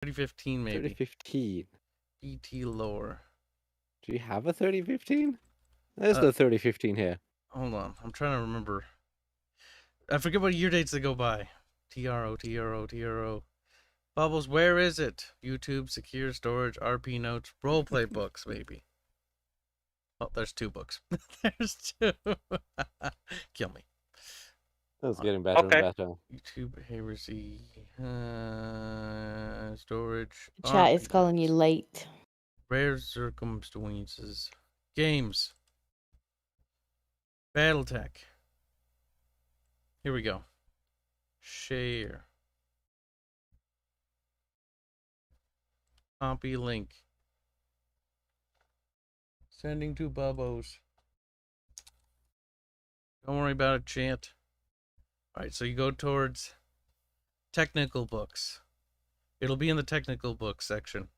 3015 maybe. 3015. BT lore. Do you have a 3015? There's no 3015 here. Hold on, I'm trying to remember. I forget what year dates they go by. TRO. Bubbles, where is it? YouTube, secure storage, RP notes, roleplay books, maybe. Oh, there's 2 books. There's 2. Kill me. That's getting better and better. YouTube, heresy, storage. Chat is RP calling you notes. late. Rare circumstances. Games. Battletech. Here we go. Share. Copy link. Sending to Bubbos. Don't worry about it, chat. Alright, so you go towards technical books. It'll be in the technical books section.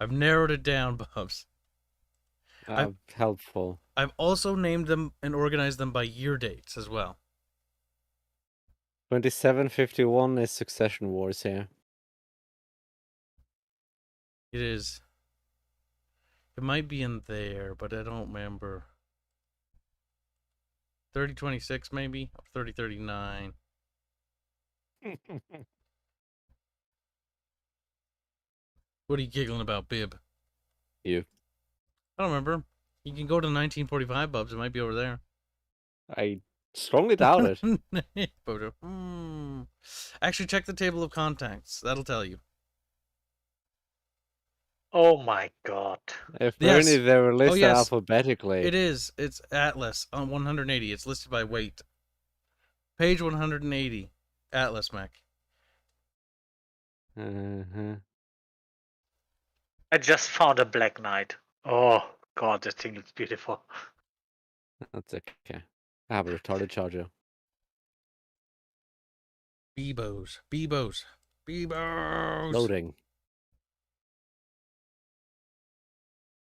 I've narrowed it down, Bubs. Helpful. I've also named them and organized them by year dates as well. 2751 is Succession Wars here. It is. It might be in there, but I don't remember. 3026 maybe? Or 3039. What are you giggling about, Bib? You. I don't remember. You can go to 1945, Bubs. It might be over there. I strongly doubt it. Actually, check the table of contacts. That'll tell you. Oh my god. If only they were listed alphabetically. It is. It's Atlas on 180. It's listed by weight. Page 180. Atlas Mech. I just found a Black Knight. Oh god, this thing looks beautiful. That's okay. I have a retarded charger. Bebos. Loading.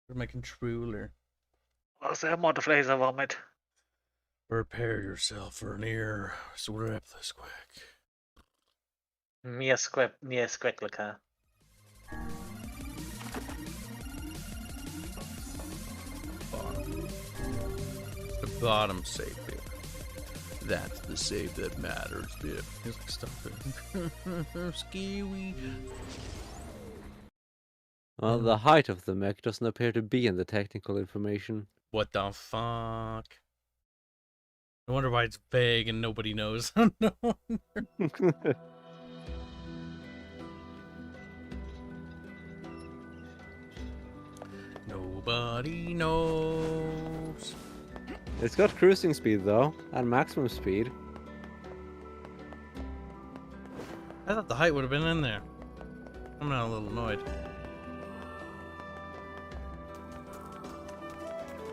Where's my controller? What's the amount of laser vomit? Prepare yourself for an ear. Swap this quick. Mir skräckliga. The bottom save bit. That's the save that matters bit. He's like, stop it. Skiwi. Well, the height of the mech doesn't appear to be in the technical information. What the fuck? I wonder why it's vague and nobody knows. No. Nobody knows. It's got cruising speed though, and maximum speed. I thought the height would have been in there. I'm now a little annoyed.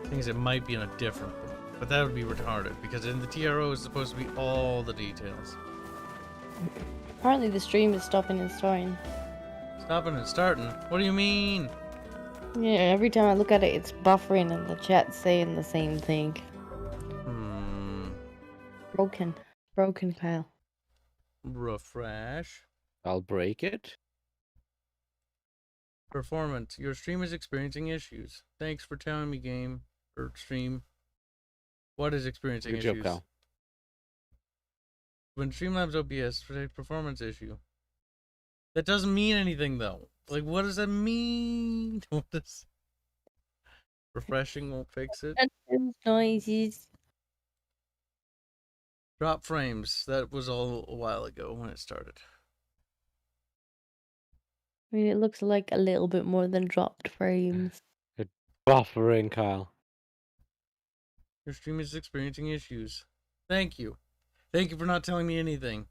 Things it might be in a different book, but that would be retarded because in the TRO is supposed to be all the details. Apparently the stream is stopping and starting. Stopping and starting? What do you mean? Yeah, every time I look at it, it's buffering and the chat's saying the same thing. Broken, Kyle. Refresh. I'll break it. Performance. Your stream is experiencing issues. Thanks for telling me, game or stream. What is experiencing issues? Good job, Kyle. When Streamlabs OBS detects performance issue. That doesn't mean anything though. Like, what does that mean? What does refreshing won't fix it? Noises. Drop frames. That was all a while ago when it started. I mean, it looks like a little bit more than dropped frames. It's buffering, Kyle. Your stream is experiencing issues. Thank you. Thank you for not telling me anything.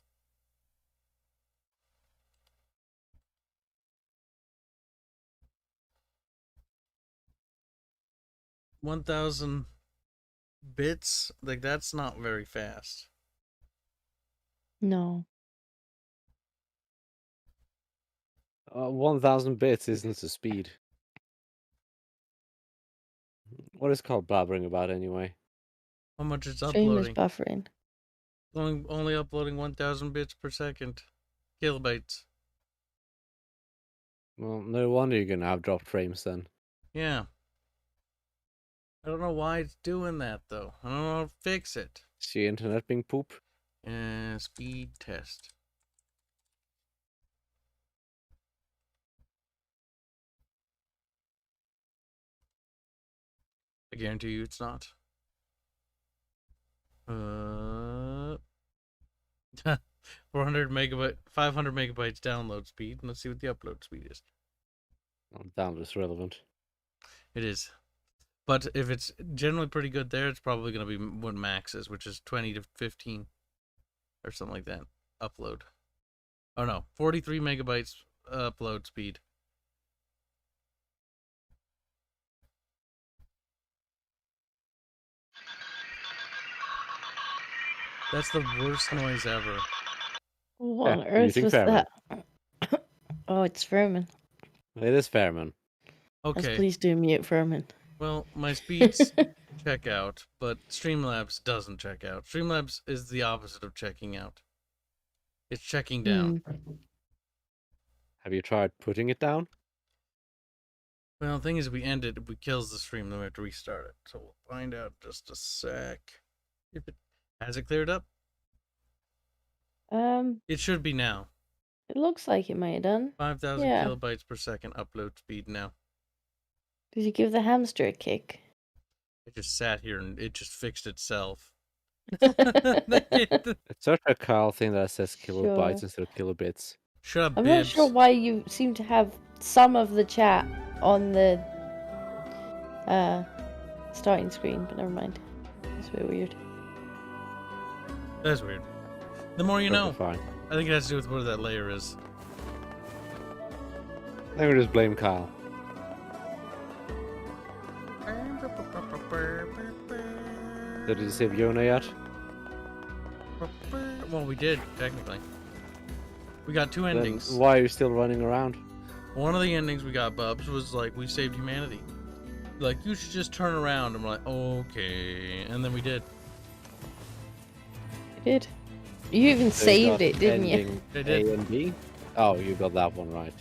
$1,000 bits? Like, that's not very fast. No. 1000 bits isn't the speed. What is called blabbering about anyway? How much it's Stream is uploading? buffering. Only uploading 1,000 bits per second. Kilobytes. Well, no wonder you're gonna have dropped frames then. Yeah. I don't know why it's doing that though. I don't know how to fix it. Is your internet being poop? Speed test. I guarantee you it's not. 400 megabyte, 500 megabytes download speed. Let's see what the upload speed is. Oh, download is relevant. It is. But if it's generally pretty good there, it's probably going to be what max is, which is 20 to 15 or something like that. Upload. Oh no, 43 megabytes upload speed. That's the worst noise ever. What on Yeah, earth muting was Fairman. that? Oh, it's Furman. It is Fairman. Yes, Okay, please do mute Furman. well, my speeds check out, but Streamlabs doesn't check out. Streamlabs is the opposite of checking out. It's checking down. Have you tried putting it down? Well, the thing is, if we end it, if we kills the stream, then we have to restart it. So we'll find out just a sec. If it has it cleared up, it should be now. It looks like it might have done. 5,000 Yeah. kilobytes per second upload speed now. Did you give the hamster a kick? It just sat here and it just fixed itself. It's such a Kyle thing that says kilobytes Sure. instead of kilobits. Shut up, I'm Bibs. not sure why you seem to have some of the chat on the starting screen, but never mind. It's a bit weird. That's weird. The more you know. Fine. I think it has to do with where that layer is. I think we just blame Kyle. So did you save Yona yet? Well, we did, technically. We got two Then endings. why are you still running around? One of the endings we got, Bubs, was like, we saved humanity. Like, you should just turn around. I'm like, okay. And then we did. You did. You even So you saved got it, didn't you? ending I did. A and B? Oh, you got that one right.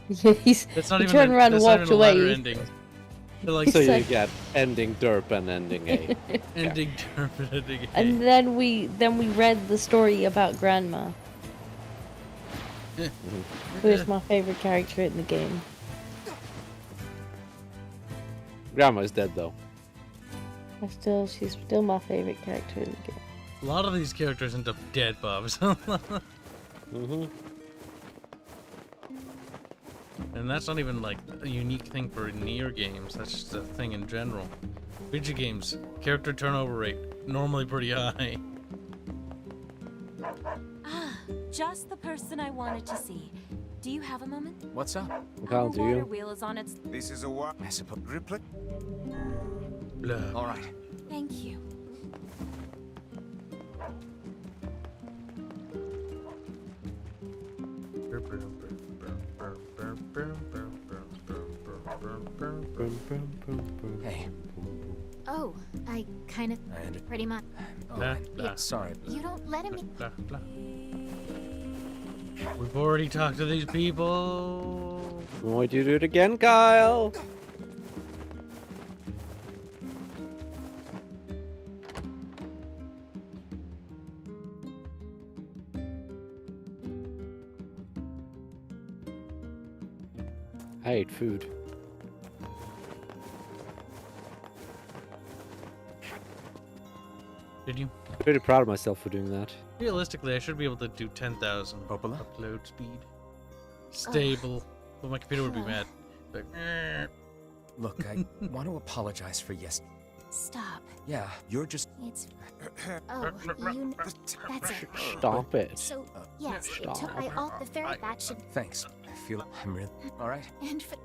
Yeah, That's not he even turned around and that's not walked even a ladder away. ending. They're like, So you like- get ending derp and ending A. ending term, ending A. And then we read the story about Grandma, who is my favorite character in the game. Grandma is dead though. She's still my favorite character in the game. A lot of these characters end up dead, Bubs. Mm-hmm. And that's not even like a unique thing for NIER games. That's just a thing in general. Video games, character turnover rate, normally pretty high. Ah, just the person I wanted to see. Do you have a moment? What's up? Kyle, Our do water you? wheel is on its... This is a what? I suppose. Replicant? Blah. All right. Thank you. Hey. Oh, I kind of And pretty much. oh, Blah, and- blah. sorry. You don't let him. Blah, blah. We've already talked to these people. Why'd you do it again, Kyle? I ate food. Did you? I'm pretty proud of myself for doing that. Realistically, I should be able to do 10,000 Popola? upload speed. Stable. But my computer would be mad. Like, "Eh." Look, I want to apologize for yes. Stop. Yeah, you're just. It's. Oh, you. That's it. Stop it. So yes, it Stop. took my alt the ferret action, Thanks. I feel I'm really. All right. and for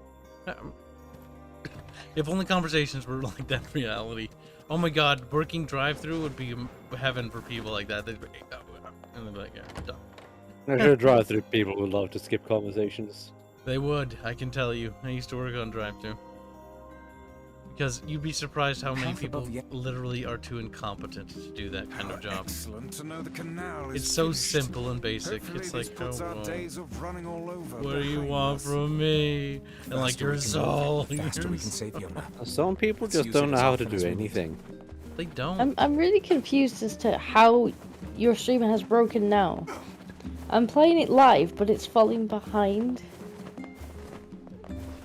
If only conversations were like that in reality. Oh my god, working drive-through would be heaven for people like that. They'd be, and they'd be like, yeah, done. I'm sure drive-through people would love to skip conversations. They would, I can tell you. I used to work on drive-through. Because you'd be surprised how many Half people above the- literally are too incompetent to do that kind of job. Excellent to know the canal is It's so finished. simple and basic. Hopefully It's this like, puts oh, our well, days of running all over what do you behind want us. from me? And like, Faster you're we can so... move, faster we can save Yona. Some people Let's just use it don't know as how to often do as we need. anything. They don't. I'm really confused as to how your stream has broken now. I'm playing it live, but it's falling behind.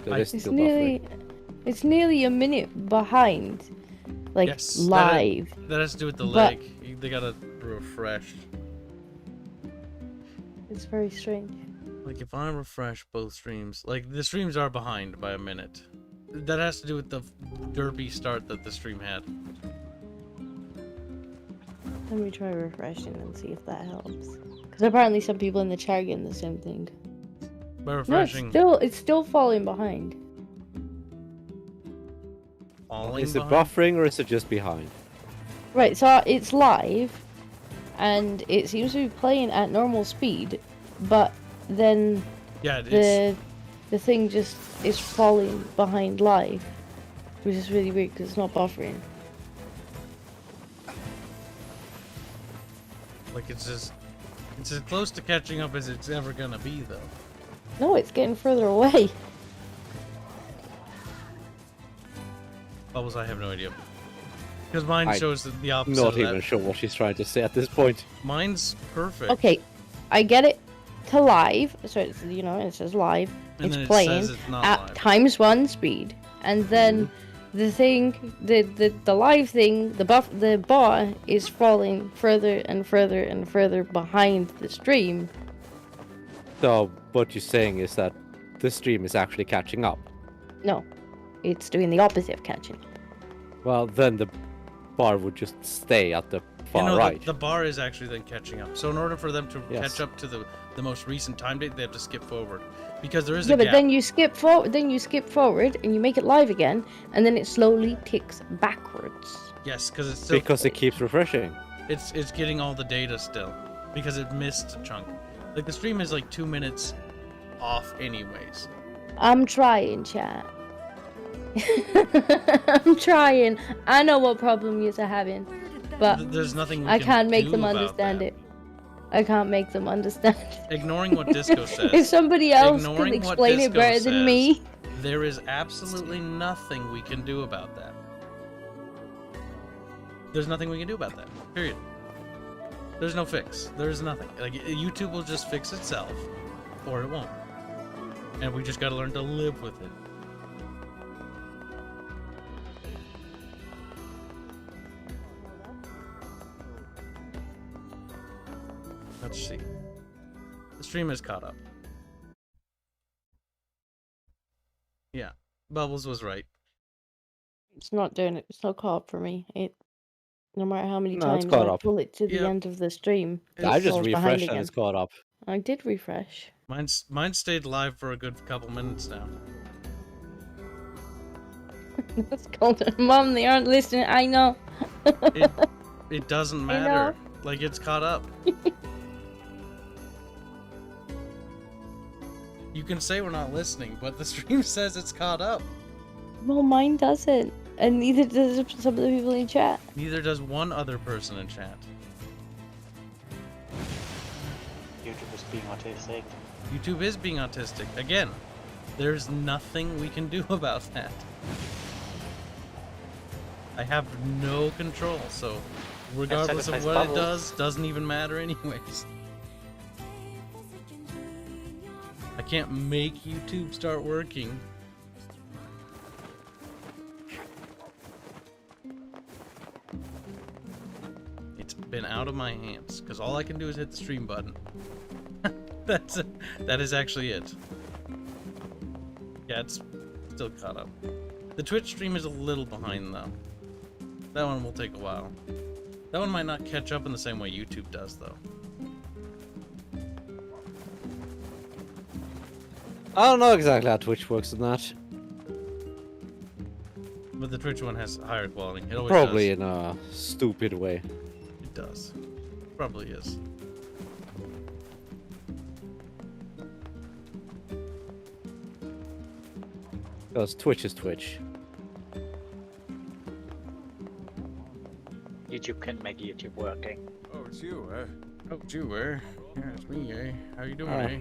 That is It's still nearly, buffering. it's nearly a minute behind, like Yes, live. That has to do with the But- leg. They gotta refresh. It's very strange. Like, if I refresh both streams... Like, the streams are behind by a minute. That has to do with the derpy start that the stream had. Let me try refreshing and see if that helps. Because apparently some people in the chat are getting the same thing. By No, it's refreshing... still falling behind. falling Is it behind? buffering or is it just behind? Right, so it's live, and it seems to be playing at normal speed, but then Yeah, it's... the thing just is falling behind live, which is really weird because it's not buffering. Like, it's as close to catching up as it's ever gonna be, though. No, it's getting further away. Bubbles, I have no idea. Because mine I- shows the opposite Not of even that. sure what she's trying to say at this point. Mine's perfect. Okay, I get it to live, so it's, you know, it says live. And It's then it playing says it's not at live. ×1 speed, and then the thing, the live thing, the bar is falling further and further and further behind the stream. So what you're saying is that the stream is actually catching up. No, it's doing the opposite of catching. Well, then the bar would just stay at the far You know, right. the bar is actually then catching up. So in order for them to Yes. catch up to the most recent time date, they have to skip forward. Because there is Yeah, a but gap. then you skip forward, and you make it live again, and then it slowly ticks backwards. Yes, because it's still... Because it keeps refreshing. It's getting all the data still. Because it missed a chunk. Like, the stream is like 2 minutes off anyways. I'm trying, chat. I'm trying. I know what problem you're having, but There's nothing we I can can't make do them about understand that. it. I can't make them understand. Ignoring what Disco says. If somebody else can Ignoring what explain it Disco better than me, says, there is absolutely nothing we can do about that. There's nothing we can do about that. Period. There's no fix. There's nothing. Like, YouTube will just fix itself, or it won't. And we just gotta learn to live with it. Let's see. The stream is caught up. Yeah, Bubbles was right. it's not doing it. It's not caught up for me. No matter how many No, it's times caught I up. pull it to the Yep. end of the stream, it I just falls behind refreshed and again. it's caught up. I did refresh. Mine stayed live for a good couple minutes now. That's called Mom. They aren't listening. I know. It doesn't I know. matter. Like, it's caught up. You can say we're not listening, but the stream says it's caught up. Well, mine doesn't, and neither does some of the people in chat. Neither does one other person in chat. YouTube is being autistic. YouTube is being autistic. Again, there's nothing we can do about that. I have no control, so regardless of sacrifice what Bubbles. it does, doesn't even matter anyways. I can't make YouTube start working. It's been out of my hands, because all I can do is hit the stream button. That is actually it. Yeah, it's still caught up. The Twitch stream is a little behind though. That one will take a while. That one might not catch up in the same way YouTube does though. I don't know exactly how Twitch works on that. But the Twitch one has higher quality. It always Probably does. in a stupid way. It does. Probably is. Because Twitch is Twitch. YouTube can make YouTube working. Oh, it's you, eh? Oh, it's you, eh? Yeah, it's me, eh? How you doing, Ah. eh?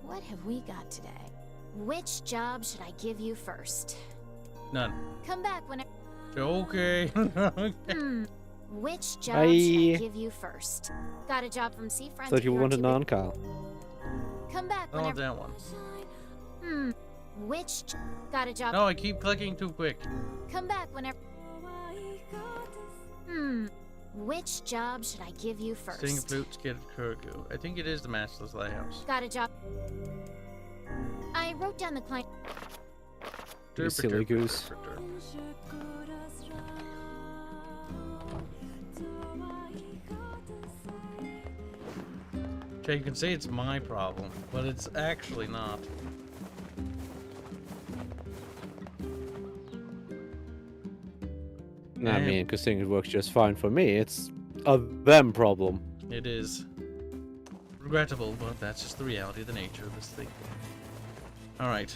What have we got today? Which job should I give you first? None. Come back when Okay. Which job should I give you first? Got a job from Seafront. Thought you aren't wanted big- non-Cal. Come back I want whenever. that one. Got a job. No, I keep clicking too quick. Come back whenever. Which job should I give you first? Sing flute, skid, Kurgu. I think it is the Masterless Lighthouse. Got a job. I wrote down the client. You silly goose. Okay, you can say it's my problem, but it's actually not. I mean, because it works just fine for me. It's a them problem. It is regrettable, but that's just the reality, the nature of this thing. Alright.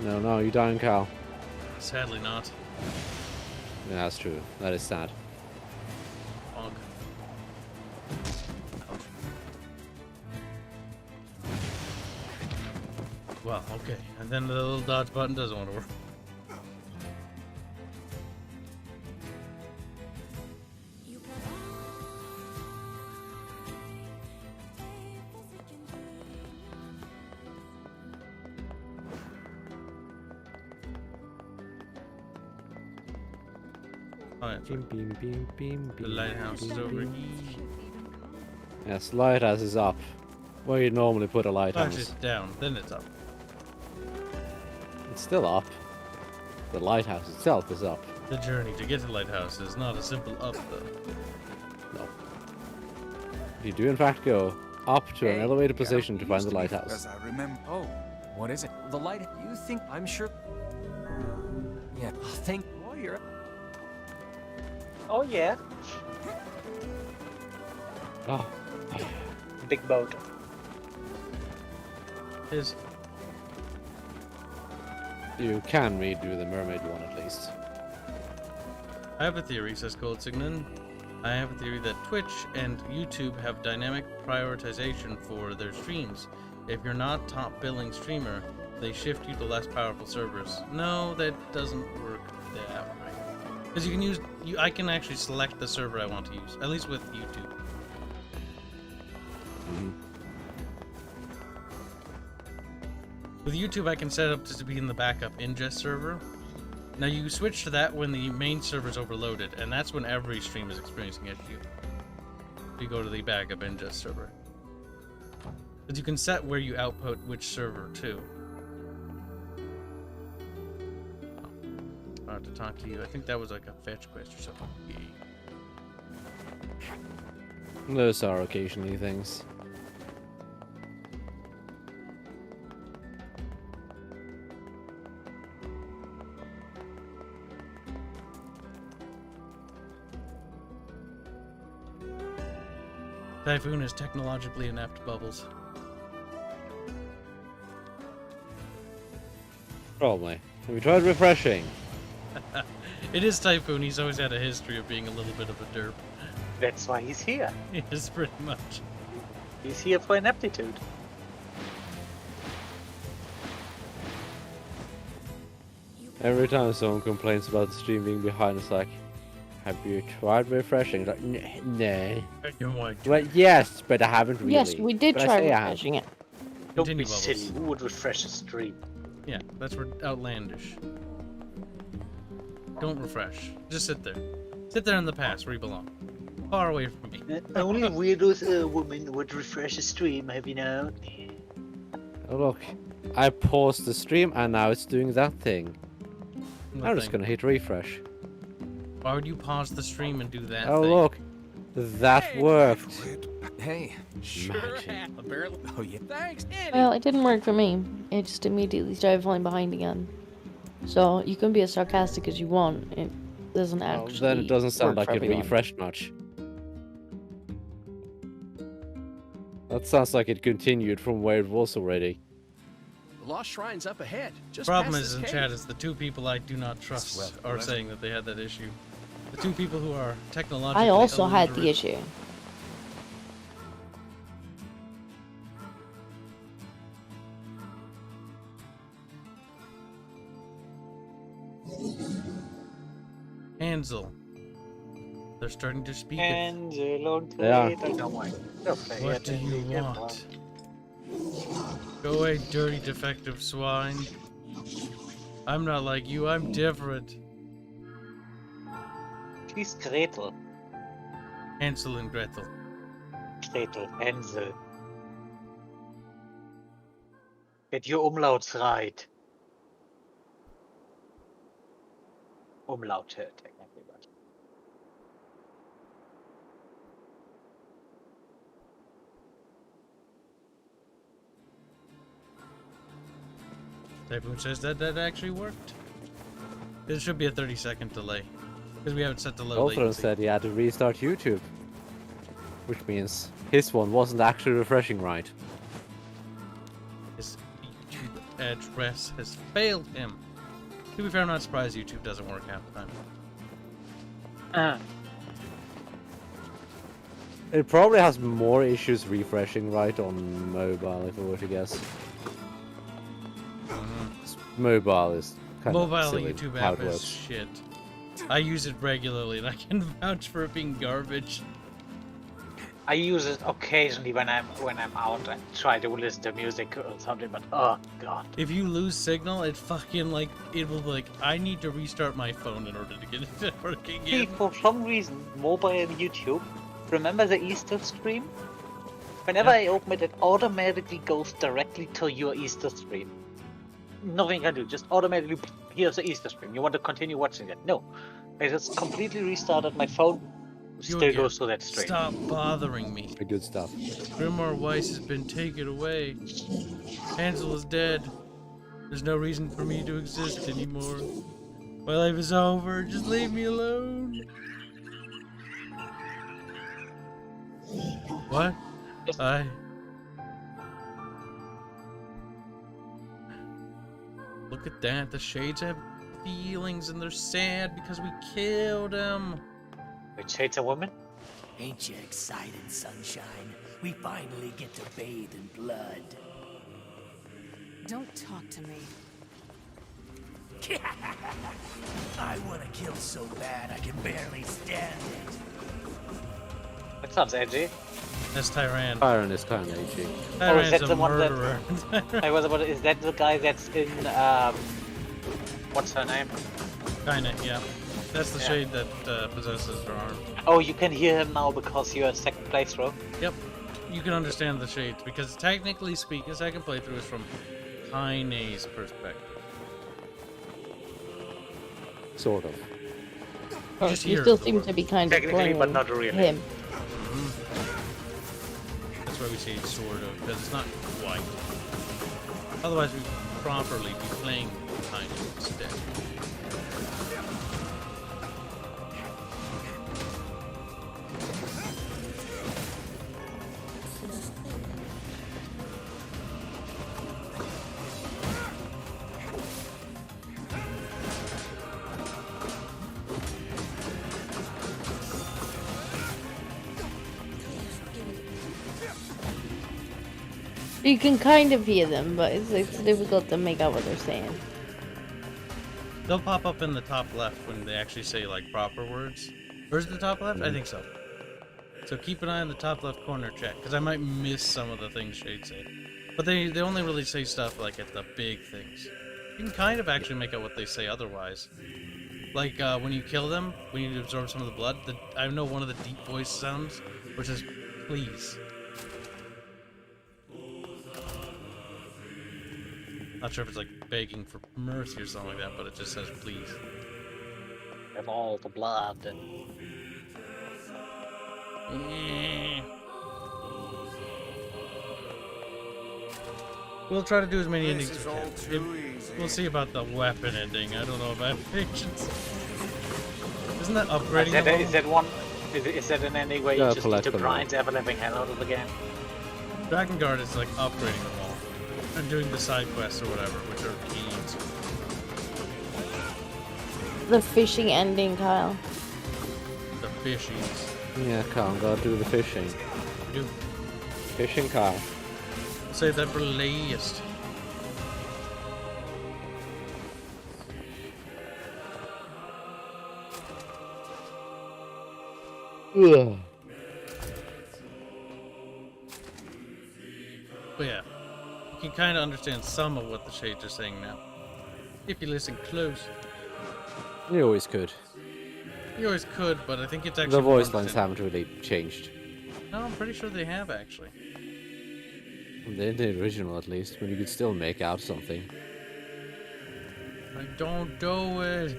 No, you dying, Cal. Sadly not. Yeah, that's true. That is sad. Fog. Ouch. Well, okay. And then the little dodge button doesn't want to work. Alright, Beam, beam, beam, beam, the beam, lighthouse is beam, over beam. here. Yes, lighthouse is up. Where you normally put a lighthouse. It's down, then it's up. It's still up. The lighthouse itself is up. The journey to get to the lighthouse is not a simple up, though. No. You do in fact go up to an Hey, elevated yeah, position to find Used the be, lighthouse. As I remember. Oh, what is it? The light. You think I'm sure? Yeah. Thank. Oh, you're. Oh yeah, Oh, big boat. Is you can redo the mermaid one at least. I have a theory, says Cold Signan. I have a theory that Twitch and YouTube have dynamic prioritization for their streams. If you're not top billing streamer, they shift you to less powerful servers. No, that doesn't work that way. Because you can use, I can actually select the server I want to use, at least with YouTube. With YouTube, I can set up to be in the backup ingest server. Now you switch to that when the main server is overloaded, and that's when every stream is experiencing issue. You go to the backup ingest server. Because you can set where you output which server to. I have to talk to you. I think that was like a fetch quest or something. Yeah. Those are occasionally things. Typhoon is technologically inept, Bubbles. Probably. Have you tried refreshing? It is Typhoon. He's always had a history of being a little bit of a derp. That's why he's here. He is pretty much. He's here for ineptitude. Every time someone complains about the stream being behind, it's like, have you tried refreshing? Like, no. Well, yes, but I haven't really. Yes, we did But I try say I have. refreshing it. Don't Continue, be Bubbles. silly. Who would refresh a stream? Yeah, that's outlandish. Don't refresh. Just sit there. Sit there in the past where you belong. Far away from me. Only weirdos women would refresh a stream, have you known? Oh, look. I paused the stream and now it's doing that thing. I'm just Nothing. gonna hit refresh. Why would you pause the stream and do that Oh, thing? look. That worked. Hey. Magic. Apparently. Oh yeah. Thanks. Well, it didn't work for me. It just immediately started falling behind again. So you can be as sarcastic as you want. It doesn't Well, actually. then it doesn't sound work like for it everyone. refreshed much. That sounds like it continued from where it was already. The lost shrine's up ahead. Just Problem past is this in cave. chat is the two people I do not trust Well, are whatever. saying that they had that issue. The two people who are technologically I also had the illiterate. issue. Hansel. They're starting to speak. Of, Hansel and Yeah. Gretel. No, wait. They'll play what it do in you the game want? Go away, dirty defective swine. I'm not like you, I'm different. She's Gretel. Hansel and Gretel. Gretel, Hansel. Get your Umlauts right. Umlaute, technically. But Typhoon says that actually worked. There should be a 30-second delay. Because we haven't set the low Ultron latency. said he had to restart YouTube. Which means his one wasn't actually refreshing right. His YouTube address has failed him. To be fair, I'm not surprised YouTube doesn't work half the time. It probably has more issues refreshing right on mobile, if I were to guess. Mobile is kind Mobile of silly YouTube how app it is works. shit. I use it regularly and I can vouch for it being garbage. I use it occasionally when I'm out and try to listen to music or something, but oh god. If you lose signal, it fucking like, it will be like, I need to restart my phone in order to get it working See, again. for some reason, mobile and YouTube, remember the Easter stream? Whenever I open it, it automatically goes directly to your Easter stream. Nothing can do, just automatically, here's the Easter stream. You want to continue watching it? No. I just completely restarted my phone, still again. goes to that stream. Stop bothering me. The good stuff. Grimoire Weiss has been taken away. Hansel is dead. There's no reason for me to exist anymore. My life is over. Just leave me alone. What? Look at that. The shades have feelings and they're sad because we killed him. Wait, Shade's a woman? Ain't you excited, sunshine? We finally get to bathe in blood. Don't talk to me. I want to kill so bad I can barely stand it. That sounds edgy. That's Tyran. Tyron is kind of edgy. Tyran's that a the one that- murderer. I was about, is that the guy that's in, what's her name? Kinda, yeah. That's the Yeah. shade that possesses her arm. Oh, you can hear him now because you're a second playthrough. Yep. You can understand the shades because technically speaking, second playthrough is from Heine's perspective. Sort of. Oh, Just you hear still the seem word. to be kind of Technically, but blaming not really. him. That's why we say sort of, because it's not quite. Otherwise, we'd properly be playing Heine instead. You can kind of hear them, but it's difficult to make out what they're saying. They'll pop up in the top left when they actually say like proper words. Where's the top left? I think so. So keep an eye on the top left corner, chat, because I might miss some of the things Shade said. But they only really say stuff like at the big things. You can kind of actually make out what they say otherwise. Like when you kill them, when you absorb some of the blood, I know one of the deep voice sounds, which is please. Not sure if it's like begging for mercy or something like that, but it just says please. Have all the blood and... We'll try to do as many endings This as is we all can. too easy. We'll see about the weapon ending. I don't know if I have patience. Isn't that upgrading the level? Is that one? Is that an ending where Yeah, you just need collect to them grind ever living hell out of the game? Dragon Guard is like upgrading them all. And doing the side quests or whatever, which are keys. The fishing ending, Kyle. The fishies. Yeah, Kyle, gotta do the fishing. Do Fishing, Kyle. save that for last. Ugh. But yeah, you can kind of understand some of what the shades are saying now. If you listen close. You always could. You always could, but I think it's actually The more voice lines understandable. haven't really changed. No, I'm pretty sure they have actually. In the original, at least, when you could still make out something. I don't do it.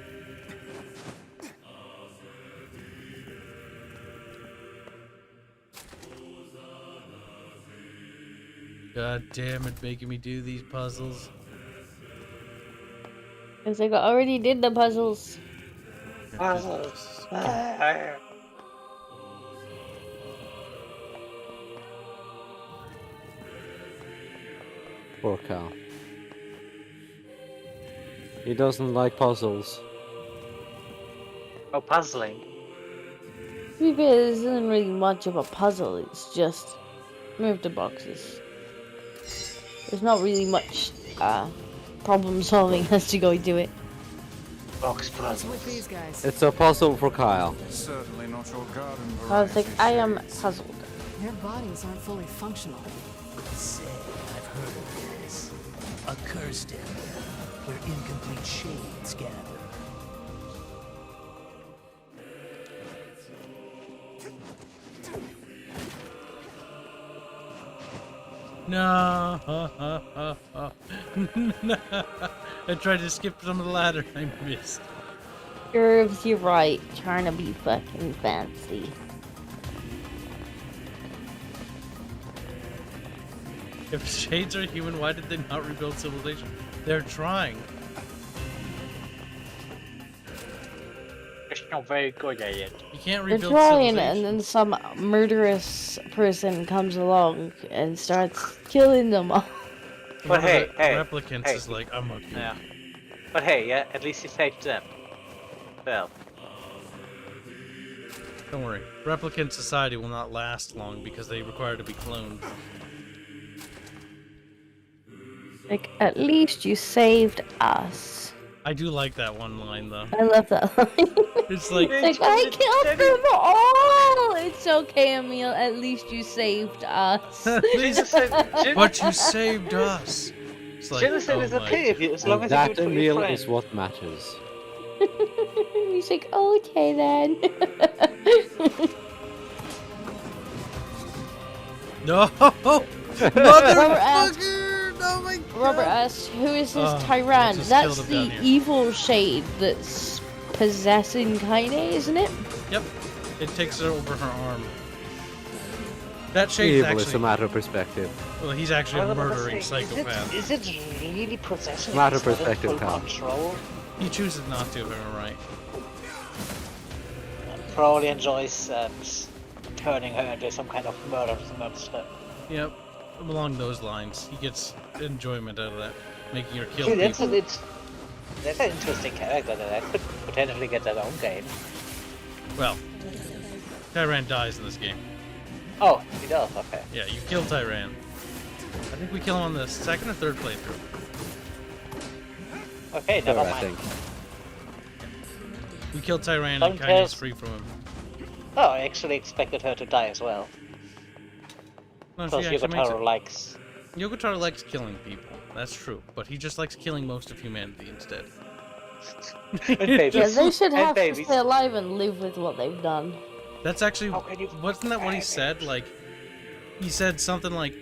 God damn it, making me do these puzzles. It's like I already did the puzzles. Puzzles. Poor Kyle. He doesn't like puzzles. Oh, puzzling. To be fair, this isn't really much of a puzzle, it's just move the boxes. There's not really much problem solving as you go do it. Box puzzles. It's a puzzle for Kyle. Certainly not your garden variety. I was like, I am puzzled. Their bodies aren't fully functional. Say, I've heard of this. A cursed area where incomplete shades gather. No. I tried to skip some of the ladder. I missed. Irvs, you're right. Trying to be fucking fancy. If shades are human, why did they not rebuild civilization? They're trying. It's not very good at it. You can't They're rebuild trying, civilization. and then some murderous person comes along and starts killing them all. But hey, Replicants hey. is like, I'm okay. Yeah. But hey, yeah, at least you saved them. Well, Don't worry. Replicant society will not last long because they require to be cloned. Like, at least you saved us. I do like that one line though. I love that line. It's like, Like, I killed them all! It's okay, Emil. At least you saved us. but you saved us. It's like, genocide oh is my okay if you, as long And as you that, do it for your Emil, friends. is what matters. He's like, okay then. No! Robert Motherfucker! Oh my god! Robert asks, who is this Oh, Tyran? just That's killed him the down here. evil shade that's possessing Kaine, isn't it? Yep. It takes her over her arm. That shade's Evil is a actually... matter of perspective. Well, he's actually I a was gonna murdering say, psychopath. Is it really possession? Matter of instead of perspective, full Kyle. control? He chooses not to, if I'm right. Probably enjoys turning her into some kind of murder monster. Yep. Along those lines. He gets enjoyment out of that. Making her kill See, that's people. that's an interesting character that could potentially get their own game. Well, Tyran dies in this game. Oh, he does. Okay. Yeah, you kill Tyran. I think we kill him on the second or third playthrough. Okay, Third, never I mind. think. We kill Tyran Don't and Kaine's tell- free from him. Oh, I actually expected her to die as well. No, Because she actually makes Yogotaro it. likes. Yogotaro likes killing people. That's true. But he just likes killing most of humanity instead. And babies. Yeah, they should And have to babies. stay alive and live with what they've done. That's actually... How can you- Wasn't that what he said? Like, he said something like,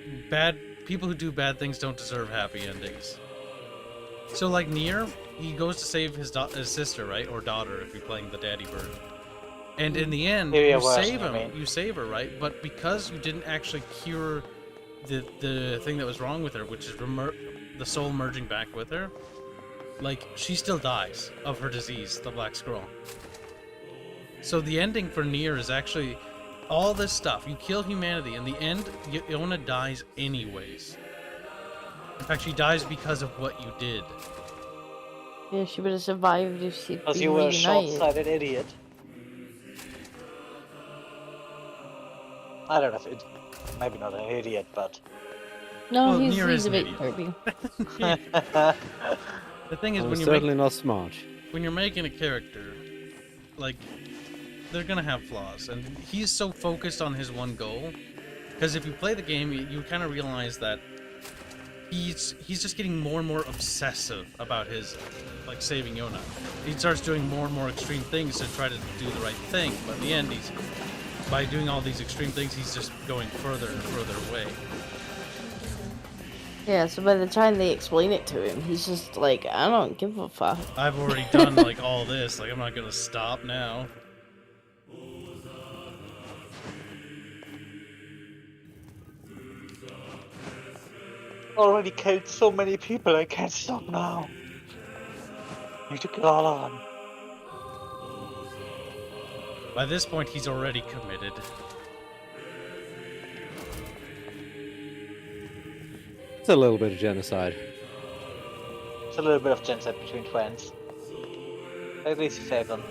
people who do bad things don't deserve happy endings. So, like, NIER, he goes to save his sister, right? Or daughter, if you're playing the daddy version. And in the end, Maybe a you version, save I him. mean. You save her, right? But because you didn't actually cure the thing that was wrong with her, which is the soul merging back with her, like, she still dies of her disease, the Black Scroll. So the ending for NIER is actually all this stuff. You kill humanity. In the end, Yona dies anyways. In fact, she dies because of what you did. Yeah, she would have survived if she'd Because been you were a reunited. short-sighted idiot. I don't know if it... Maybe not an idiot, but... No, Well, he's NIER is a an bit idiot. derpy. The thing is, I'm when certainly not smart. when you're making a character, like, they're gonna have flaws, and he's so focused on his one goal. Because if you play the game, you kind of realize that he's just getting more and more obsessive about his, like, saving Yona. He starts doing more and more extreme things to try to do the right thing, but in the end, by doing all these extreme things, he's just going further and further away. Yeah, so by the time they explain it to him, he's just like, I don't give a fuck. I've already done, like, all this, like, I'm not gonna stop now. Already killed so many people, I can't stop now. You took it all on. By this point, he's already committed. It's a little bit of genocide. It's a little bit of genocide between friends. At least you save them.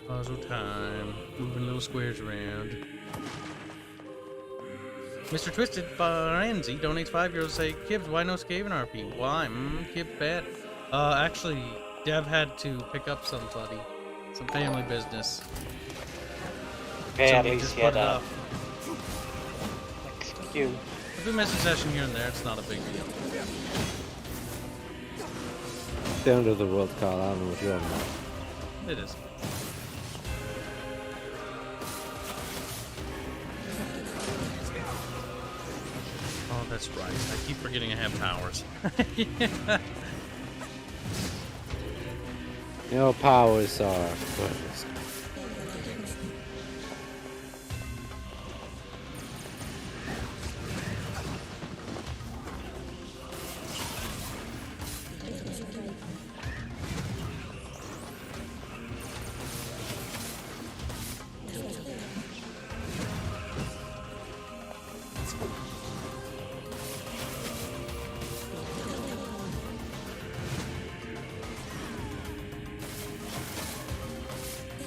Puzzle time. Moving little squares around. Mr. Twisted Frenzy donates €5 to say, Kibs, why no Skaven RP? Why? Kibs bad. Actually, Dev had to pick up somebody. Some family business. Okay, So at we least just he put had it a... up. Excuse. If we miss a session here and there, it's not a big deal. The end of the world, Carl. I don't know what you're on about. It is. Oh, that's right. I keep forgetting I have powers. Yeah. Your powers are worthless.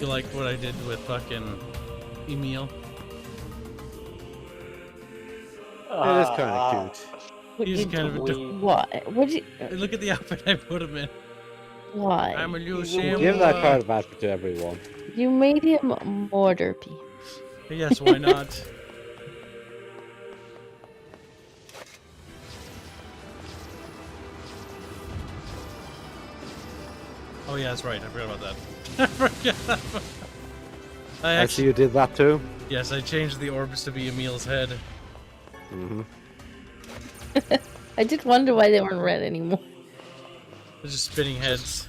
You like what I did with fucking Emil? It is kind of cute. He's kind of a What? What did you... Look at the outfit I put him in. Why? I'm a little Give that card of outfit to everyone. You made him more derpy. Yes, why not? Oh yeah, that's right. I forgot about that. I forgot. I see you did that too. Yes, I changed the orbs to be Emil's head. Mm-hmm. I did wonder why they weren't red anymore. They're just spinning heads.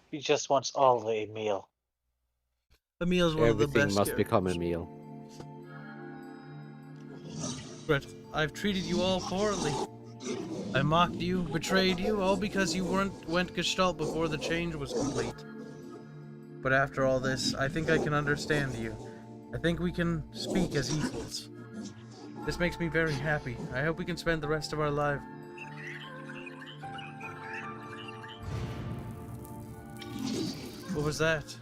He just wants all the Emil. Emil's one of the Everything best. must become a meal. Brett, I've treated you all poorly. I mocked you, betrayed you, all because you went Gestalt before the change was complete. But after all this, I think I can understand you. I think we can speak as equals. This makes me very happy. I hope we can spend the rest of our life. What was that?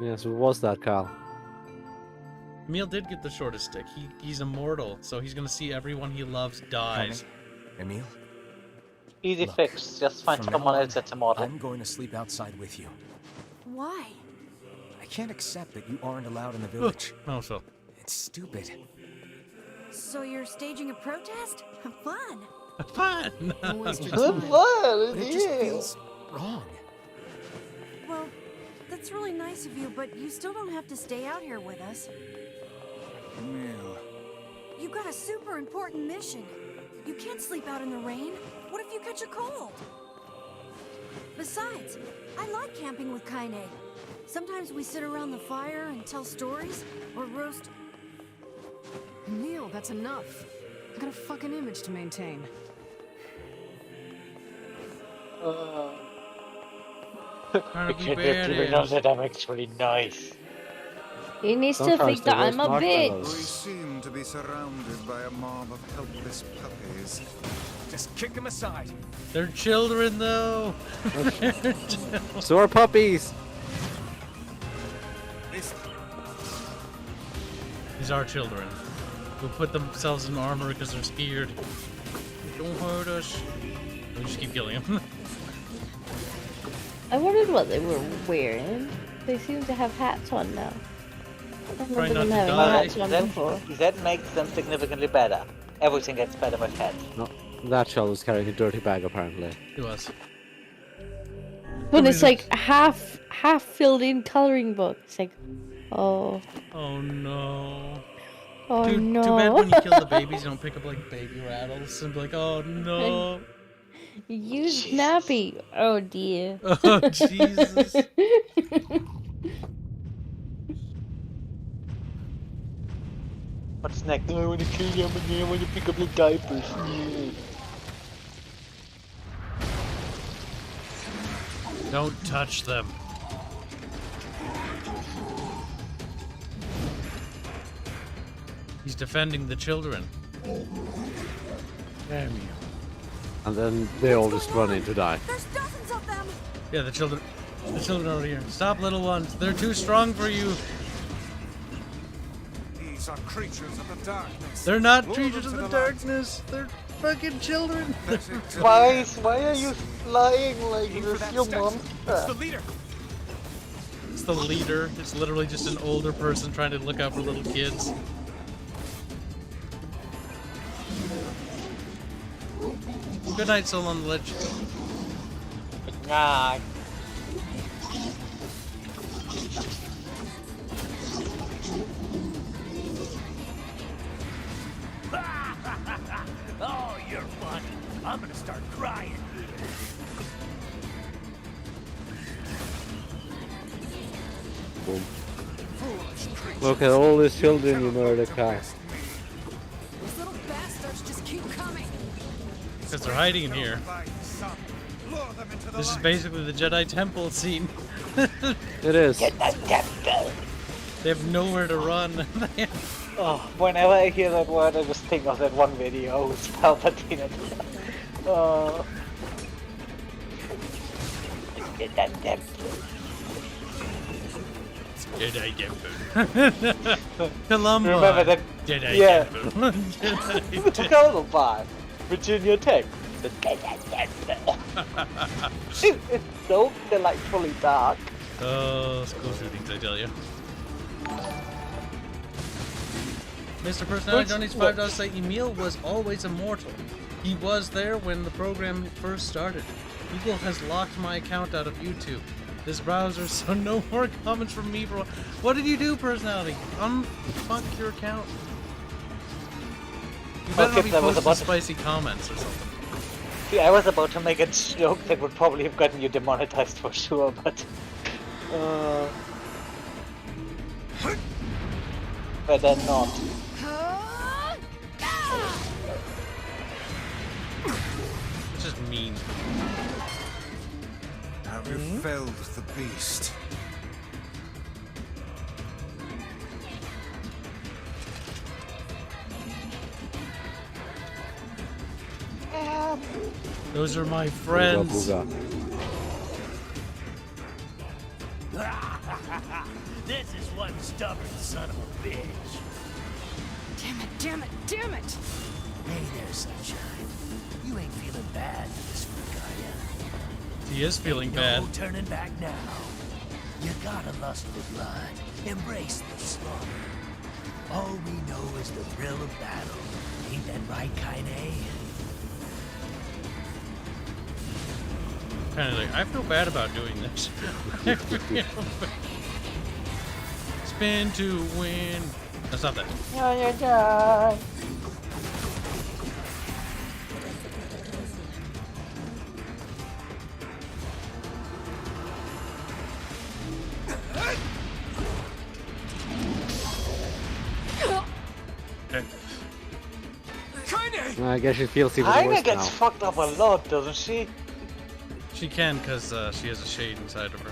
Yes, what was that, Carl? Emil did get the shortest stick. He's immortal, so he's gonna see everyone he loves dies. Emil? Easy Look, fix. Just find from someone now else that's immortal. I'm going to sleep outside with you. Why? I can't accept that you aren't allowed in the village. Oh, so. It's stupid. So you're staging a protest? Fun. Fun! But it just feels wrong. Well, that's really nice of you, but you still don't have to stay out here with us. Emil. You got a super important mission. You can't sleep out in the rain. What if you catch a cold? Besides, I like camping with Kaine. Sometimes we sit around the fire and tell stories, or roast... Neil, that's enough. I got a fucking image to maintain. Trying to be Because they're doing badass. that I'm actually nice. He needs to Sometimes think they that I'm a roast We marshmallows. seem to be surrounded by a mob of helpless puppies. Just kick him aside. They're children, though. So are puppies. These are children who put themselves in armor because they're scared. Don't hurt us. We just keep killing them. I wondered what they were wearing. They seem to have hats on now. I Try remember not them to having die. hats on That, before. that makes them significantly better. Everything gets better with heads. No, that child was carrying a dirty bag apparently. It was. When it's like half filled in coloring book. It's like, oh, Oh no. oh Too no. bad when you kill the babies, you don't pick up like baby rattles and be like, oh no. Use nappy. Oh dear. Oh Jesus. What's next? I want to kill you, I want to pick up your diapers. Don't touch them. He's defending the children. Damn you. And then they all just run in to die. There's dozens of them. Yeah, the children over here. Stop, little ones. They're too strong for you. These are creatures of the darkness. They're not Lure creatures them of to the light. darkness. They're fucking children. Why are you lying like Aim for this, that you statue. It's the monster? leader. It's the leader. It's literally just an older person trying to look out for little kids. Good night, Soul on the Ledge. Nah. Oh, you're funny. I'm gonna start crying. Boom. Foolish creatures. Look at all these children you murdered, Kai. Those little bastards just keep coming. Because they're hiding in here. This is basically the Jedi Temple scene. It is. They have nowhere to run. Oh, whenever I hear that word, I just think of that one video with Palpatine. Oh. Jedi Temple. Columba. Remember that? Jedi Yeah. Temple. Jedi The Temple. Columbine, Virginia Tech. The it's so delightfully dark. Oh, school shootings, I tell you. Mr. Personality donates $5 to say Emil was always immortal. He was there when the program first started. Google has locked my account out of YouTube. This browser, so no more comments from me. For what did you do, Personality? Unfuck your account. You better not be Kibs, I was posting about to- spicy comments or something. See, I was about to make a joke that would probably have gotten you demonetized for sure, but better not. It's just mean. Have you felled the beast? Those are my friends. Booga, This is one stubborn son of a bitch. Damn it, damn it, damn it! Hey there, Sunshine. You ain't feeling bad for this freak, are ya? He is feeling No bad. turning back now. You gotta lust for blood. Embrace the slaughter. All we know is the thrill of battle. Ain't that right, Kaine? Kind of like, I feel bad about doing this. Spin to win. That's not that. Okay. I guess she feels even Aina worse gets now. fucked up a lot, doesn't she? She can, because she has a shade inside of her.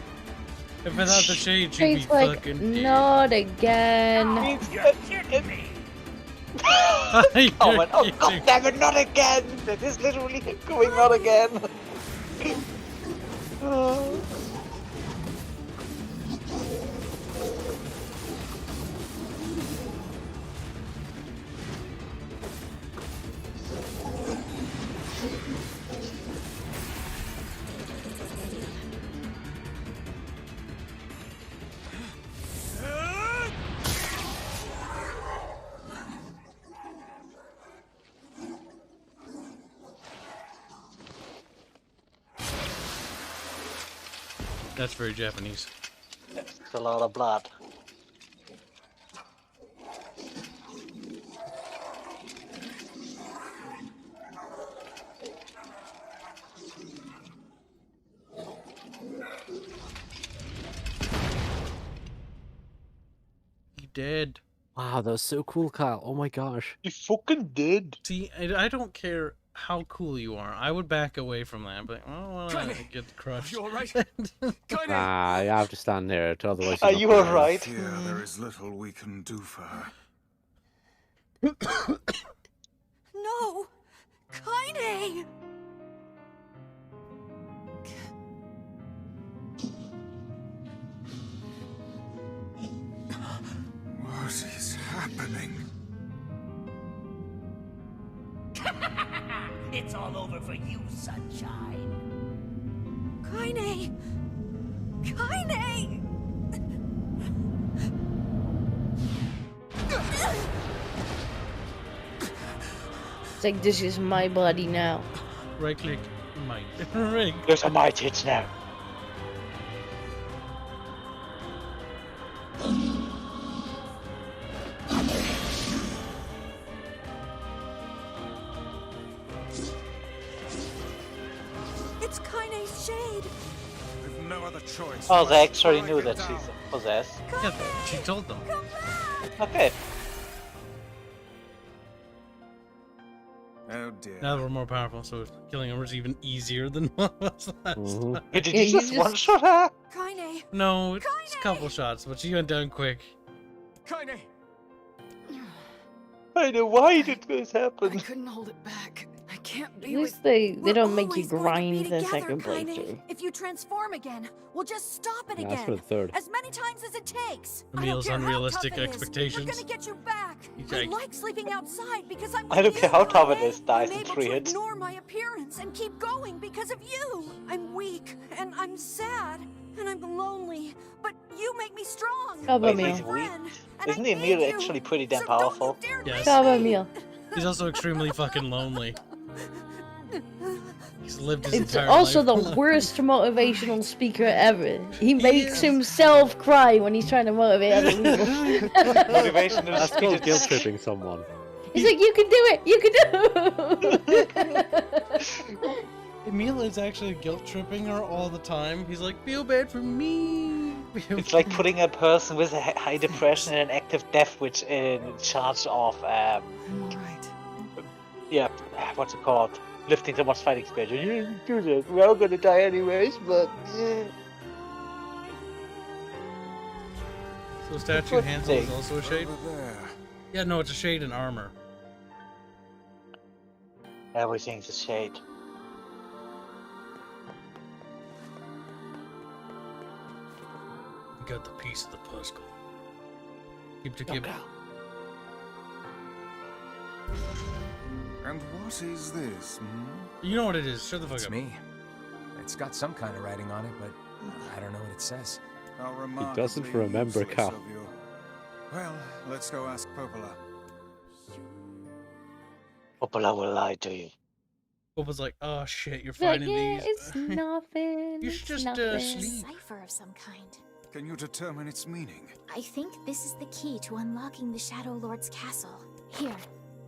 If without the shade, she'd be It's like, fucking dead. not again. Oh god damn it, not again! That is literally him going not again! That's very Japanese. That's a lot of blood. He did. Wow, that was so cool, Kyle. Oh my gosh. He fucking did. See, I don't care how cool you are. I would back away from that. But I don't want to get crushed. You alright? Nah, you have to stand there, otherwise. Are you alright? Yeah, there is little we can do for her. No! Kaine! What is happening? It's all over for you, sunshine. Kaine! Kaine! It's like, this is my body now. Right click, might. Right. There's a might hits now. It's Kaine's shade! We've no other choice. Oh, they Let's actually strike knew it that down. she's possessed. Yeah, she told them. Come back! Okay. Oh dear. Now that we're more powerful, so killing her was even easier than what was last time. Did Yeah, you you just just- one-shot her? Kaine! No, it's a couple shots, but she went down quick. Kaine! I know, why did this I happen? couldn't hold it back. I can't At be least with... they We're don't make you always going to grind be the together, second Kaine. playthrough. If you transform again, we'll just stop it That's for again. the third. As many times as it takes. Emil's I don't care unrealistic how tough it is. expectations. We're gonna get you back. I Okay. like sleeping outside because I'm I with don't care you, how tough it Kaine. is, dies I'm in able 3 to hits. ignore my appearance and keep going because of you. I'm weak and I'm sad and I'm lonely, but you make me strong. How about Wait, Emil? he's weak? Friend, and Isn't I Emil need you. actually pretty damn So don't you powerful? dare Yes. leave How about me. Emil? He's also extremely fucking lonely. He's lived his It's entire also life the alone. worst motivational speaker ever. He makes himself cry when he's trying to motivate other people. Motivational That's called speech. guilt tripping someone. He's like, you can do it! You can do it! Emil is actually guilt tripping her all the time. He's like, feel bad for me. It's like putting a person with a high depression and an active death witch in charge of, I'm alright. yeah, what's it called? Lifting someone's fighting spirit. You didn't do this. We're all gonna die anyways, but. So Statue Good Hansel is thing. also a shade? Over there. Yeah, no, it's a shade in armor. Everything's a shade. You got the piece of the puzzle. Keep to keep. And what is this? You know what it is. Shut the fuck It's up. me. It's got some kind of writing on it, but I don't know what it says. How doesn't remarkably remember, useless Cal. of you. Well, let's go ask Popola. Popola will lie to you. Bob was like, oh shit, you're Like, finding yeah, these. it's nothing. You it's should just, nothing. sleep. Cipher of some kind. Can you determine its meaning? I think this is the key to unlocking the ShadowLord's castle. Here,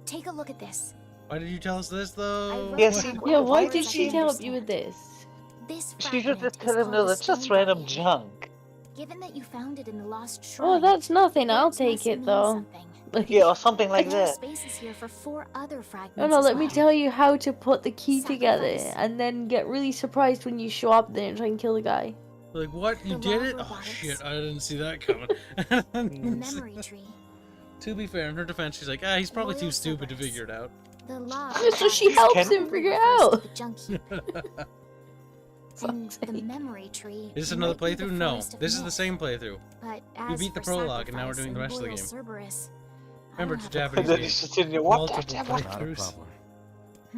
take a look at this. Why did you tell us this though? wrote Yes, down Yeah, all why the did words she I help you with understand. this? This She should fragment just is tell him called no, the that's just Stone random Body. junk. Given that you found it in the lost shrine, Oh, that's nothing. I'll words take must it mean though. something. Like, Yeah, or something like There are that. spaces here for 4 other fragments. no, as let me well. tell you how to put the key together, Sacrifice. and then get really surprised when you show up there and try and kill the guy. Like, what? You The did law it? of Oh robotics. shit, I didn't see that coming. The memory tree. To be fair, in her defense, she's like, he's probably too Loyal stupid to Cerberus. figure it out. The law of So she robotics helps Can- him figure it refers to out. the junk heap. And the memory tree. Is this another might be the playthrough? No, forest of this is the myth. same playthrough. But We as beat the for prologue, and now we're doing the rest of the sacrifice game. and loyal Cerberus, I Remember, don't it's a have to Japanese And then game. he's just in there, what Multiple the hell? Not a playthroughs. problem.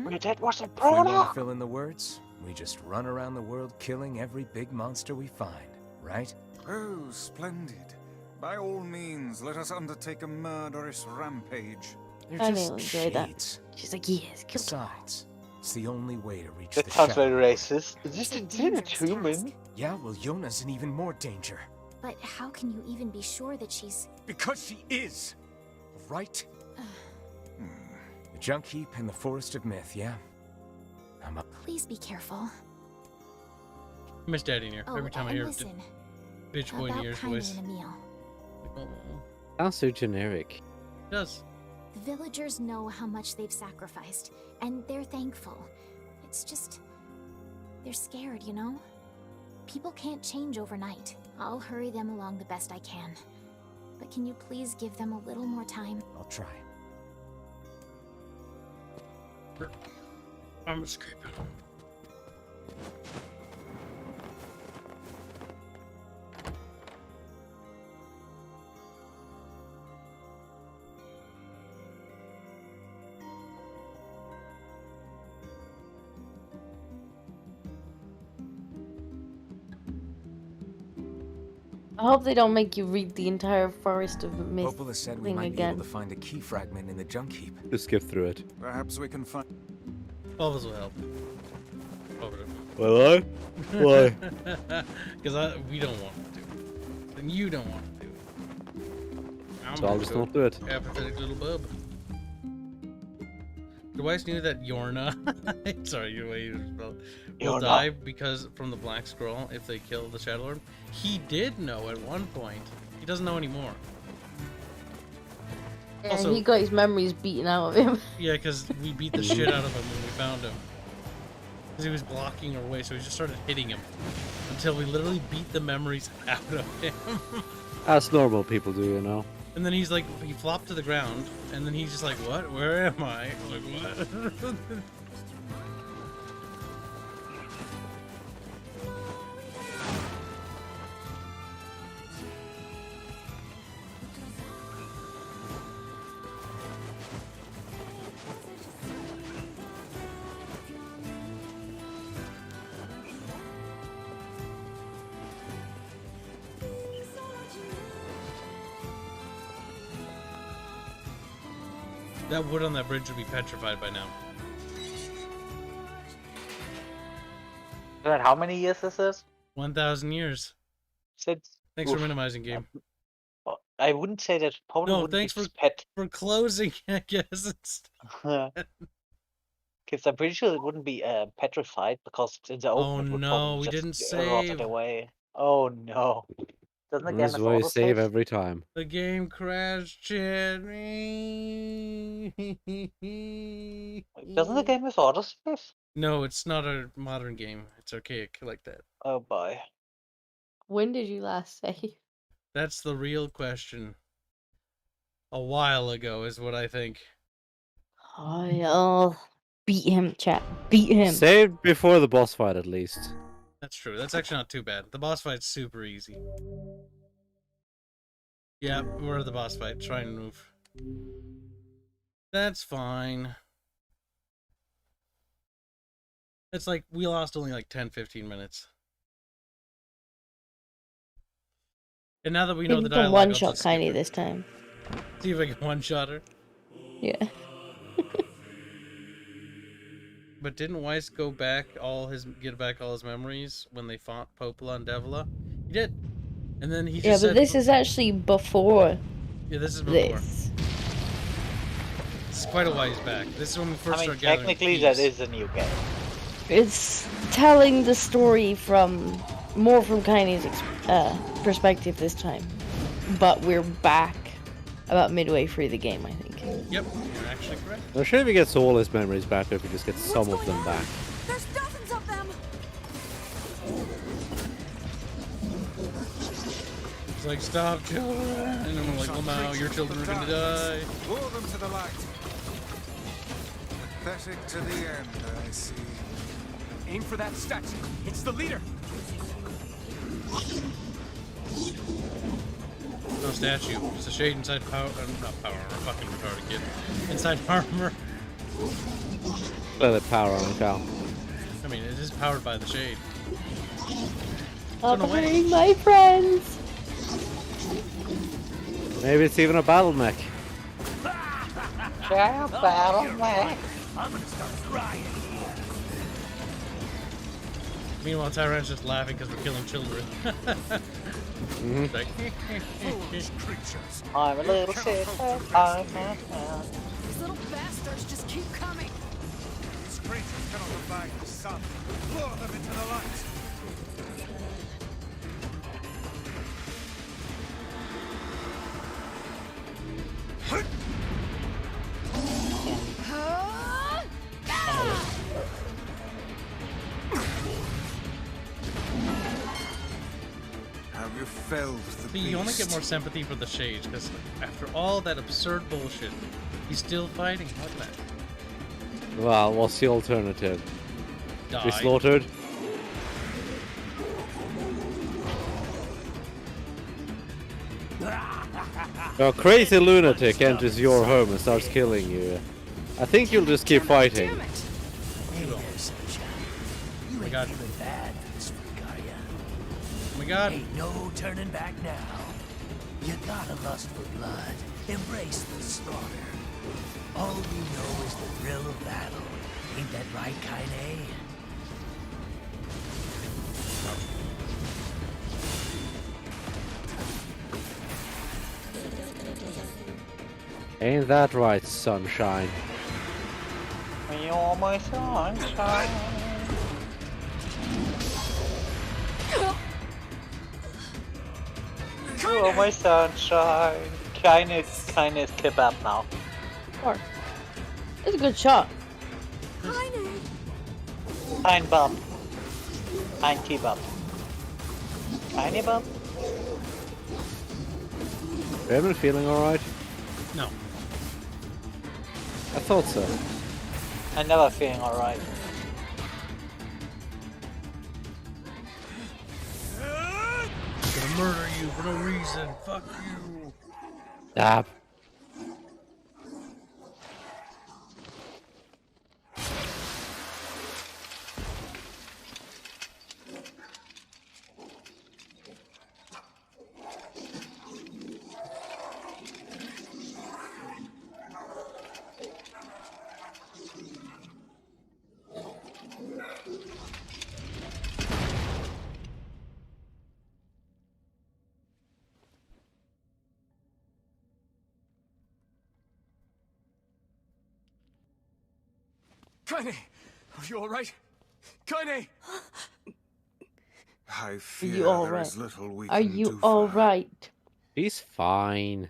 Wait, that was a If we want to prologue! fill in the words, we just run around the world killing every big monster we find, right? Oh, splendid. By all means, let us undertake a murderous rampage. They're I just know, enjoy that. shades. She's like, yes, kill them all. Besides, it's the only way to reach That the sounds shadow. very racist. Is It's this a a dangerous human? task. Yeah, well, Yona's in even more danger. But how can you even be sure that she's... Because she is! Right? The junk heap in the forest of myth, yeah? I'm up. Please be careful. I miss Daddy Near. Oh, Every time I and hear listen. bitch boy About Near's Kaine voice. and Emil. Oh, Sounds so generic. it does. The villagers know how much they've sacrificed, and they're thankful. It's just... they're scared, you know? People can't change overnight. I'll hurry them along the best I can. But can you please give them a little more time? I'll try. I'm escaping. I hope they don't make you read the entire Forest of Myth Popola said we thing might be again. able to find a key fragment in the junk heap. Just skip through it. Perhaps we can find... Bubbles will help. Well, why? Because we don't want to do it. And you don't want to do it. So I'll just not do it. Apathetic little bub. Dwight knew that Yorna, sorry, your way you spelled, will Yorna. die because from the Black Scroll if they kill the ShadowLord. He did know at one point. He doesn't know anymore. And Also- he got his memories beaten out of him. Yeah, because we beat the shit out of him when we found him. Because he was blocking our way, so we just started hitting him. Until we literally beat the memories out of him. As normal people do, you know. And then he's like, he flopped to the ground, and then he's just like, what? Where am I? Like, what? That wood on that bridge would be petrified by now. But how many years is this? 1,000 years. Since... Thanks for Oof. minimizing, game. I wouldn't say that probably No, wouldn't thanks for- pet. For closing, I guess. It's... Because I'm pretty sure it wouldn't be petrified because it's in the open. Oh it would no, probably we just didn't rot it save. away. Oh no. Doesn't the game That's have why you save autosave? every time. The game crashed, shit. Doesn't the game have autosave? No, it's not a modern game. It's archaic like that. Oh boy. When did you last save? That's the real question. A while ago is what I think. Oh, beat him, chat. Beat him. Saved before the boss fight, at least. That's true. That's actually not too bad. The boss fight's super easy. Yeah, we're at the boss fight. Try and move. That's fine. It's like we lost only like 10-15 minutes. And now that we know the dialogue, one I'll shot just skip Kaine it. this time. See if I can one-shot her. Yeah. But didn't Weiss get back all his memories when they fought Popola and Devila? He did. And then he just Yeah, but said, this is actually before yeah, this is before. this. It's quite a while he's back. This is when we first I mean, start gathering technically keys. that is a new game. It's telling the story from more from Kaine's perspective this time, but we're back about midway through the game, I think. Yep, you're actually correct. I'm sure if he gets all his memories back, if he just gets some of them back. There's dozens of them. It's like, stop, children. And I'm like, Lamau, your children are gonna die. Lure them to the light. Pathetic to the end, I see. Aim for that statue. It's the leader. No statue. It's a shade inside power. Not power armor. Fucking retarded kid. Inside armor. Let the power on the cow. I mean, it is powered by the shade. Stop hurting my friends. Maybe it's even a battle mech. Battle mech. I'm gonna start crying here. Meanwhile, Tyrant's just laughing because we're killing children. Like, Foolish creatures. I'm a little sick. I'm not. These little bastards just keep coming. These creatures cannot abide the sun. Lure them into the light. Have you felled the see, you only get beast? more sympathy for the shades because after all that absurd bullshit, he's still fighting. What the? Well, what's the alternative? Die. Be slaughtered? A crazy lunatic enters your home and starts killing you. I think you'll just keep fighting. Damn it. Hey there, sunshine. You ain't God. feeling bad for this freak, are ya? Oh my god. Ain't no turning back now. You got a lust for blood. Embrace the slaughter. All we know is the thrill of battle. Ain't that right, Kaine? Ain't that right, sunshine? You're my sunshine. You're my sunshine. Kindness kebab now. Or, it's a good shot. Kind bub. Kind kebab. Tiny bub. Everyone feeling alright? No. I thought so. I'm never feeling alright. I'm gonna murder you for no reason. Fuck you. Stop. Kaine, are you all right? Kaine. I fear you all there right? is little we Are can you do all for her. right? He's fine.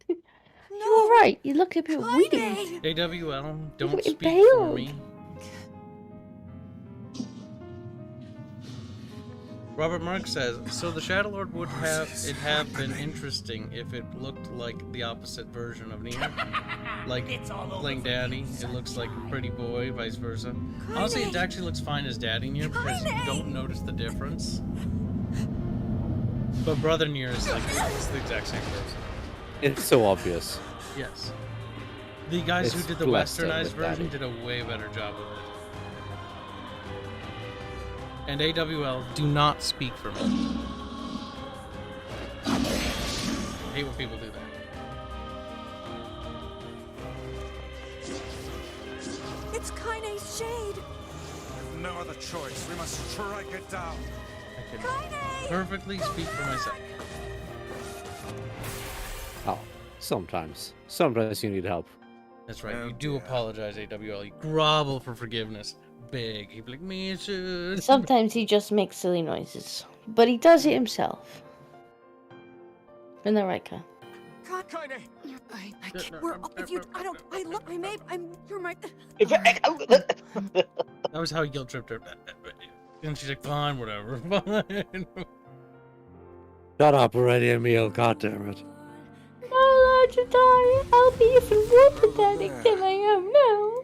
You all right? You look a bit weird. AWL, don't Look speak for impaled. me. Robert Mark says, so the ShadowLord would have been interesting if it looked like the opposite version of NIER. Like playing Daddy, it looks like Pretty Boy, vice versa. Honestly, it actually looks fine as Daddy NIER because you don't notice the difference. But Brother NIER is like, it's the exact same person. It's so obvious. Yes. The guys It's who did the blessed westernized with version Daddy. did a way better job of it. And AWL, do not speak for me. I hate when people do that. It's Kaine's shade. We've no other choice. We must strike it down. I can perfectly speak for myself. Oh, sometimes. Sometimes you need help. That's right, Oh, you do dear. apologize, AWL. You grovel for forgiveness. Big. He'd be like, me too. Sometimes he just makes silly noises, but he does it himself. Isn't that right, Kyle? God, Kinda. I can't. We're. If you, I don't. I look. I may. You're my. That was how he guilt tripped her. And she's like, fine, whatever. Fine. Shut up already, Emil. God damn it. I'll to die. I'll be even more pathetic than I am now.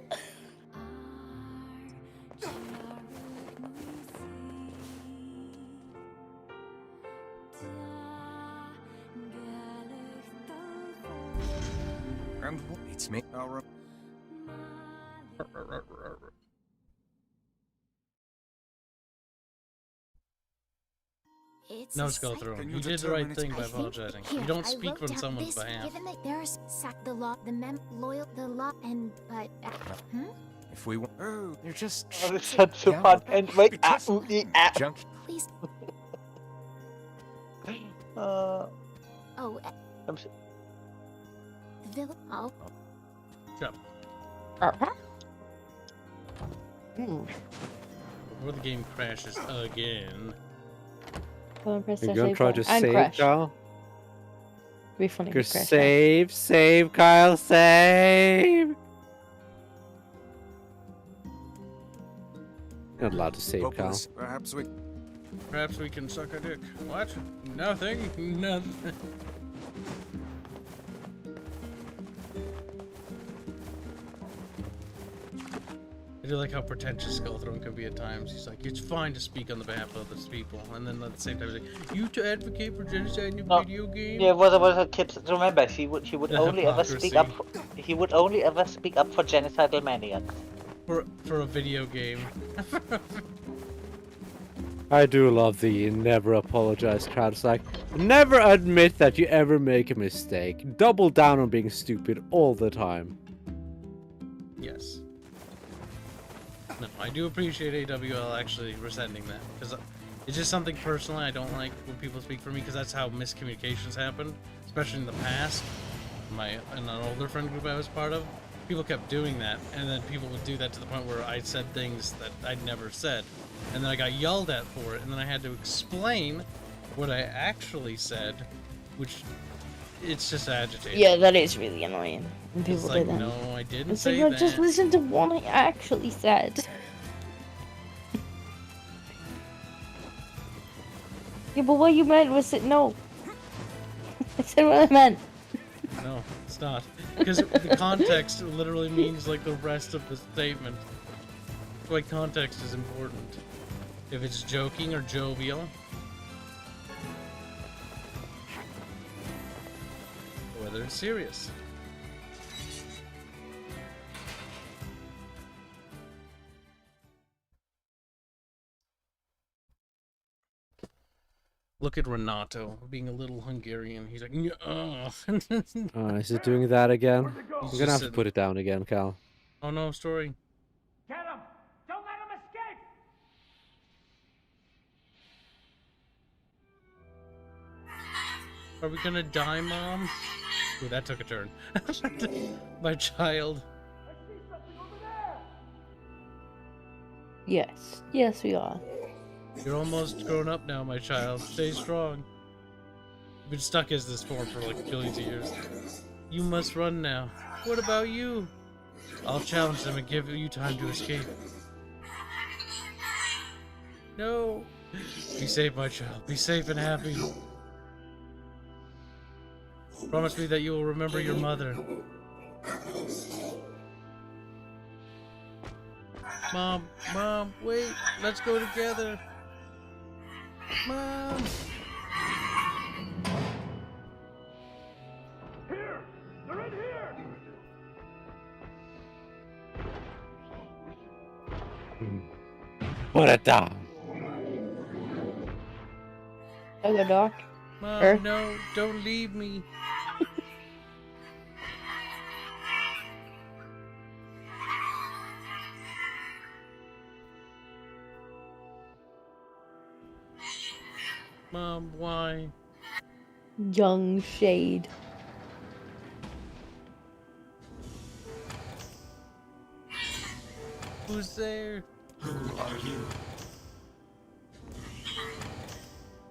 And it's me. It's No, a Skullthrower. Can You you did the right determine thing its- by I think- apologizing. here, You don't I speak wrote on down someone's this, behalf. Given that there's the law, loyal, the law, and but If we want. Oh, they're just. Oh, it's such a fun and wait. Because- Junk. please. Uh, Oh, I'm s- the villain. Oh, Shut Hmm. up. Before the game crashes again. Go press You're that gonna save try button. to And save, crash. Kyle? Be funny. if You're you crash. save, Kyle, save! You're not allowed to save, Kyle. Hopeless. Perhaps we. Perhaps we can suck a dick. What? Nothing? Nothing. I do like how pretentious Skullthrone can be at times. He's like, it's fine to speak on the behalf of other people. And then at the same time, he's like, you to advocate for genocide in a No. video game? yeah, was a Kibs. Remember, she would The only ever speak up. hypocrisy. He would only ever speak up for genocidal maniacs. For a video game. I do love the never apologize crowd. It's like, never admit that you ever make a mistake. Double down on being stupid all the time. Yes. No, I do appreciate AWL actually resenting that, because it's just something personally I don't like when people speak for me, because that's how miscommunications happened, especially in the past. In an older friend group I was part of, people kept doing that, and then people would do that to the point where I said things that I'd never said, and then I got yelled at for it, and then I had to explain what I actually said, which it's just agitating. Yeah, that is really annoying when It's people like, do that. no, I didn't It's say like, that. just listen to what I actually said. Yeah, but what you meant was that no. I said what I meant. No, it's not. Because the context literally means like the rest of the statement. That's why context is important. If it's joking or jovial. Or whether it's serious. Look at Renato being a little Hungarian. He's like, "Nyah." Is it doing that again? He's We're just gonna have to sitting- put it down again, Cal. Oh no, story. Get him! Don't let him escape! Are we gonna die, Mom? Ooh, that took a turn. My child. I see something over there! Yes. Yes, we are. You're almost grown up now, my child. Stay strong. You've been stuck as this form for like billions of years. You must run now. What about you? I'll challenge them and give you time to escape. No. Be safe, my child. Be safe and happy. Promise me that you will remember your mother. Mom, wait. Let's go together. Mom. Here! They're in here! Put it down. Hello, Doc. Mom, no, don't leave me. Mom, why? Young Shade. Who's there? Who are you?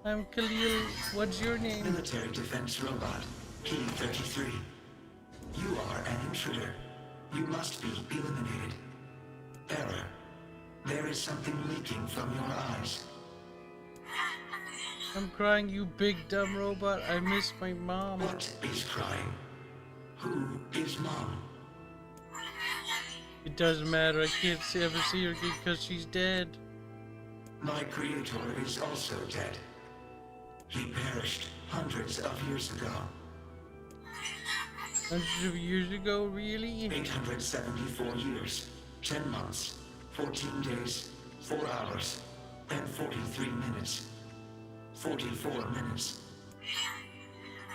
I'm Khalil. What's your name? Military defense robot. P-33. You are an intruder. You must be eliminated. Error. There is something leaking from your eyes. I'm crying, you big dumb robot. I miss my mom. What is crying? Who is Mom? It doesn't matter. I can't ever see her again because she's dead. My creator is also dead. He perished hundreds of years ago. Hundreds of years ago, really? 874 years, 10 months, 14 days, 4 hours, and 43 minutes. 44 minutes.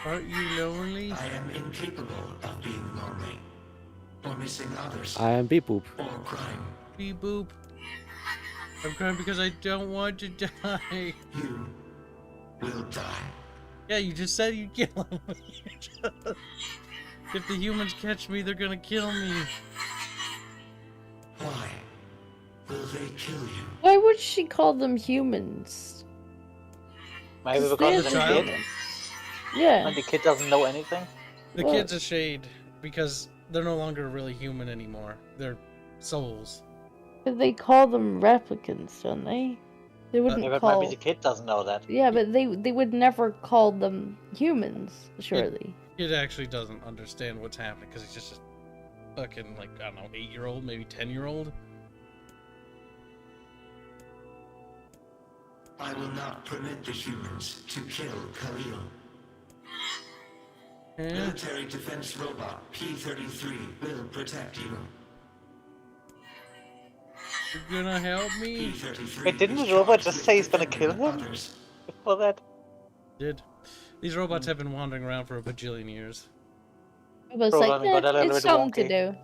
Aren't you lonely? I am incapable of being lonely, or missing others, I am Beep Boop. or crying. Beep boop. I'm crying because I don't want to die. You will die. Yeah, you just said you'd kill me. If the humans catch me, they're gonna kill me. Why will they kill you? Why would she call them humans? Maybe because they're it's a child. kid, Yeah. and the kid doesn't know anything. The Well- kid's a shade because they're no longer really human anymore. They're souls. But they call them replicants, don't they? They wouldn't Yeah, but call. maybe the kid doesn't know that. Yeah, but they would never call them humans, surely. Kid actually doesn't understand what's happening because he's just a fucking, like, I don't know, 8-year-old, maybe 10-year-old. I will not permit the humans to kill Khalil. Eh? Military defense robot P-33 will protect you. You're gonna help me? P-33 Wait, didn't is the robot charged just with say he's gonna defending kill him? others. Before that, Did. These robots have been wandering around for a bajillion years. I was Probably like, got a little it's bit something to wonky." do.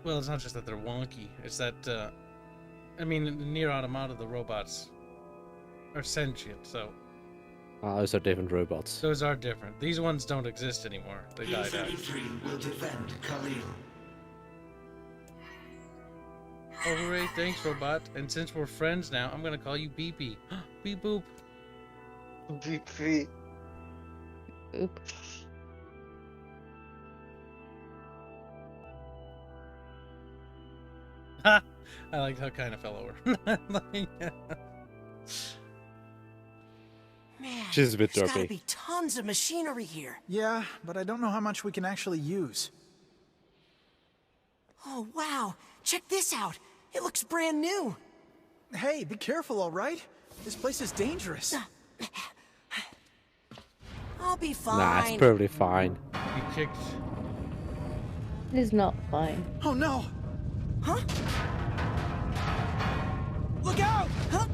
Well, it's not just that they're wonky. It's that, I mean, in the NIER Automata, the robots are sentient, so Those are different robots. those are different. These ones don't exist anymore. They died out. P-33 will defend Khalil. Oh, hooray, thanks, robot. And since we're friends now, I'm gonna call you Beepy. Beep boop. BP. Oop. Ha! I liked how it kind of fell over. Man, She's a bit there's gotta derpy. be tons of machinery here. Yeah, but I don't know how much we can actually use. Oh, wow. Check this out. It looks brand new. Hey, be careful, all right? This place is dangerous. I'll be fine. Nah, it's perfectly fine. You kicked. It is not fine. Oh no! Huh? Look out! Huh?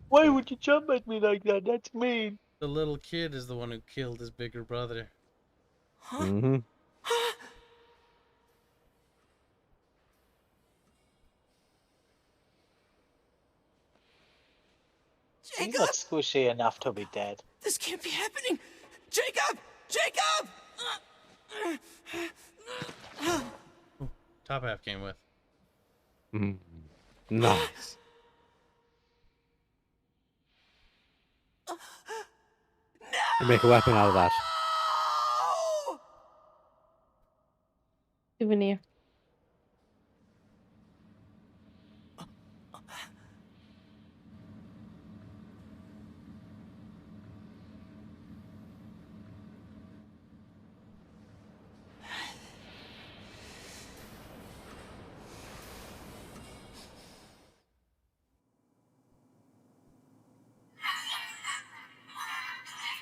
Why would you jump at me like that? That's mean. The little kid is the one who killed his bigger brother. Huh? Mm-hmm. He's Jacob! not squishy enough to be dead. This can't be happening! Jacob! Jacob! Top half came with. Mm. Nice. You make a weapon out of that. Oh! Souvenir.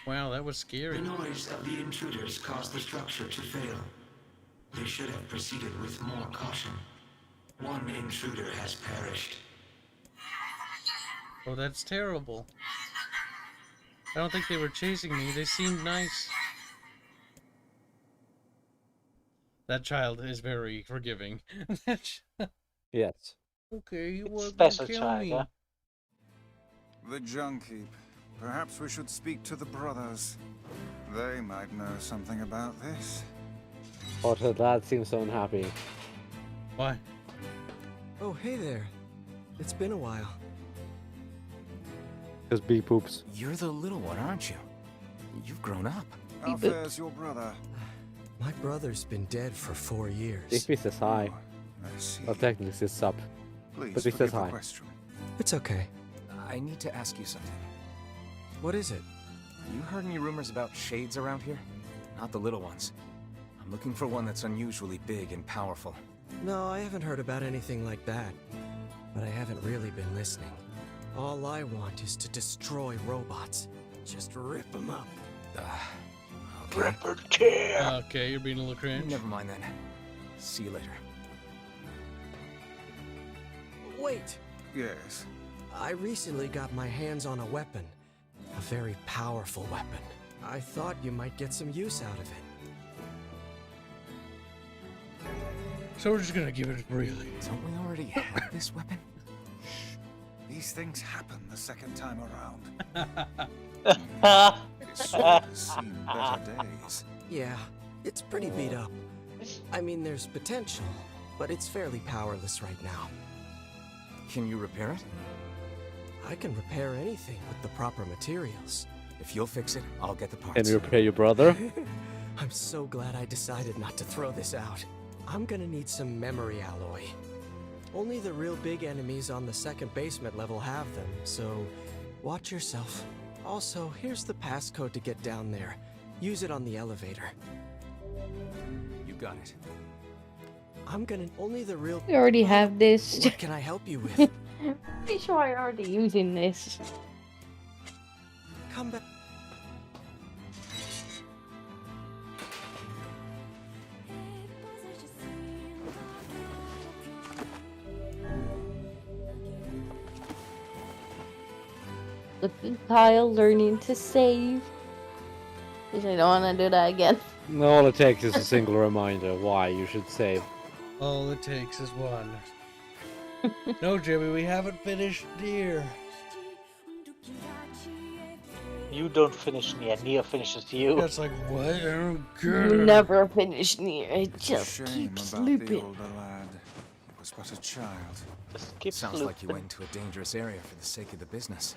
Wow, that was scary. The noise of the intruders caused the structure to fail. They should have proceeded with more caution. One intruder has perished. Oh, that's terrible. I don't think they were chasing me. They seemed nice. That child is very forgiving. Yes. Okay, you were Special gonna kill child, me. yeah. The junk heap. Perhaps we should speak to the brothers. They might know something about this. But her dad seems so unhappy. Why? Oh, hey there. It's been a while. Just big poops. You're the little one, aren't you? You've grown up. How fares your brother? My brother's been dead for 4 years. If he says hi. I see. Well, technically it's sub. Please But he forgive says the hi. question. It's okay. I need to ask you something. What is it? You heard any rumors about shades around here? Not the little ones. I'm looking for one that's unusually big and powerful. No, I haven't heard about anything like that. But I haven't really been listening. All I want is to destroy robots. Just rip them up. Okay. Okay, you're being a little cringe. Never mind then. See you later. Wait! Yes. I recently got my hands on a weapon. A very powerful weapon. I thought you might get some use out of it. So we're just gonna give it a breathe. Don't we already have this weapon? These things happen the second time around. It sure has seen better days. Yeah, it's pretty beat up. I mean, there's potential, but it's fairly powerless right now. Can you repair it? I can repair anything with the proper materials. If you'll fix it, I'll get the parts. Can you repair your brother? I'm so glad I decided not to throw this out. I'm gonna need some memory alloy. Only the real big enemies on the second basement level have them, so watch yourself. Also, here's the passcode to get down there. Use it on the elevator. You got it. I'm gonna only the real. We already have this. What can I help you with? Pretty sure I'm already using this. Come back. Look at Kyle learning to save. Because I don't want to do that again. No, all it takes is a single reminder why you should save. All it takes is one. No, Jimmy, we haven't finished NIER. You don't finish NIER. NIER finishes you. That's like, what? I don't care. You never finish NIER. It It's a just shame keeps about the looping. older lad. He was but a child. Just keep Sounds like you looping. went into a dangerous area for the sake of the business.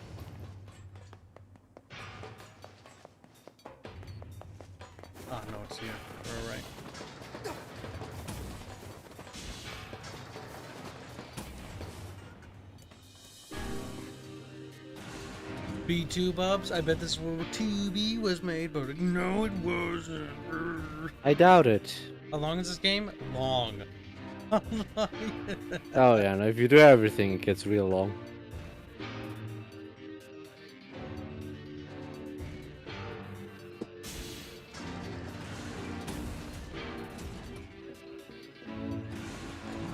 Oh, no, it's here. We're alright. B2 Bubs? I bet this is where 2B was made, but no, it wasn't. I doubt it. How long is this game? Long. Oh yeah, no, if you do everything, it gets real long.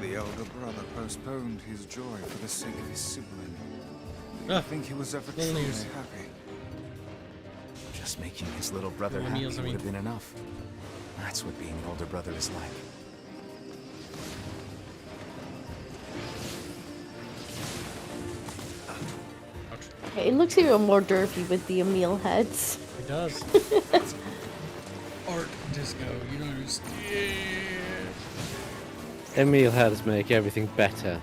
The elder brother postponed his joy for the sake of his sibling. I Ah, think he was ever little truly news. happy. Just making his little brother Little happy meals, I would mean. have been enough. That's what being an older brother is like. Okay, it looks even more dirty with the Emil heads. It does. Art disco, you don't understand. Emil heads make everything better.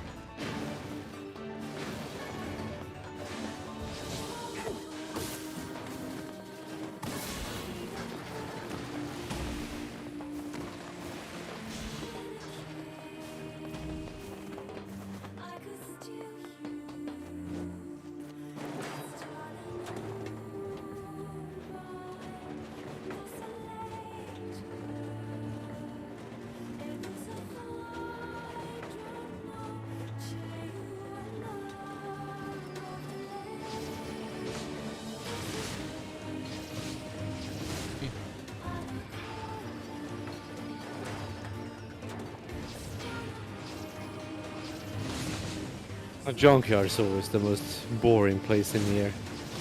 A junkyard is always the most boring place in here.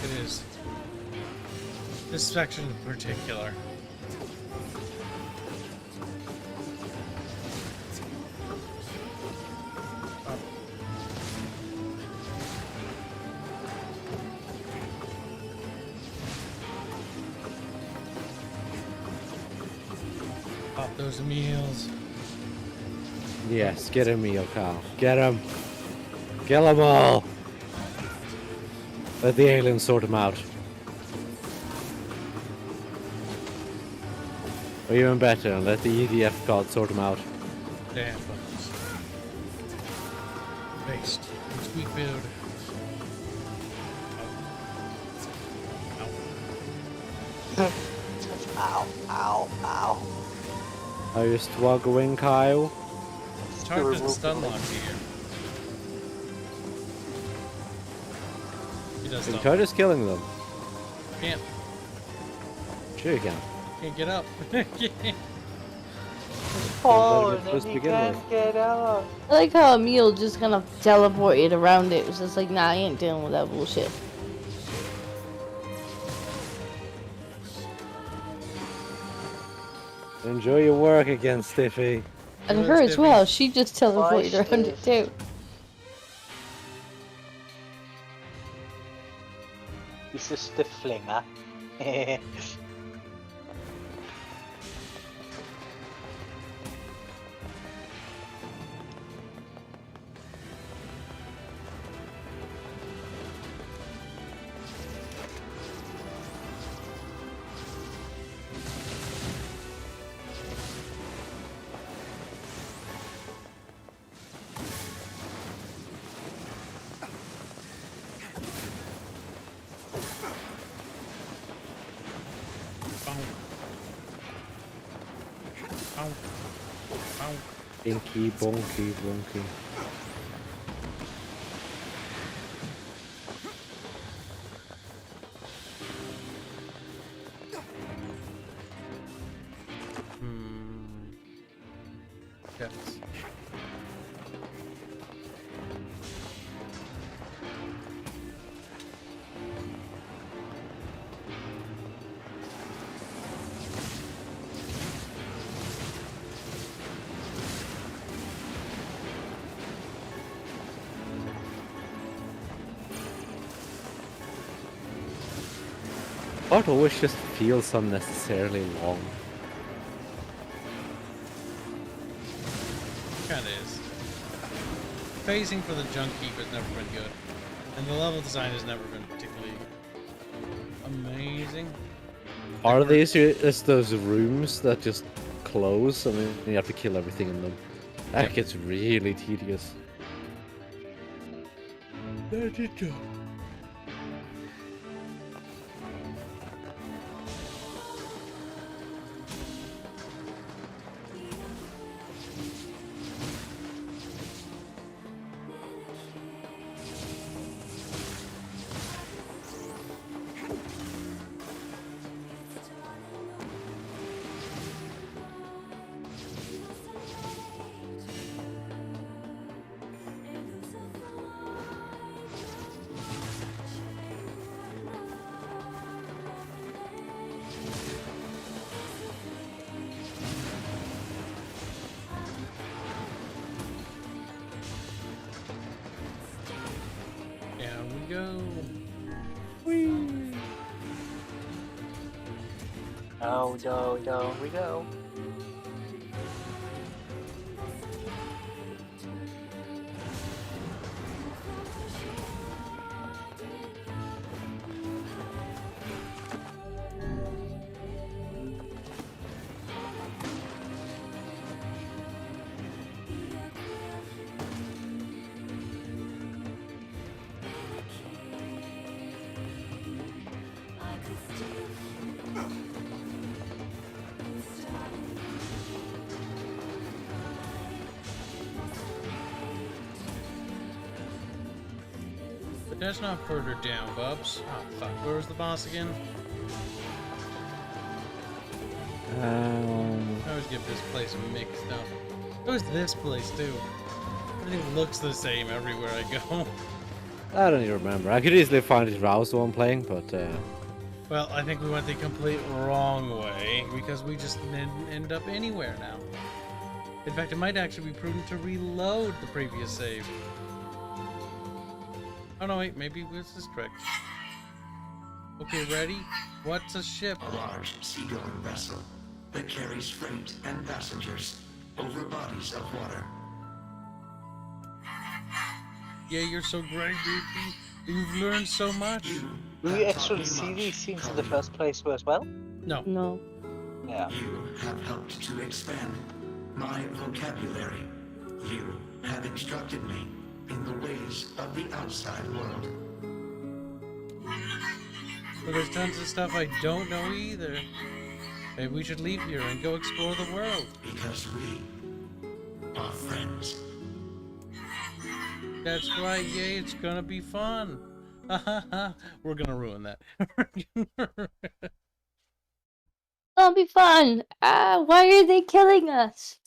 It is. This section in particular. Pop those meals. Yes, get Emil, Kyle. Get him! Kill them all! Let the aliens sort him out. Or even better, and let the EDF god sort him out. Damn buttons. Based. Sweet build. Ow, ow, ow. Are you struggling, Kyle? It's hard because the stun lock here. He does You stuff. try just killing them. Can't. Sure you can. Can't get up. Oh, Let it then just he begin can't with. get up. I like how Emil just kind of teleported around it. It was just like, nah, I ain't dealing with that bullshit. Enjoy your work again, Stiffy. And her as well, she just teleported Why around it too. He's a stiff flinger. Inky, bonky, bonky. Yes. Art always just feels unnecessarily long. Kinda is. Phasing for the junk keep has never been good. And the level design has never been particularly amazing. Are these just those rooms that just close and then you have to kill everything in them? That gets really tedious. Let it go. Go. Whee! Oh, no, we go. But that's not further down, Bubs. Oh fuck, where's the boss again? I always get this place mixed up. Where's this place too? Everything looks the same everywhere I go. I don't even remember. I could easily find it roused while I'm playing, but Well, I think we went the complete wrong way because we just didn't end up anywhere now. In fact, it might actually be prudent to reload the previous save. Oh no, wait, maybe this is correct. Okay, ready? What's a ship? A large seagoing vessel that carries freight and passengers over bodies of water. Yeah, you're so great, dude. You've learned so much. Do we actually see these scenes in the first place as well? No. No. Yeah. You have helped to expand my vocabulary. You have instructed me in the ways of the outside world. But there's tons of stuff I don't know either. Maybe we should leave here and go explore the world. Because we are friends. That's right, yay, it's gonna be fun. We're gonna ruin that. It'll be fun. Why are they killing us?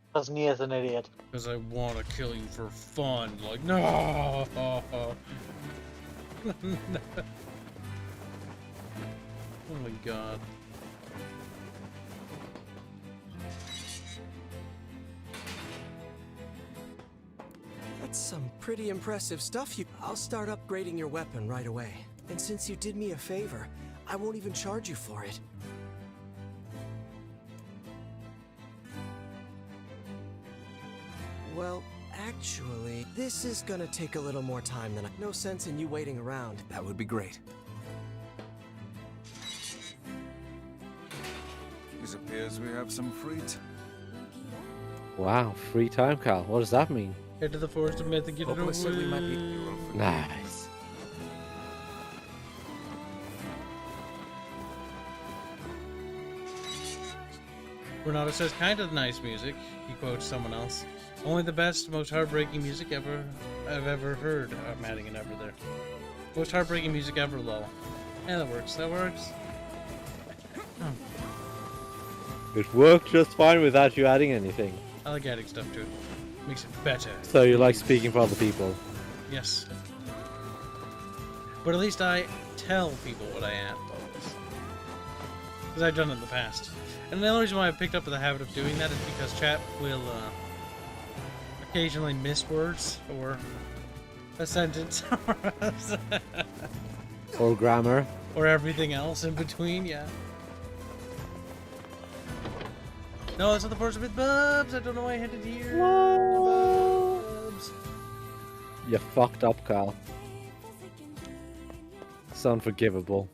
Because NIER's an idiot. Because I want to kill you for fun. Like, no. Oh my god. That's some pretty impressive stuff. I'll start upgrading your weapon right away. And since you did me a favor, I won't even charge you for it. Well, actually, this is gonna take a little more time than no sense in you waiting around. That would be great. It appears we have some free time. Wow, free time, Cal. What does that mean? Head to the forest of myth and get it over Hopeless said we might be with. Nice. Renata says, kind of nice music. He quotes someone else. Only the best, most heartbreaking music I've ever heard. I'm adding an ever there. Most heartbreaking music ever, lol. Yeah, that works. That works. Oh. It worked just fine without you adding anything. I like adding stuff to it. Makes it better. So you like speaking for other people? Yes. But at least I tell people what I am. Because I've done it in the past. And the only reason why I picked up the habit of doing that is because chat will occasionally miss words or a sentence. Or grammar. Or everything else in between, yeah. No, it's not the forest with Bubs. I don't know why I headed here. Bubs. You fucked up, Cal. It's unforgivable.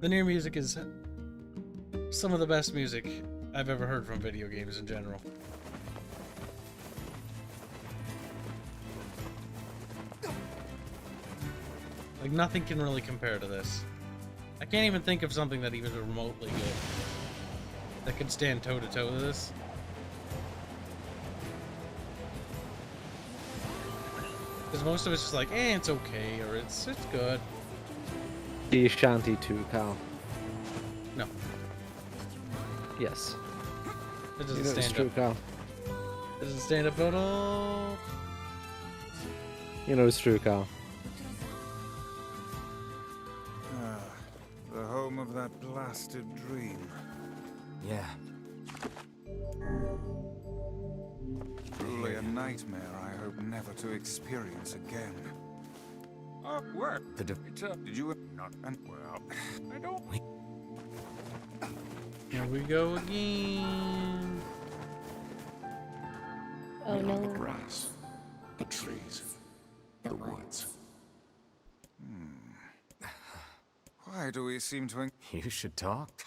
The NIER music is some of the best music I've ever heard from video games in general. Like, nothing can really compare to this. I can't even think of something that even remotely good that could stand toe-to-toe with this. Because most of it's just like, eh, it's okay, or it's good. Sea Shanty 2, Cal. No. Yes. It doesn't You know stand it's true, up. Cal. It doesn't stand up at all. You know it's true, Cal. The home of that blasted dream. Yeah. Truly a nightmare I hope never to experience again. Where? Did you not? Well, I don't. Here we go again. Oh no. The grass, the trees, the woods. Why do we seem to? You should talk.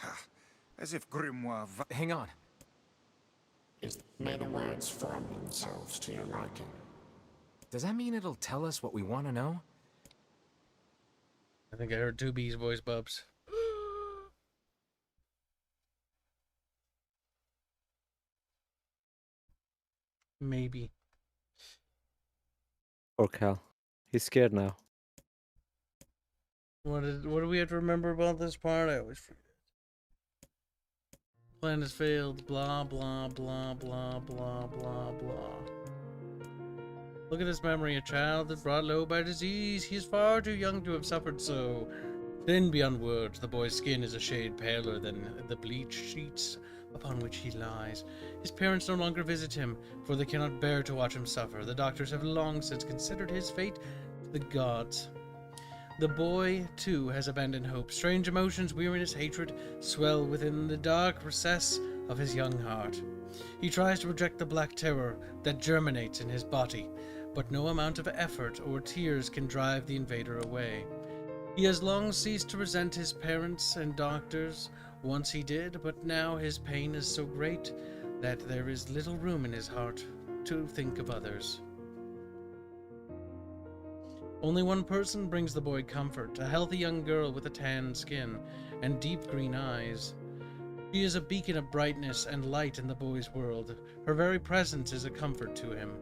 As if grimoire. Hang on. May the words form themselves to your liking. Does that mean it'll tell us what we want to know? I think I heard 2B's voice, Bubs. Maybe. Poor Cal. He's scared now. What do we have to remember about this part? I always forget. Plan has failed. Blah blah blah blah blah blah blah. Look at this memory, a child that brought low by disease. He is far too young to have suffered so. Thin beyond words, the boy's skin is a shade paler than the bleached sheets upon which he lies. His parents no longer visit him, for they cannot bear to watch him suffer. The doctors have long since considered his fate to the gods. The boy, too, has abandoned hope. Strange emotions, weariness, hatred swell within the dark recess of his young heart. He tries to reject the black terror that germinates in his body, but no amount of effort or tears can drive the invader away. He has long ceased to resent his parents and doctors. Once he did, but now his pain is so great that there is little room in his heart to think of others. Only one person brings the boy comfort, a healthy young girl with a tan skin and deep green eyes. She is a beacon of brightness and light in the boy's world. Her very presence is a comfort to him,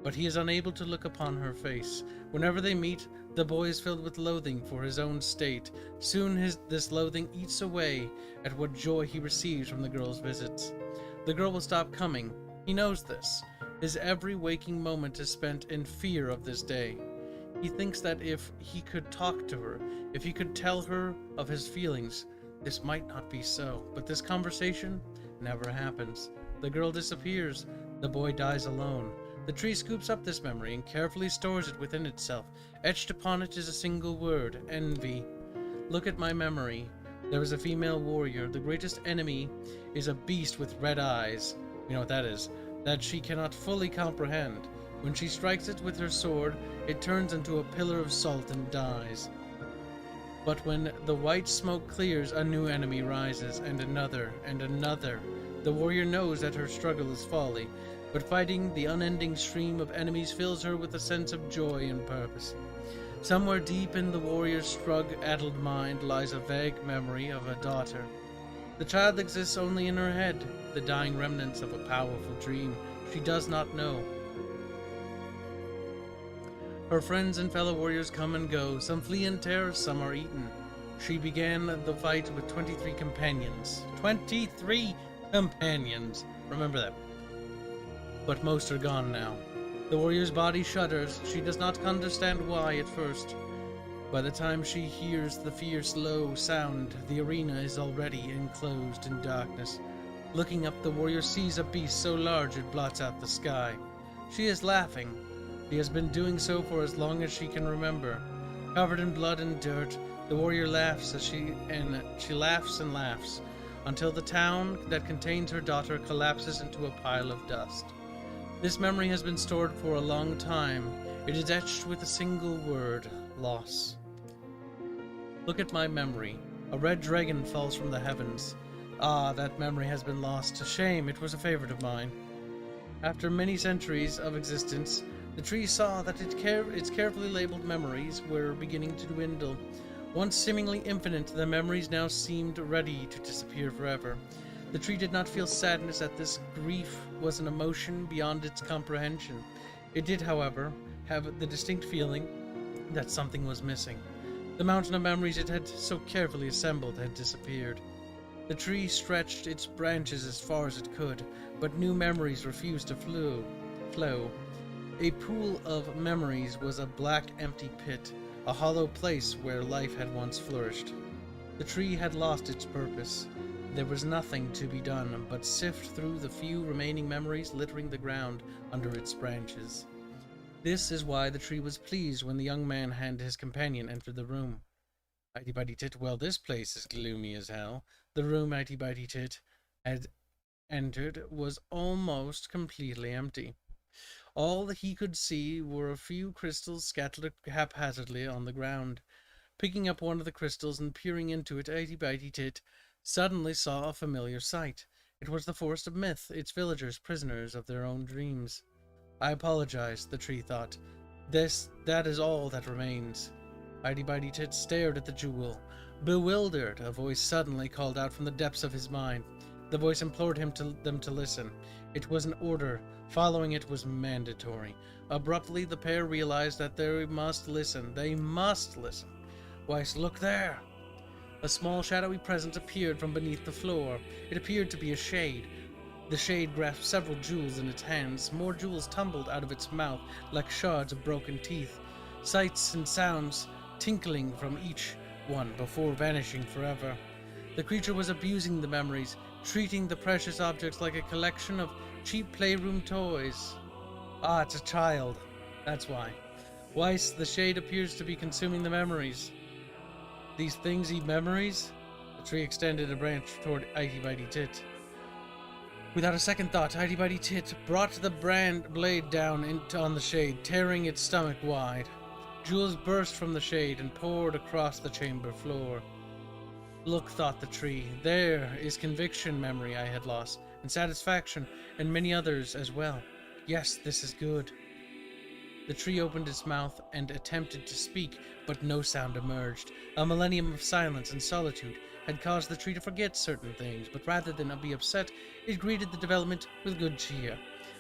but he is unable to look upon her face. Whenever they meet, the boy is filled with loathing for his own state. Soon this loathing eats away at what joy he receives from the girl's visits. The girl will stop coming. He knows this. His every waking moment is spent in fear of this day. He thinks that if he could talk to her, if he could tell her of his feelings, this might not be so. But this conversation never happens. The girl disappears. The boy dies alone. The tree scoops up this memory and carefully stores it within itself. Etched upon it is a single word: envy. Look at my memory. There is a female warrior. The greatest enemy is a beast with red eyes. You know what that is? That she cannot fully comprehend. When she strikes it with her sword, it turns into a pillar of salt and dies. But when the white smoke clears, a new enemy rises, and another, and another. The warrior knows that her struggle is folly, but fighting the unending stream of enemies fills her with a sense of joy and purpose. Somewhere deep in the warrior's strug-addled mind lies a vague memory of a daughter. The child exists only in her head, the dying remnants of a powerful dream she does not know. Her friends and fellow warriors come and go. Some flee in terror, some are eaten. She began the fight with 23 companions. 23 companions! Remember that. But most are gone now. The warrior's body shudders. She does not understand why at first. By the time she hears the fierce low sound, the arena is already enclosed in darkness. Looking up, the warrior sees a beast so large it blots out the sky. She is laughing. She has been doing so for as long as she can remember. Covered in blood and dirt, the warrior laughs as she laughs and laughs, until the town that contains her daughter collapses into a pile of dust. This memory has been stored for a long time. It is etched with a single word: loss. Look at my memory. A red dragon falls from the heavens. Ah, that memory has been lost. A shame, it was a favorite of mine. After many centuries of existence, the tree saw that its carefully labeled memories were beginning to dwindle. Once seemingly infinite, the memories now seemed ready to disappear forever. The tree did not feel sadness at this. Grief was an emotion beyond its comprehension. It did, however, have the distinct feeling that something was missing. The mountain of memories it had so carefully assembled had disappeared. The tree stretched its branches as far as it could, but new memories refused to flow. A pool of memories was a black, empty pit, a hollow place where life had once flourished. The tree had lost its purpose. There was nothing to be done but sift through the few remaining memories littering the ground under its branches. This is why the tree was pleased when the young man and his companion entered the room. Itty-Bitty-Tit, well, this place is gloomy as hell. The room Itty-Bitty-Tit had entered was almost completely empty. All that he could see were a few crystals scattered haphazardly on the ground. Picking up one of the crystals and peering into it, Itty-Bitty-Tit suddenly saw a familiar sight. It was the Forest of Myth, its villagers prisoners of their own dreams. I apologize, the tree thought. That is all that remains. Itty-Bitty-Tit stared at the jewel. Bewildered, a voice suddenly called out from the depths of his mind. The voice implored them to listen. It was an order. Following it was mandatory. Abruptly, the pair realized that they must listen. They must listen. Why, look there! A small shadowy presence appeared from beneath the floor. It appeared to be a shade. The shade grasped several jewels in its hands. More jewels tumbled out of its mouth like shards of broken teeth. Sights and sounds tinkling from each one before vanishing forever. The creature was abusing the memories, treating the precious objects like a collection of cheap playroom toys. Ah, it's a child. That's why. Weiss, the shade appears to be consuming the memories. These things eat memories? The tree extended a branch toward Itty-Bitty-Tit. Without a second thought, Tidy Bitey Tit brought the blade down on the shade, tearing its stomach wide. Jewels burst from the shade and poured across the chamber floor. Look, thought the tree, there is conviction memory I had lost, and satisfaction, and many others as well. Yes, this is good. The tree opened its mouth and attempted to speak, but no sound emerged. A millennium of silence and solitude had caused the tree to forget certain things, but rather than be upset, it greeted the development with good cheer.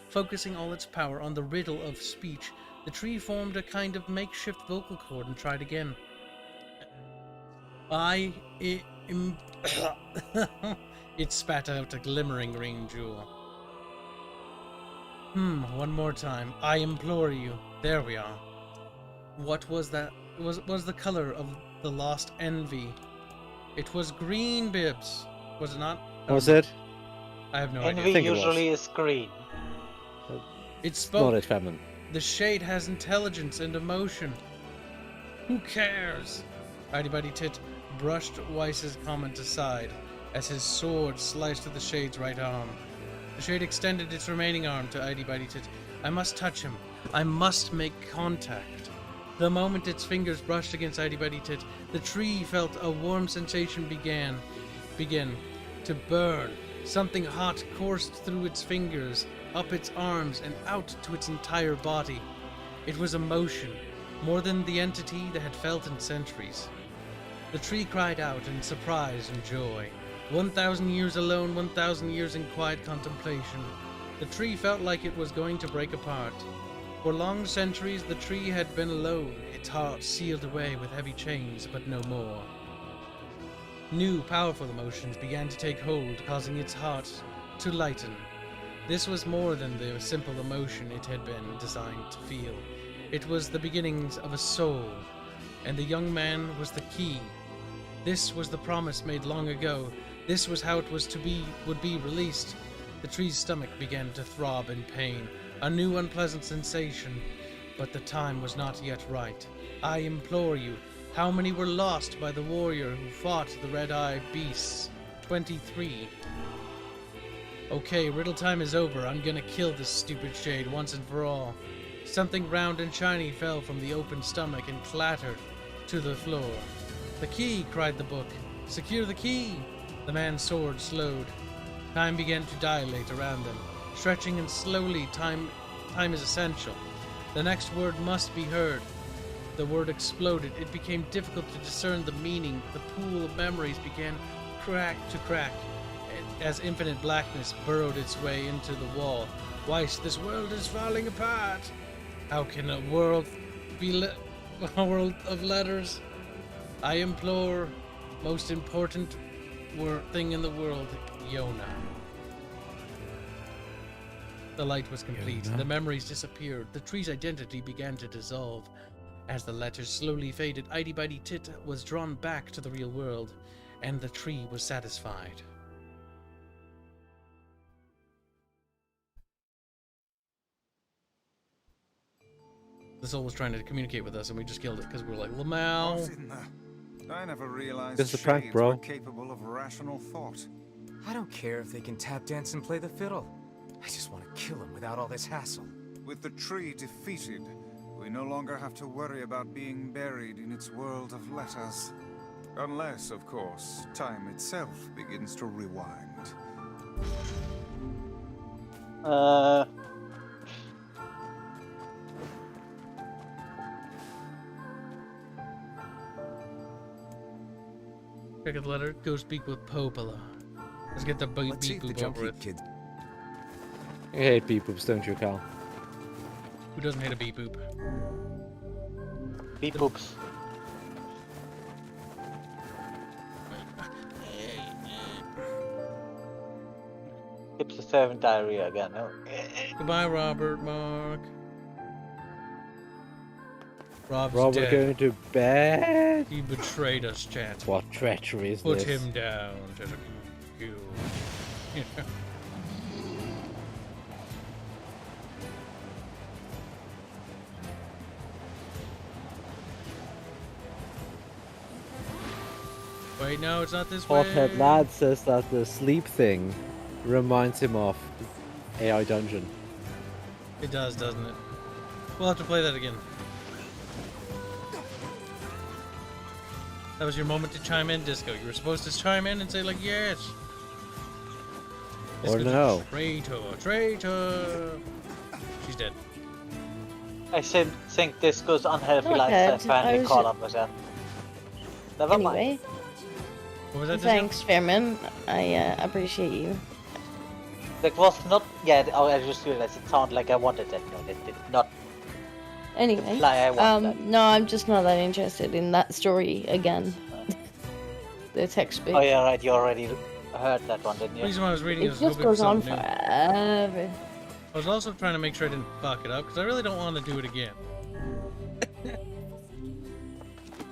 Focusing all its power on the riddle of speech, the tree formed a kind of makeshift vocal cord and tried again. It spat out a glimmering green jewel. One more time. I implore you. There we are. What was that? Was the color of the lost envy? It was green, Bibs. Was it not? Was it? I have no envy idea. Envy usually is green. It spoke. Not as feminine. The shade has intelligence and emotion. Who cares? Tidy Bitey Tit brushed Weiss's comment aside as his sword sliced through the shade's right arm. The shade extended its remaining arm to Tidy Bitey Tit. I must touch him. I must make contact. The moment its fingers brushed against Tidy Bitey Tit, the tree felt a warm sensation begin to burn. Something hot coursed through its fingers, up its arms, and out to its entire body. It was emotion, more than the entity that had felt in centuries. The tree cried out in surprise and joy. 1,000 years alone, 1,000 years in quiet contemplation. The tree felt like it was going to break apart. For long centuries, the tree had been alone, its heart sealed away with heavy chains, but no more. New, powerful emotions began to take hold, causing its heart to lighten. This was more than the simple emotion it had been designed to feel. It was the beginnings of a soul, and the young man was the key. This was the promise made long ago. This was how it would be released. The tree's stomach began to throb in pain, a new unpleasant sensation, but the time was not yet right. I implore you, how many were lost by the warrior who fought the red-eyed beasts? 23. Okay, riddle time is over. I'm gonna kill this stupid shade once and for all. Something round and shiny fell from the open stomach and clattered to the floor. The key, cried the book. Secure the key. The man's sword slowed. Time began to dilate around them. Stretching and slowly, time is essential. The next word must be heard. The word exploded. It became difficult to discern the meaning. The pool of memories began crack to crack as infinite blackness burrowed its way into the wall. Weiss, this world is falling apart. How can a world be a world of letters? I implore, most important thing in the world, Yona. The light was complete. The memories disappeared. The tree's identity began to dissolve. As the letters slowly faded, Tidy Bitey Tit was drawn back to the real world, and the tree was satisfied. The soul was trying to communicate with us, and we just killed it because we were like, Lamau. What's in there? I never realized It's a prank, shades bro. were capable of rational thought. I don't care if they can tap dance and play the fiddle. I just want to kill them without all this hassle. With the tree defeated, we no longer have to worry about being buried in its world of letters. Unless, of course, time itself begins to rewind. Check the letter. Go speak with Popola. Let's get the beep boop over with. Kids. You hate beep boops, don't you, Cal? Who doesn't hate a beep boop? Beep boops. Kibs is having diarrhea again. No? Goodbye, Robert, Mark. Rob's Robert dead. going to bed. He betrayed us, chat. What treachery is Put this? him down to the queue. Wait, no, it's not this way. Hothead Lad says that the sleep thing reminds him of AI Dungeon. It does, doesn't it? We'll have to play that again. That was your moment to chime in, Disco. You were supposed to chime in and say, like, yes. Or Disco's no. a traitor, traitor. She's dead. I think this goes unhealthy Not lifestyle dead. finally I was caught up with her. Never mind. Anyway, What was that, thanks, Fairman. I appreciate you. That was not. Yeah, I just realized it sounded like I wanted that note. It did not. Anyway, imply I want that. no, I'm just not that interested in that story again. The text bit. Oh yeah, right. You already heard that one, didn't The you? reason why I was reading It is just hoping for goes on something new. forever. I was also trying to make sure I didn't fuck it up, because I really don't want to do it again.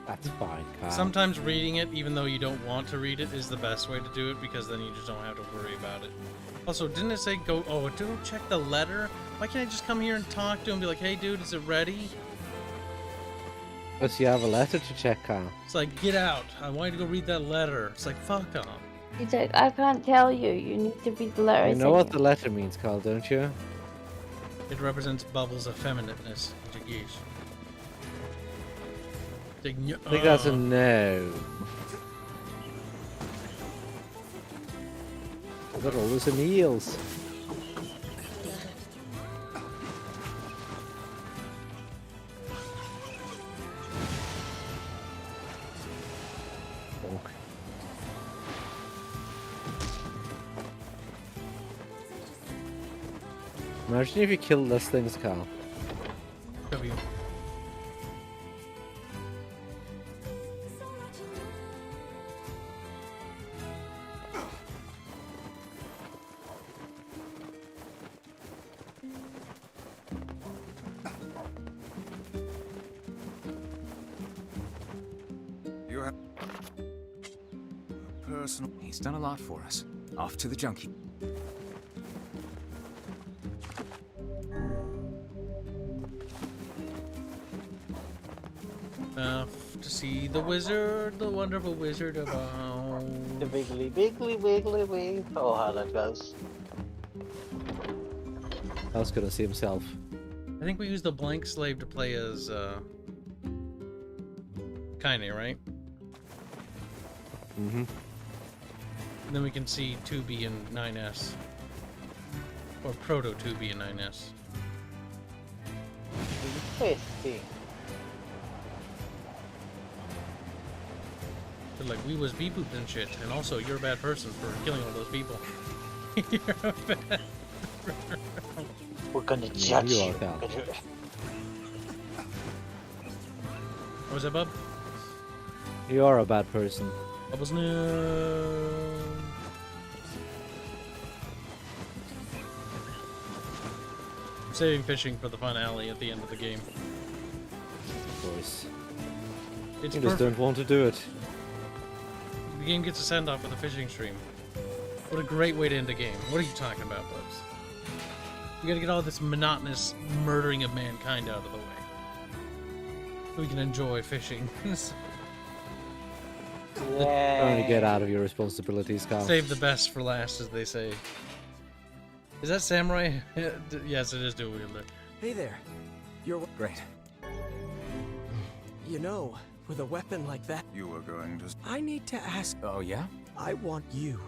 That's fine, Kyle. Sometimes reading it, even though you don't want to read it, is the best way to do it, because then you just don't have to worry about it. Also, didn't it say go, oh, don't check the letter? Why can't I just come here and talk to him and be like, hey dude, is it ready? But you have a letter to check, Kyle. It's like, get out. I want you to go read that letter. It's like, fuck off. He's like, I can't tell you. You need to read the letter. You know what the letter means, Kyle, don't you? It represents Bubbles' effeminateness to geese. I think that's a no. Look at all those eels. Imagine if you killed less things, Carl. W. You have personal. He's done a lot for us. Off to the junkie. To see the wizard, the wonderful wizard of Oz. The wiggly, wiggly, wiggly, wiggly. Oh, how that goes. I was gonna see himself. I think we used the blank slave to play as Kaine, right? Mm-hmm. And then we can see 2B and 9S. Or Proto 2B and 9S. Interesting. They're like, we was bee-booped and shit, and also you're a bad person for killing all those people. You're a bad We're gonna judge you you. are, Cal. What was that, Bub? You are a bad person. Bubbles, no. I'm saving fishing for the finale at the end of the game. Of course. It's You just perfect. don't want to do it. The game gets a send-off with a fishing stream. What a great way to end a game. What are you talking about, Bubs? We gotta get all this monotonous murdering of mankind out of the way. So we can enjoy fishing. Trying to get out of your responsibilities, Carl. Save the best for last, as they say. Is that Samurai? Yes, it is Dual Wielder. Hey there. You're Great. You know, with a weapon like that, You were going to. I need to ask. Oh, yeah? I want you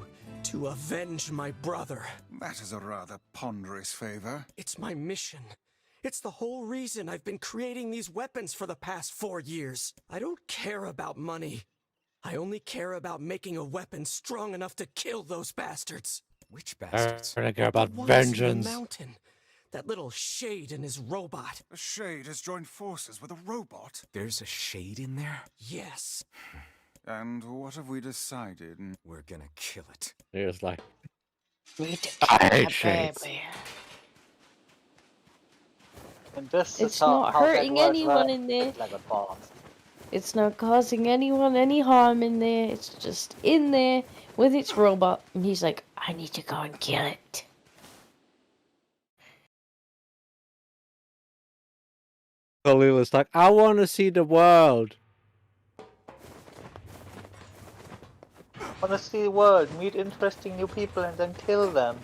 to avenge my brother. That is a rather ponderous favor. It's my mission. It's the whole reason I've been creating these weapons for the past 4 years. I don't care about money. I only care about making a weapon strong enough to kill those bastards. Which I bastards? don't care about The ones in the vengeance. mountain. That little shade and his robot. The Shade has joined forces with a robot. There's a shade in there? Yes. And what have we decided? We're gonna kill it. It's like, I hate shades. And this It's is how, not how that hurting works, anyone right? in there. It's like a boss. It's not causing anyone any harm in there. It's just in there with its robot. And he's like, I need to go and kill it. Khalil is like, I want to see the world. Wanna see the world, meet interesting new people, and then kill them.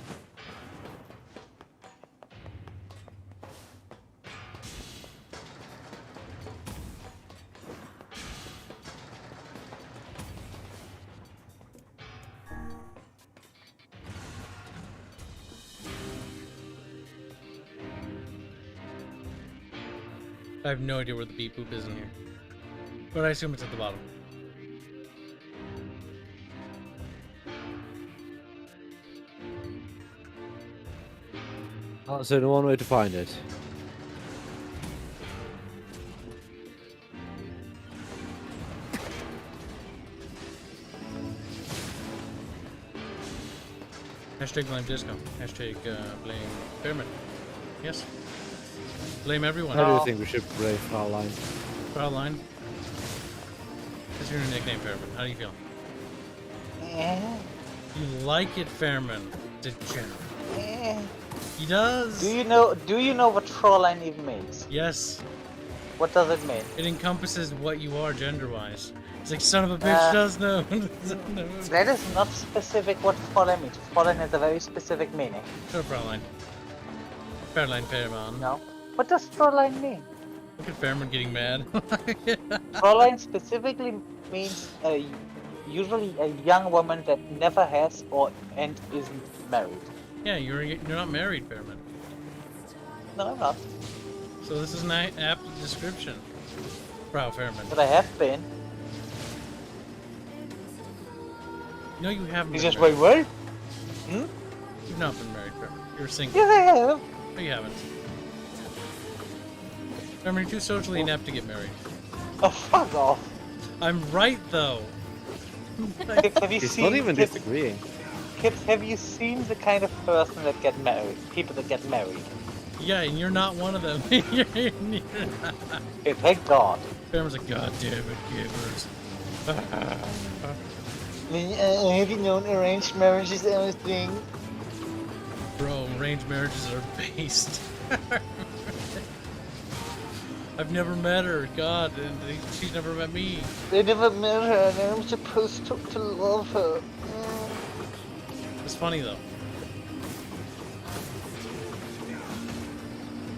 I have no idea where the beep boop is in here. But I assume it's at the bottom. Oh, so the one way to find it. Hashtag blame disco. Hashtag blame Fairman. Yes. Blame everyone. How do you think we should play Fraulein? Fraulein. That's your new nickname, Fairman. How do you feel? You like it, Fairman. Degenerate. He does. Do you know what Fraulein even means? Yes. What does it mean? It encompasses what you are gender-wise. It's like, son of a bitch does know. That is not specific what Fraulein means. Fraulein has a very specific meaning. Shut up, Fraulein. Fairlein, Fairman. No. What does Fraulein mean? Look at Fairman getting mad. Fraulein specifically means usually a young woman that never has and isn't married. Yeah, you're not married, Fairman. No, I'm not. So this is an apt description. Frau Fairman. But I have been. No, you haven't. You been just married. wait, what? Hmm? You've not been married, Fairman. You're single. Yes, I have. No, you haven't. Fairman, you're too socially inept to get married. Oh, fuck off. I'm right, though. Kibs, have you He's seen? not even Kibs, disagreeing. Kibs, have you seen the kind of person that get married? People that get married. Yeah, and you're not one of them. Hey, thank God. Fairman's like, God damn it, Gibbers. Have you known arranged marriages and everything? Bro, arranged marriages are based. I've never met her, God, and she's never met me. They never met her, and I'm supposed to love her. It's funny though.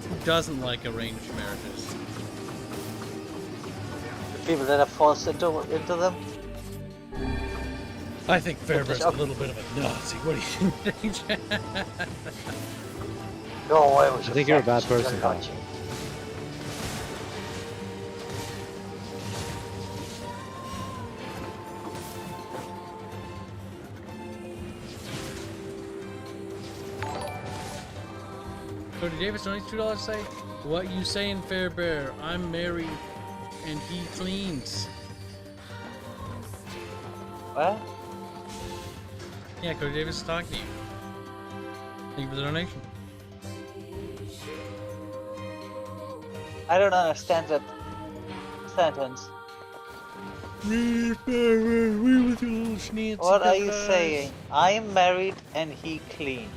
Who doesn't like arranged marriages? The people that are forced into them. I think Fairbert's a little bit of a Nazi. What do you think? No, I was. I think you're a bad person, Kyle. Cody Davis donates $2 to say, what you saying, Fairbear? I'm married and he cleans. What? Yeah, Cody Davis is talking to you. Thank you for the donation. I don't understand that sentence. What are you saying? I am married and he clean.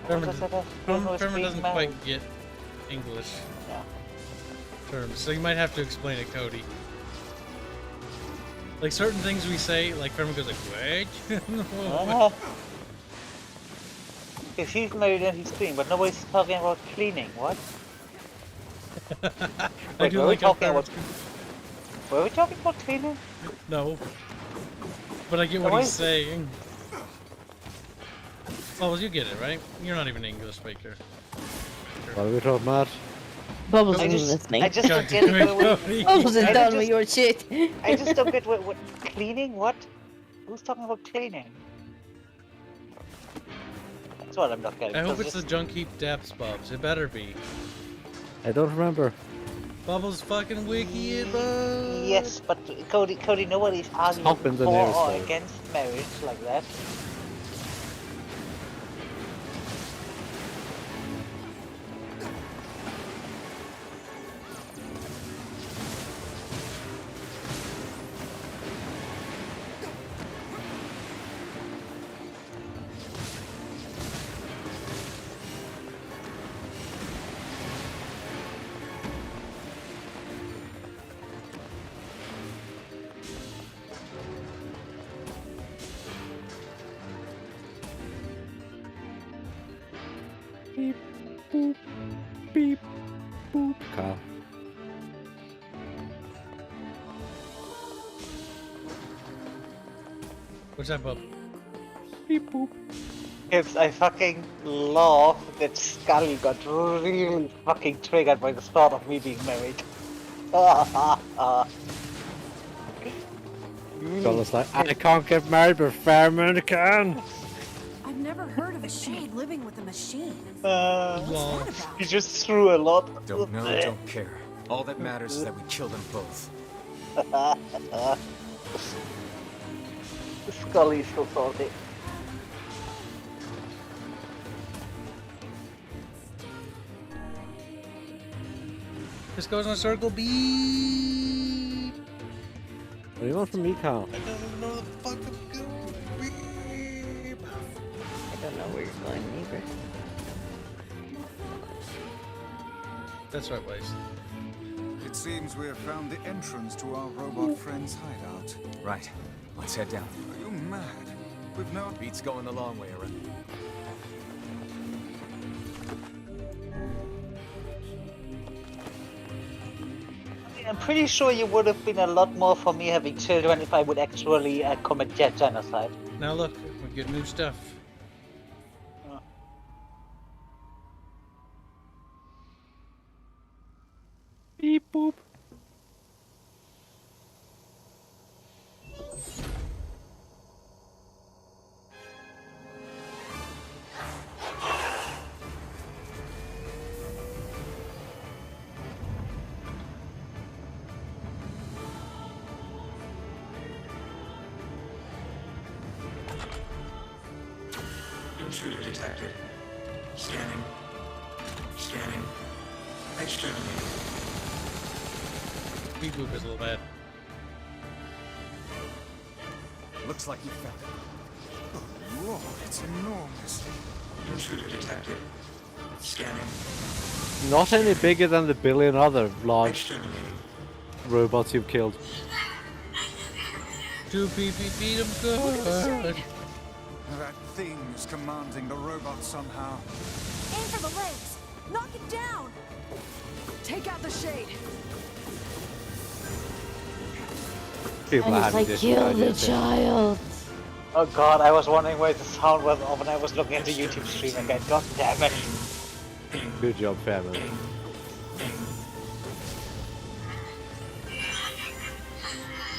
Fairman doesn't quite get English terms, so you might have to explain it, Cody. Like certain things we say, like Fairman goes like, what? Because he's married and he's clean, but nobody's talking about cleaning. What? I do like talking about. Were we talking about cleaning? No. But I get what he's saying. Oh, well, you get it, right? You're not even an English speaker. What are we talking about? Bubbles isn't listening. I just don't get it. Bubbles is done with your shit. I just don't get what cleaning? What? Who's talking about cleaning? That's what I'm not getting. I hope it's the Junk Heap Depths, Bubs. It better be. I don't remember. Bubbles fucking wiki it, bud. Yes, but Cody, nobody's arguing for or against marriage like that. Beep, boop, beep, boop. Kyle. What's that, Bub? Beep, boop. Kibs, I fucking love that Scully got really fucking triggered by the thought of me being married. Scully's like, I can't get married, but Fairman can. I've never heard of a shade living with a machine. He just threw a lot. Don't know, don't care. All that matters is that we killed them both. Scully is so salty. This goes on circle B. What do you want from me, Kyle? I don't know the fuck I'm going. Beep. I don't know where you're going either. That's right, Blaze. It seems we have found the entrance to our robot friend's hideout. Right. Let's head down. Are you mad? We've no... Beat's going the long way around. I'm pretty sure you would have been a lot more for me having children if I would actually commit genocide. Now look, we get new stuff. Beep, boop. Intruder detected. Scanning. Scanning. Exterminating. Beep boop is a little bad. Looks like you found it. Oh, Lord, it's enormous. Intruder detected. Scanning. Not any bigger than the billion other large Exterminating. robots you've killed. Do beep beat him good. That thing is commanding the robot somehow. Aim for the legs. Knock it down. Take out the shade. People And are it's having like, this kill idea the too. child. Oh god, I was wondering where the sound was when I was looking at the YouTube stream again. God damn it. Good job, family.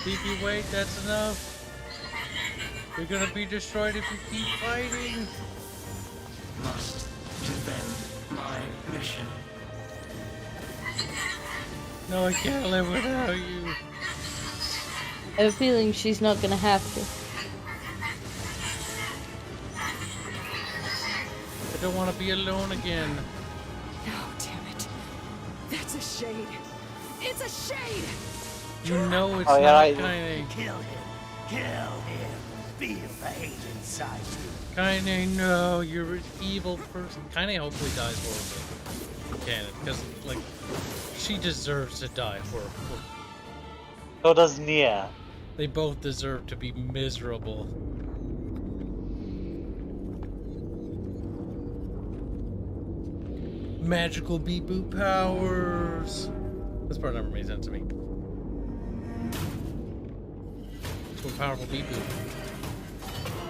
BP, wait, that's enough. You're gonna be destroyed if you keep fighting. Must defend my mission. No, I can't live without you. I have a feeling she's not gonna have to. I don't want to be alone again. Oh, damn it. That's a shade. It's a shade! You know it's Oh, yeah, not right. Kaine. Kill him. Kill him. Feel the hate inside you. Kaine, no, you're an evil person. Kaine hopefully dies horribly. Canon, because, like, she deserves to die horribly. So does NIER. They both deserve to be miserable. Magical beep boop powers. This part never made sense to me. So powerful beep boop.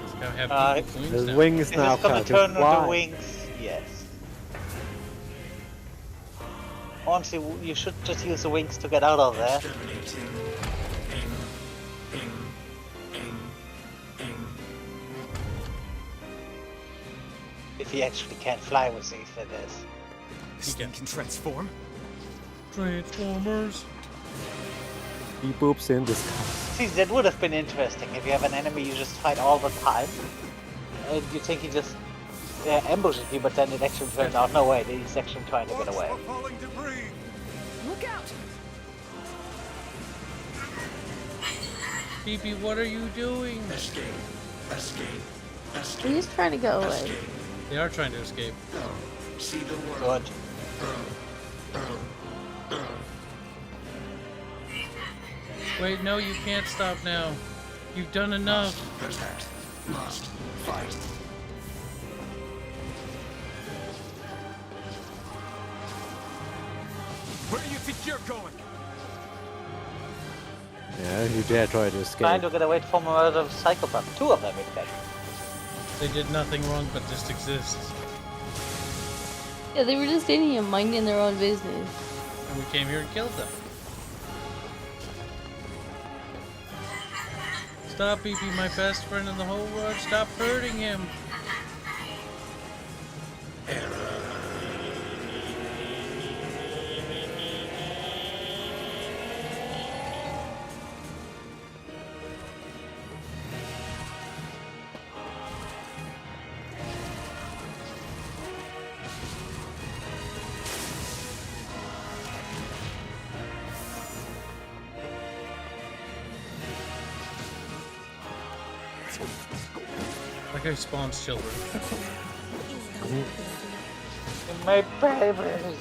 It's gotta have beep boop wings There's now. wings Is now, this gonna Kyle. turn Just fly. into wings? Yes. Honestly, you should just use the wings to get out of there. Exterminating. If he actually can't fly with these, that is. This thing can transform? Transformers. Beep boops in this. See, that would have been interesting if you have an enemy you just fight all the time. And you think he just ambushes you, but then it actually turns out, no way, he's actually trying to get away. Watch for falling debris. Look out! BP, what are you doing? Escape. Escape. Escape. He's trying to go away. Escape. They are trying to escape. Go. See the world. Good. Wait, no, you can't stop now. You've done enough. Protect. Must fight. Where do you think you're going? Yeah, you dare try to escape. Trying to get away from a murder psychopath. 2 of them, in fact. They did nothing wrong but just exist. Yeah, they were just standing here minding their own business. And we came here and killed them. Stop, BP, my best friend in the whole world. Stop hurting him. Like how he spawns children. My babies.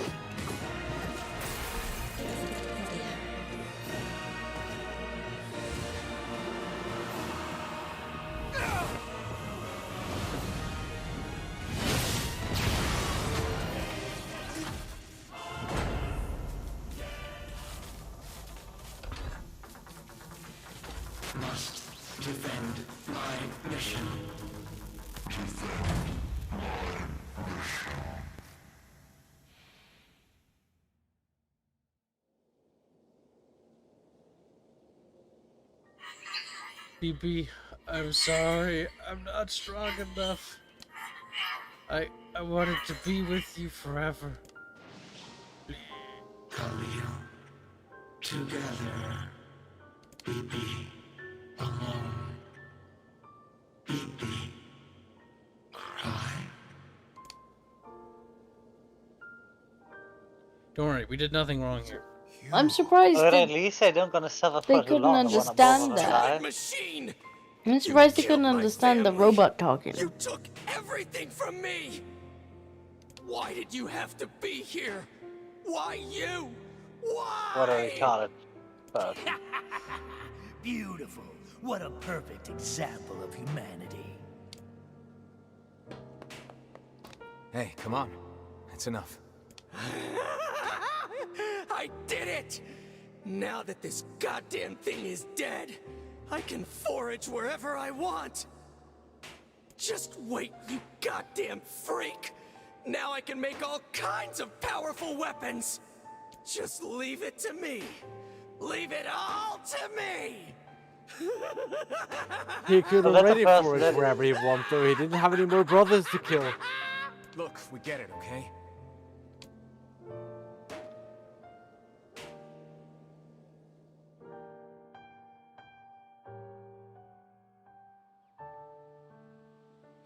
Must defend my mission. BP, I'm sorry. I'm not strong enough. I wanted to be with you forever. Khalil, together. BB, alone. BB, cry. Don't worry, we did nothing wrong here. I'm surprised Or at that least I don't gonna suffer they for too couldn't long. understand that. Machine! I'm surprised they couldn't killed my understand the family. robot talking. You took everything from me! Why did you have to be here? Why you? Why? What a retarded fuck. Beautiful. What a perfect example of humanity. Hey, come on. That's enough. I did it! Now that this goddamn thing is dead, I can forage wherever I want. Just wait, you goddamn freak! Now I can make all kinds of powerful weapons! Just leave it to me! Leave it all to me! He could Well, already that's a forage person- wherever he wanted to. He didn't have any more brothers to kill. Look, we get it, okay?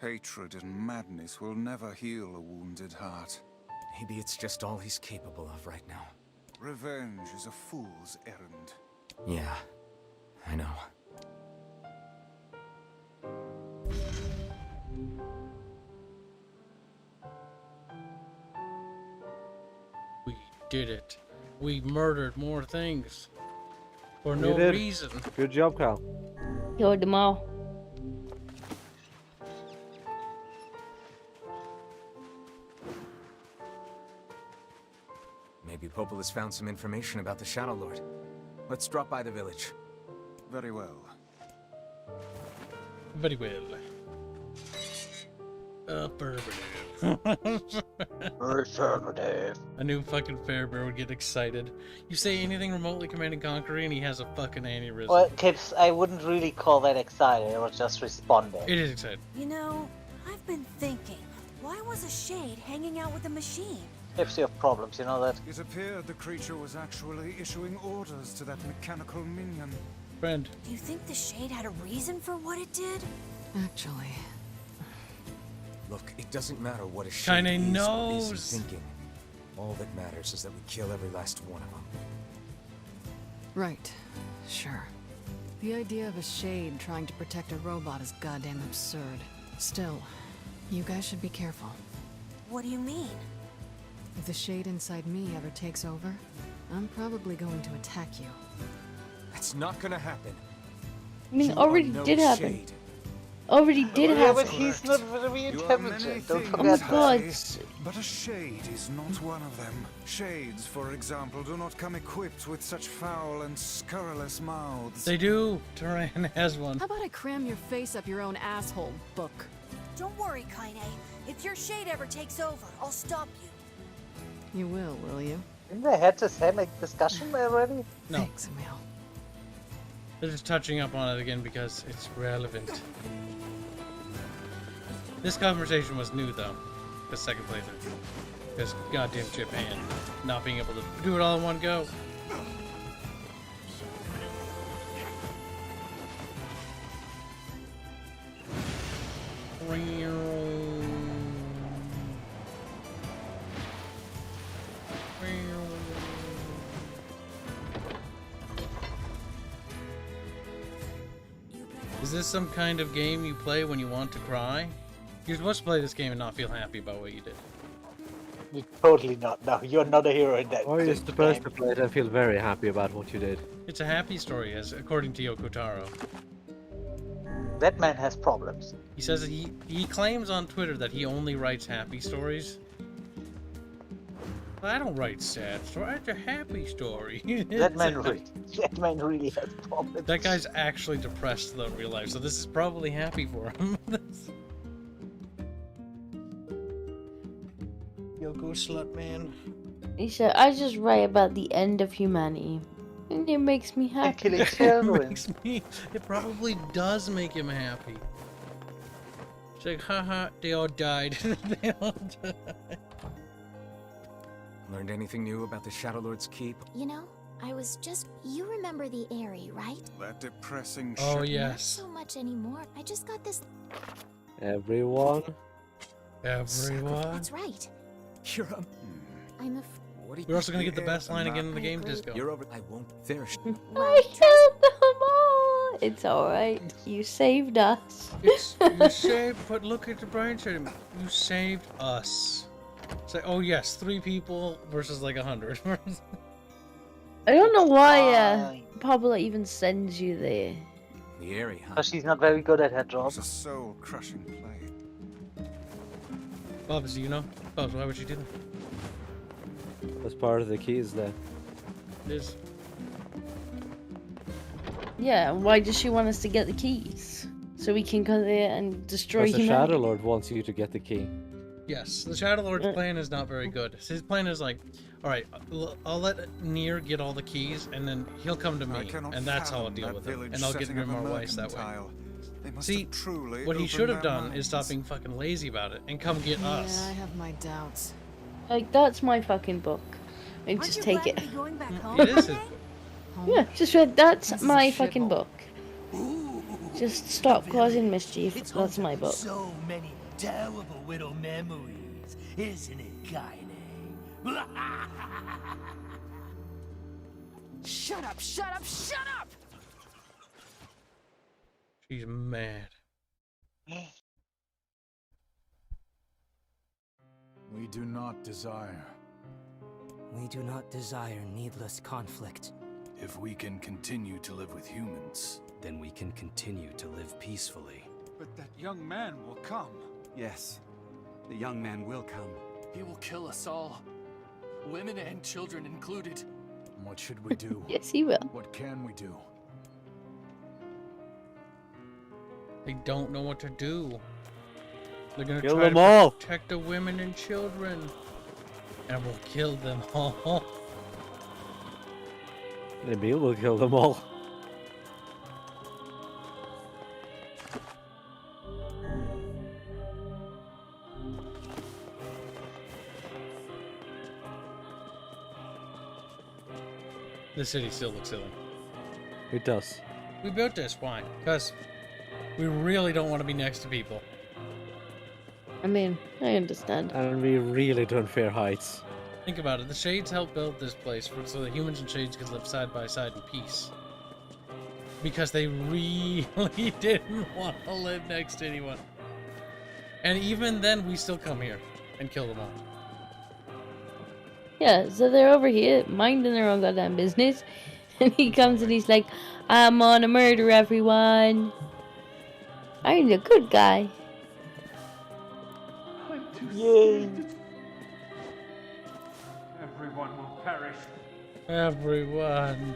Hatred and madness will never heal a wounded heart. Maybe it's just all he's capable of right now. Revenge is a fool's errand. Yeah, I know. We did it. We murdered more things. For You no did. reason. Good job, Cal. Killed them all. Maybe Popel has found some information about the ShadowLord. Let's drop by the village. Very well. Very well. Affirmative. Affirmative. I knew fucking Fairbear would get excited. You say anything remotely Command and Conquer and he has a fucking aneurysm. Well, Kibs, I wouldn't really call that excited. I was just responding. It is exciting. You know, I've been thinking, why was a shade hanging out with a machine? Kibs, you have problems, you know that? It appeared the creature was actually issuing orders to that mechanical minion. Friend. Do you think the shade had a reason for what it did? Actually... Look, it doesn't matter what a shade Kinda is or knows. isn't thinking. All that matters is that we kill every last one of them. Right. Sure. The idea of a shade trying to protect a robot is goddamn absurd. Still, you guys should be careful. What do you mean? If the shade inside me ever takes over, I'm probably going to attack you. That's not gonna happen. I mean, You it already are no did happen. Shade. already did Yeah, have. but he's not very You are many intelligent. Don't things, Oh my forget god. that. but a shade is not one of them. Shades, for example, do not come equipped with such foul and scurrilous mouths. They do. Turan has one. How about I cram your face up your own asshole, book? Don't worry, Kaine. If your shade ever takes over, I'll stop you. You will you? Didn't they had the same discussion already? No. Thanks, Emil. They're just touching up on it again because it's relevant. This conversation was new though, the second playthrough. Because goddamn Japan not being able to do it all in one go. Is this some kind of game you play when you want to cry? You're supposed to play this game and not feel happy about what you did. You're totally not. No, you're not a hero in that. Or you're supposed to play it and feel very happy about what you did. It's a happy story, as according to Yoko Taro. That man has problems. He says that he claims on Twitter that he only writes happy stories. I don't write sad stories. I write a happy story. That man really has problems. That guy's actually depressed though in real life, so this is probably happy for him. Yoko slut man. He said, I just write about the end of humanity. And it makes me happy. Killing children. It probably does make him happy. It's like, haha, they all died. They all died. Learned anything new about the ShadowLord's keep? You know, I was just... You remember the Airy, right? That depressing Oh, shit. yes. Not so much anymore. I just got this... Everyone? Everyone? That's right. You're a... I'm a... We're also gonna get the best line again in the game, Disco. You're over... I won't finish. I killed them all! It's alright. You saved us. You saved, but look at the brain shot. You saved us. It's like, oh yes, 3 people versus like 100. I don't know why Pablo even sends you there. The area, huh? Because she's not very good at her job. It's a soul-crushing play. Bubs, do you know? Bubs, why would she do that? That's part of the keys there. It is. Yeah, why does she want us to get the keys? So we can go there and destroy Because the humanity? ShadowLord wants you to get the key. Yes, the ShadowLord's plan is not very good. His plan is like, alright, I'll let NIER get all the keys, and then he'll come to me, and that's how I'll deal with him. And I'll get Grimar Weiss that way. See, what he should have done is stop being fucking lazy about it, and come get us. Yeah, I have my doubts. Like, that's my fucking book. And Aren't just you take glad it. to be going back home? It is his Yeah, just read, that's This is my a fucking shithole. book. Just stop causing mischief. It's That's home my to book. So many terrible little memories, isn't it, Kaine? Shut up, shut up, shut up! She's mad. We do not desire. We do not desire needless conflict. If we can continue to live with humans, then we can continue to live peacefully. But that young man will come. Yes, the young man will come. he will kill us all. Women and children included. What should we do? Yes, he will. What can we do? They don't know what to do. They're gonna Kill try them to all. protect the women and children. And we'll kill them all. Emil will kill them all. The city still looks silly. It does. We built this, why? Because we really don't want to be next to people. I mean, I understand. And we really don't fear heights. Think about it. The Shades helped build this place so that humans and Shades could live side by side in peace. Because they really didn't want to live next to anyone. And even then, we still come here and kill them all. Yeah, so they're over here minding their own goddamn business. And he comes and he's like, I'm on a murder, everyone. I'm the good guy. Yay! Everyone will perish. Everyone.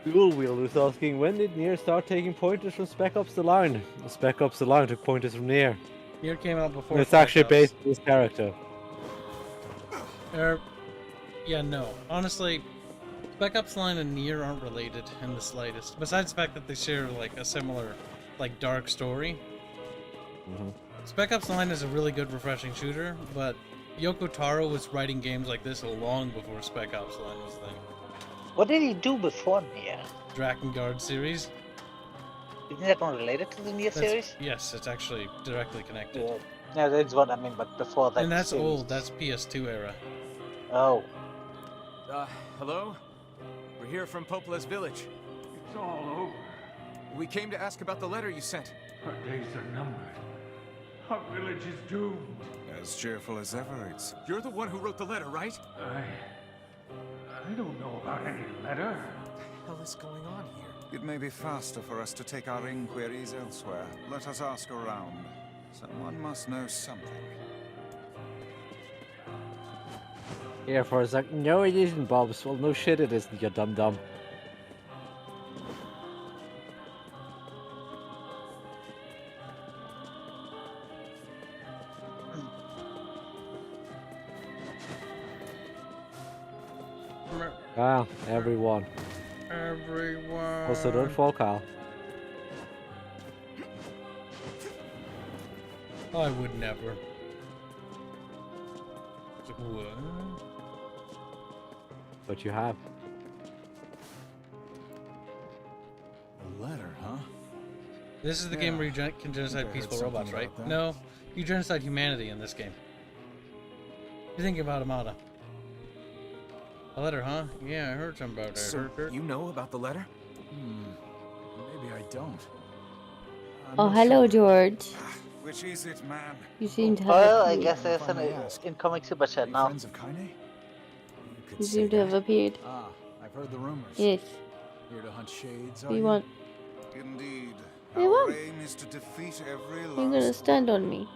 Dual Wielders asking, when did NIER start taking pointers from Spec Ops The Line? Spec Ops The Line took pointers from NIER. NIER came out before. It's actually based on this character. Yeah, no. Honestly, Spec Ops Line and NIER aren't related in the slightest. Besides the fact that they share like a similar, like, dark story. Spec Ops Line is a really good, refreshing shooter, but Yoko Taro was writing games like this long before Spec Ops Line was a thing. What did he do before NIER? Drakengard series. Isn't that one related to the NIER series? Yes, it's actually directly connected. Yeah, that's what I mean, but before that. And that's series. old, that's PS2 era. Oh. Hello? We're here from Popola's village. It's all over. We came to ask about the letter you sent. Our days are numbered. Our village is doomed. As cheerful as ever, it's... You're the one who wrote the letter, right? I don't know about any letter. What the hell is going on here? It may be faster for us to take our inquiries elsewhere. Let us ask around. Someone must know something. Air Force like, no it isn't, Bobs. Well, no shit it isn't, you dum-dum. Ah, everyone. Everyone. Also, don't fall, Kyle. I would never. What? But you have. A letter, huh? This is the game where you can genocide peaceful robots, right? that. No, you genocide humanity in this game. You're thinking about Amada. A letter, huh? Yeah, I heard something about that. So, you know about the letter? Maybe I don't. Oh, hello, George. Which is it, man? You seem to have Well, I appeared. guess there's an incoming super chat now. Friends of Kaine? You seem to have appeared. Ah, I've heard the rumors. Yes. Here to hunt shades, What do you want? Indeed. What do you want? Our aim is to defeat every You're gonna stand on me.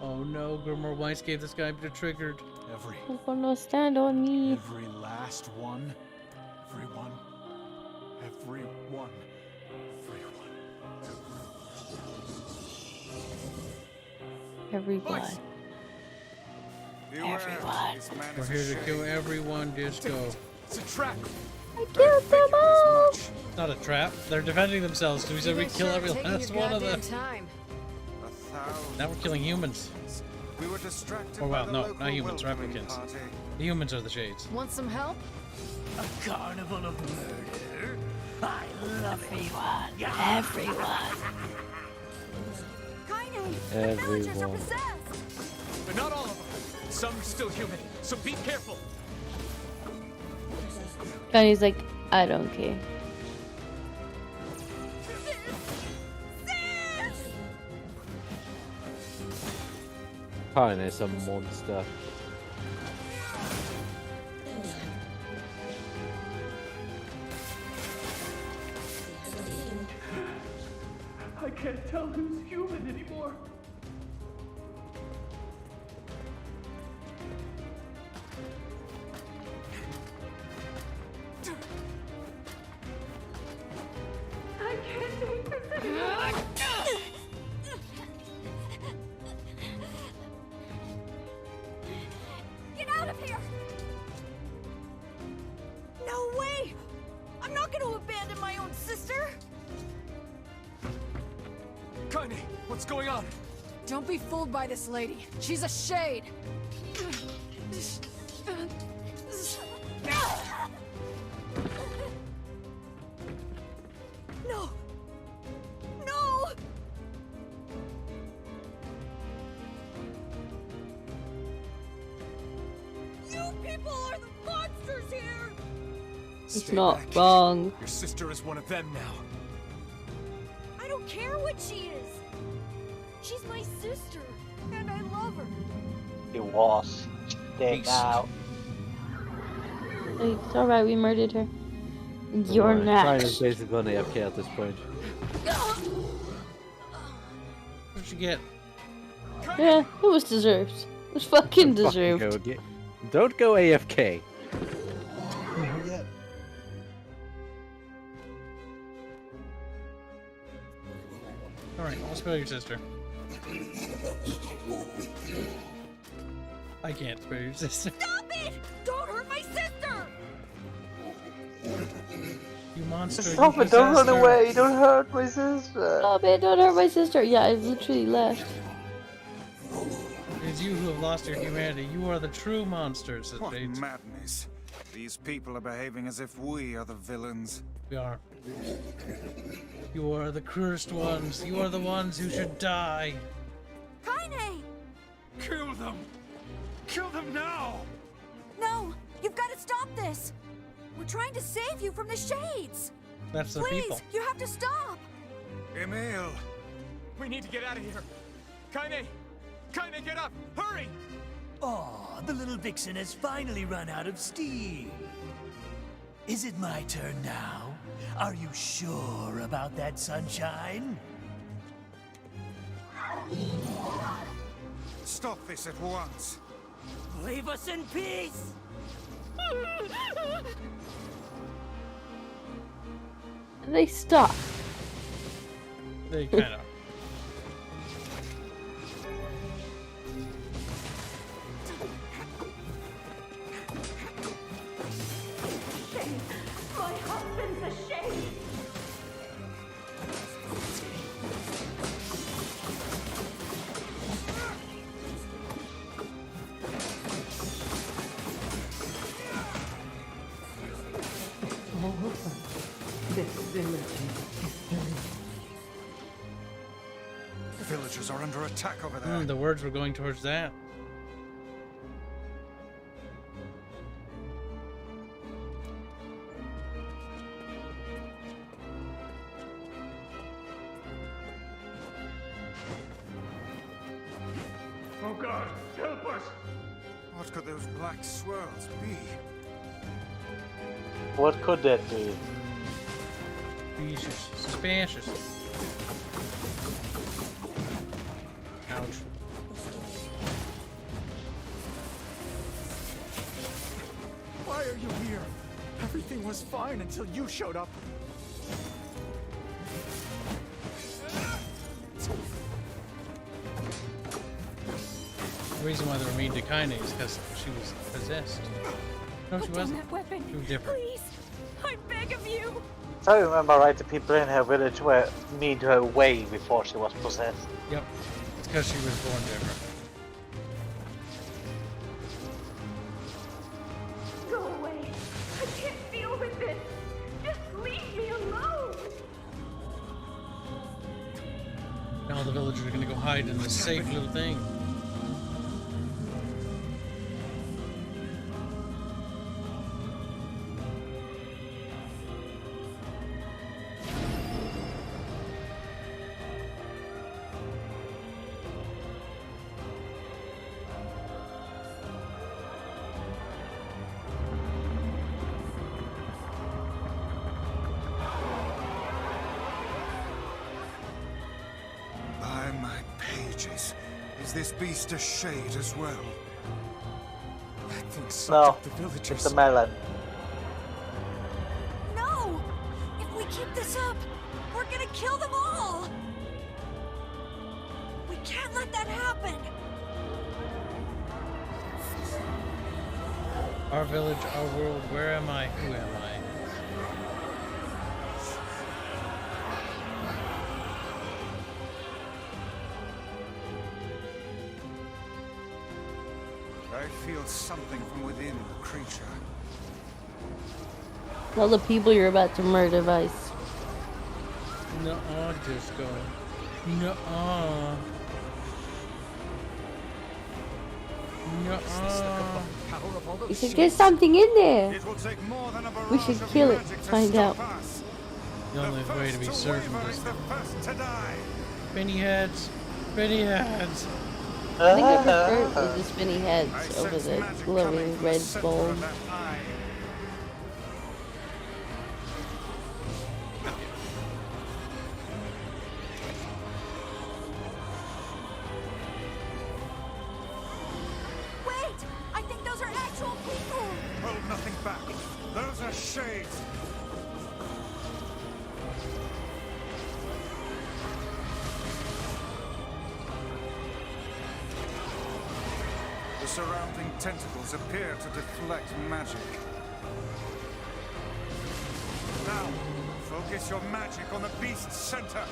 Oh no, Grimmer Weiss gave this guy the triggered. You're gonna stand on me. Every last one. Everyone. Everyone. Everyone. Everyone. We're here to kill everyone, Disco. It's a trap. I killed them all. It's not a trap. They're defending themselves because we said we'd kill every last one of them. Now we're killing humans. We were distracted Oh wow, by the no, local not humans, welcoming replicants. party. The humans are the shades. Want some help? A carnival of murder. I love Everyone. Everyone. Kaine, Everyone. the villagers are possessed. But not all of them. Some still human, so be careful. And he's like, I don't care. Kaine is a monster. I can't tell who's human anymore. I can't take this anymore. Get out of here! No way! I'm not going to abandon my own sister! Kaine, what's going on? Don't be fooled by this lady. She's a shade. No! No! You people are the It's Stay not back. wrong. Your sister is one of them now. I don't care what she is. She's my sister, and I love her. It was. Dead now. Hey, it's alright, we murdered her. You're Kind of next. basically on AFK at this point. What'd you get? Yeah, it was deserved. It was fucking deserved. Don't go AFK. Alright, I'll spare your sister. I can't spare your sister. Stop it! Don't hurt my sister! You monster. Stop you it, don't run possessor. away, don't hurt my sister. Stop it, don't hurt my sister. Yeah, I literally left. It is you who have lost your humanity. You are the true monsters that What fate. madness. These people are behaving as if we are the villains. We are. You are the cursed ones. You are the ones who should die. Kaine! Kill them! Kill them now! No! You've got to stop this! We're trying to save you from the shades! That's the Please, people. you have to stop! Emil! We need to get out of here. Kaine! Kaine, get up! Hurry! Aw, the little vixen has finally run out of steam. Is it my turn now? Are you sure about that, sunshine? Stop this at once! Leave us in peace! They stop. They kind of. My husband's a shade! The villagers are under attack over there. The words were going towards that. Oh God, help us! What could those black swirls be? What could that be? Suspicious. Suspicious. Ouch. Why are you here? Everything was fine until you showed up. The reason why they were mean to Kaine is because she was possessed. No, she Put down wasn't. that weapon! She was different. Please! I beg of you! So I remember right, the people in her village were mean to her way before she was possessed. Yep. It's because she was born different. Go away! I can't deal with this! Just leave me alone! Now the villagers are gonna go hide in this safe little thing. By my pages. Is this beast a shade as well? That thing No, sucked up the villagers. it's a melon. No! If we keep this up, we're gonna kill them all! We can't let that happen! Our village, our world, where am I? Who am I? I feel something from within the creature. Tell the people you're about to murder, Vice. Nuh-uh, Disco. Nuh-uh. Nuh-uh. power of all those You think shades. there's something in there? It will take more than a We should barrage of kill it. magic to Find out. stop us. The only way to be certain waver is is the first to die. spinny heads. Spinny heads. I think I prefer the spinny heads over the glowing red bulb. Wait! I think those are actual people! Hold nothing back. Those are shades. The surrounding tentacles appear to deflect magic. Now, focus your magic on the beast's center.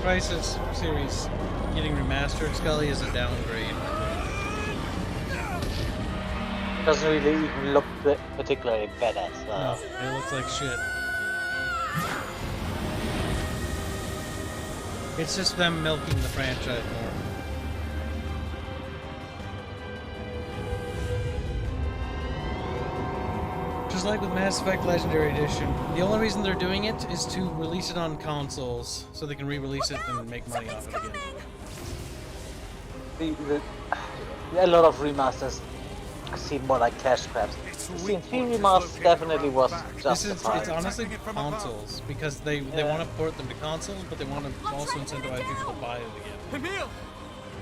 Crisis series getting remastered, Scully, is a downgrade. Doesn't really even look particularly badass. No, it looks like shit. It's just them milking the franchise more. Just like with Mass Effect Legendary Edition, the only reason they're doing it is to release it on consoles so they can re-release it and make money off it again. A lot of remasters seem more like cash grabs. The CNC remaster definitely was justified. It's honestly consoles, because they want to port them to consoles, but they want to also incentivize people to buy it again. Emil!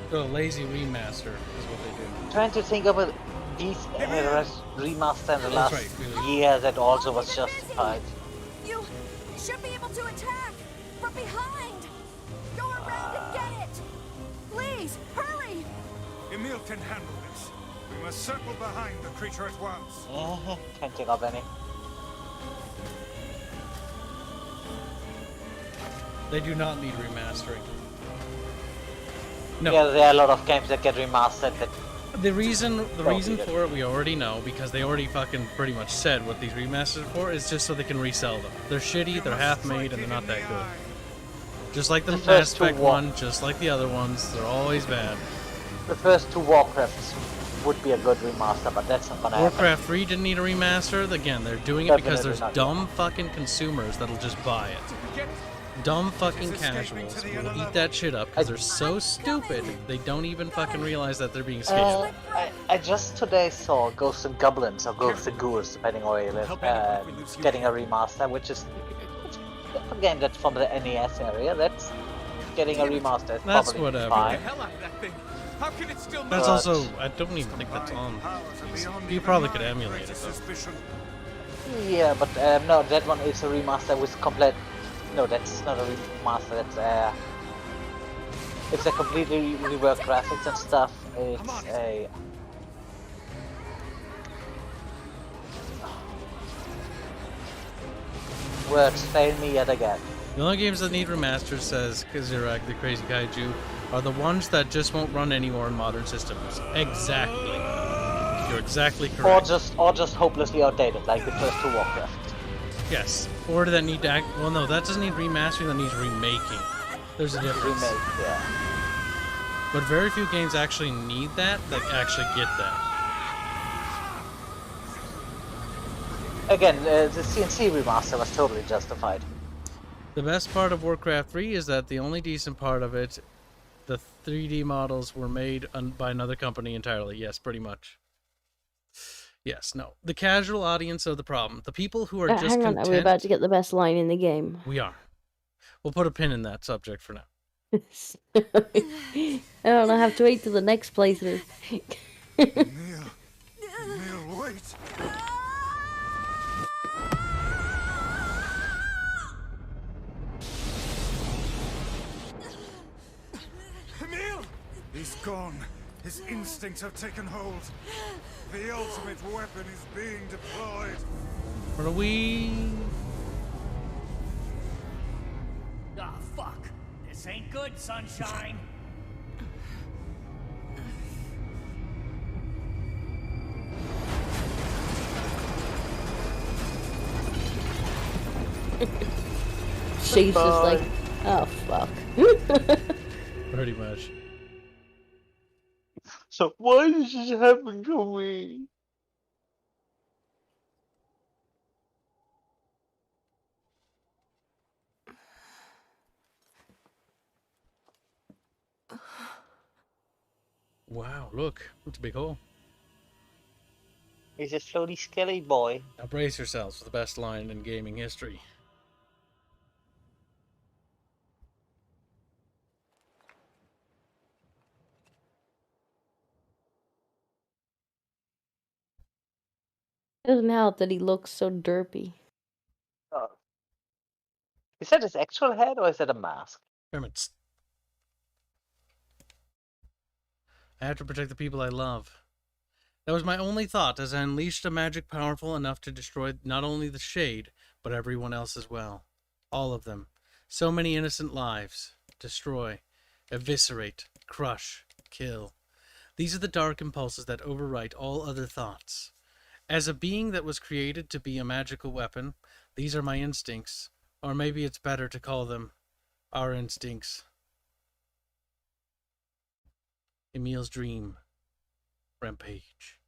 So a lazy remaster is what they do. Trying to think of a decent remaster in the last year that also was justified. You should be able to attack from behind. Go around and get it. Please, hurry. Emil can handle this. We must circle behind the creature at once. Can't think of any. They do not need remastering. No. Yeah, there are a lot of games that get remastered that The reason for it we already know, because they already fucking pretty much said what these remasters are for, is just so they can resell them. They're shitty, they're half-made, and they're not that good. Just like the Mass Effect one, just like the other ones, they're always bad. The first two Warcrafts would be a good remaster, but that's not gonna happen. Warcraft 3 didn't need a remaster. Again, they're doing it because there's dumb fucking consumers that'll just buy it. Dumb fucking casuals will eat that shit up because they're so stupid they don't even fucking realize that they're being scammed. I just today saw Ghosts and Goblins, or Ghosts and Ghouls, depending on where you live, getting a remaster, which is a game that's from the NES area. That's getting a remaster. It's That's probably whatever. fine. How can it still That's also, I don't even think that's on. You probably could emulate it though. Yeah, but no, that one is a remaster with complete. No, that's not a remaster. That's it's a completely reworked graphics and stuff. It's a. Words fail me yet again. The only games that need remasters, says Kazurak, the crazy kaiju, are the ones that just won't run anymore in modern systems. Exactly. You're exactly correct. Or just hopelessly outdated, like the first two Warcraft. Yes. Or that need to act. Well, no, that doesn't need remastering. That needs remaking. There's a difference. Remake, yeah. But very few games actually need that. That actually get that. Again, the CNC remaster was totally justified. The best part of Warcraft 3 is that the only decent part of it, the 3D models were made by another company entirely. Yes, pretty much. Yes, no. The casual audience are the problem. The people who are just hang on, content... are we about to get the best line in the game? We are. We'll put a pin in that subject for now. I don't know, I have to wait till the next playthrough. Neil, wait. Emil! He's gone. His instincts have taken hold. The ultimate weapon is being deployed. What are we? Ah, fuck. This ain't good, sunshine. Shade's just like, oh fuck. Pretty much. So why did this happen to me? Wow, look. It's a big hole. He's a floaty skelly boy. Now brace yourselves for the best line in gaming history. Doesn't help that he looks so derpy. Oh. Is that his actual head or is that a mask? Pyramids. I have to protect the people I love. That was my only thought as I unleashed a magic powerful enough to destroy not only the Shade, but everyone else as well. All of them. So many innocent lives. Destroy. Eviscerate. Crush. Kill. These are the dark impulses that overwrite all other thoughts. As a being that was created to be a magical weapon, these are my instincts. Or maybe it's better to call them our instincts. Emil's dream. Rampage.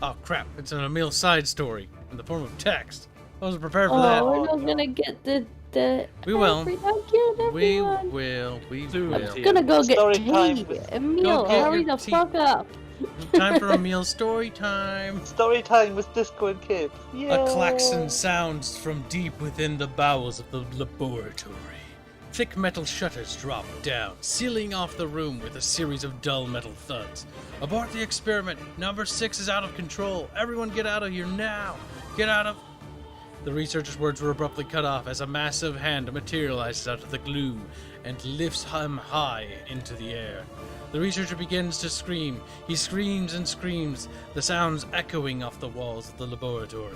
Oh crap, it's an Emil side story in the form of text. I wasn't prepared for that. Oh, we're not gonna get the We will. We will. We will. I'm gonna go get Story tea. time. Emil, Go get hurry your the tea. fuck up. Time for Emil's story time. Story time with Disco and Kibs. Yeah. A klaxon sounds from deep within the bowels of the laboratory. Thick metal shutters drop down, sealing off the room with a series of dull metal thuds. Abort the experiment. Number 6 is out of control. Everyone get out of here now. Get out of... The researcher's words were abruptly cut off as a massive hand materializes out of the gloom and lifts him high into the air. The researcher begins to scream. He screams and screams, the sounds echoing off the walls of the laboratory,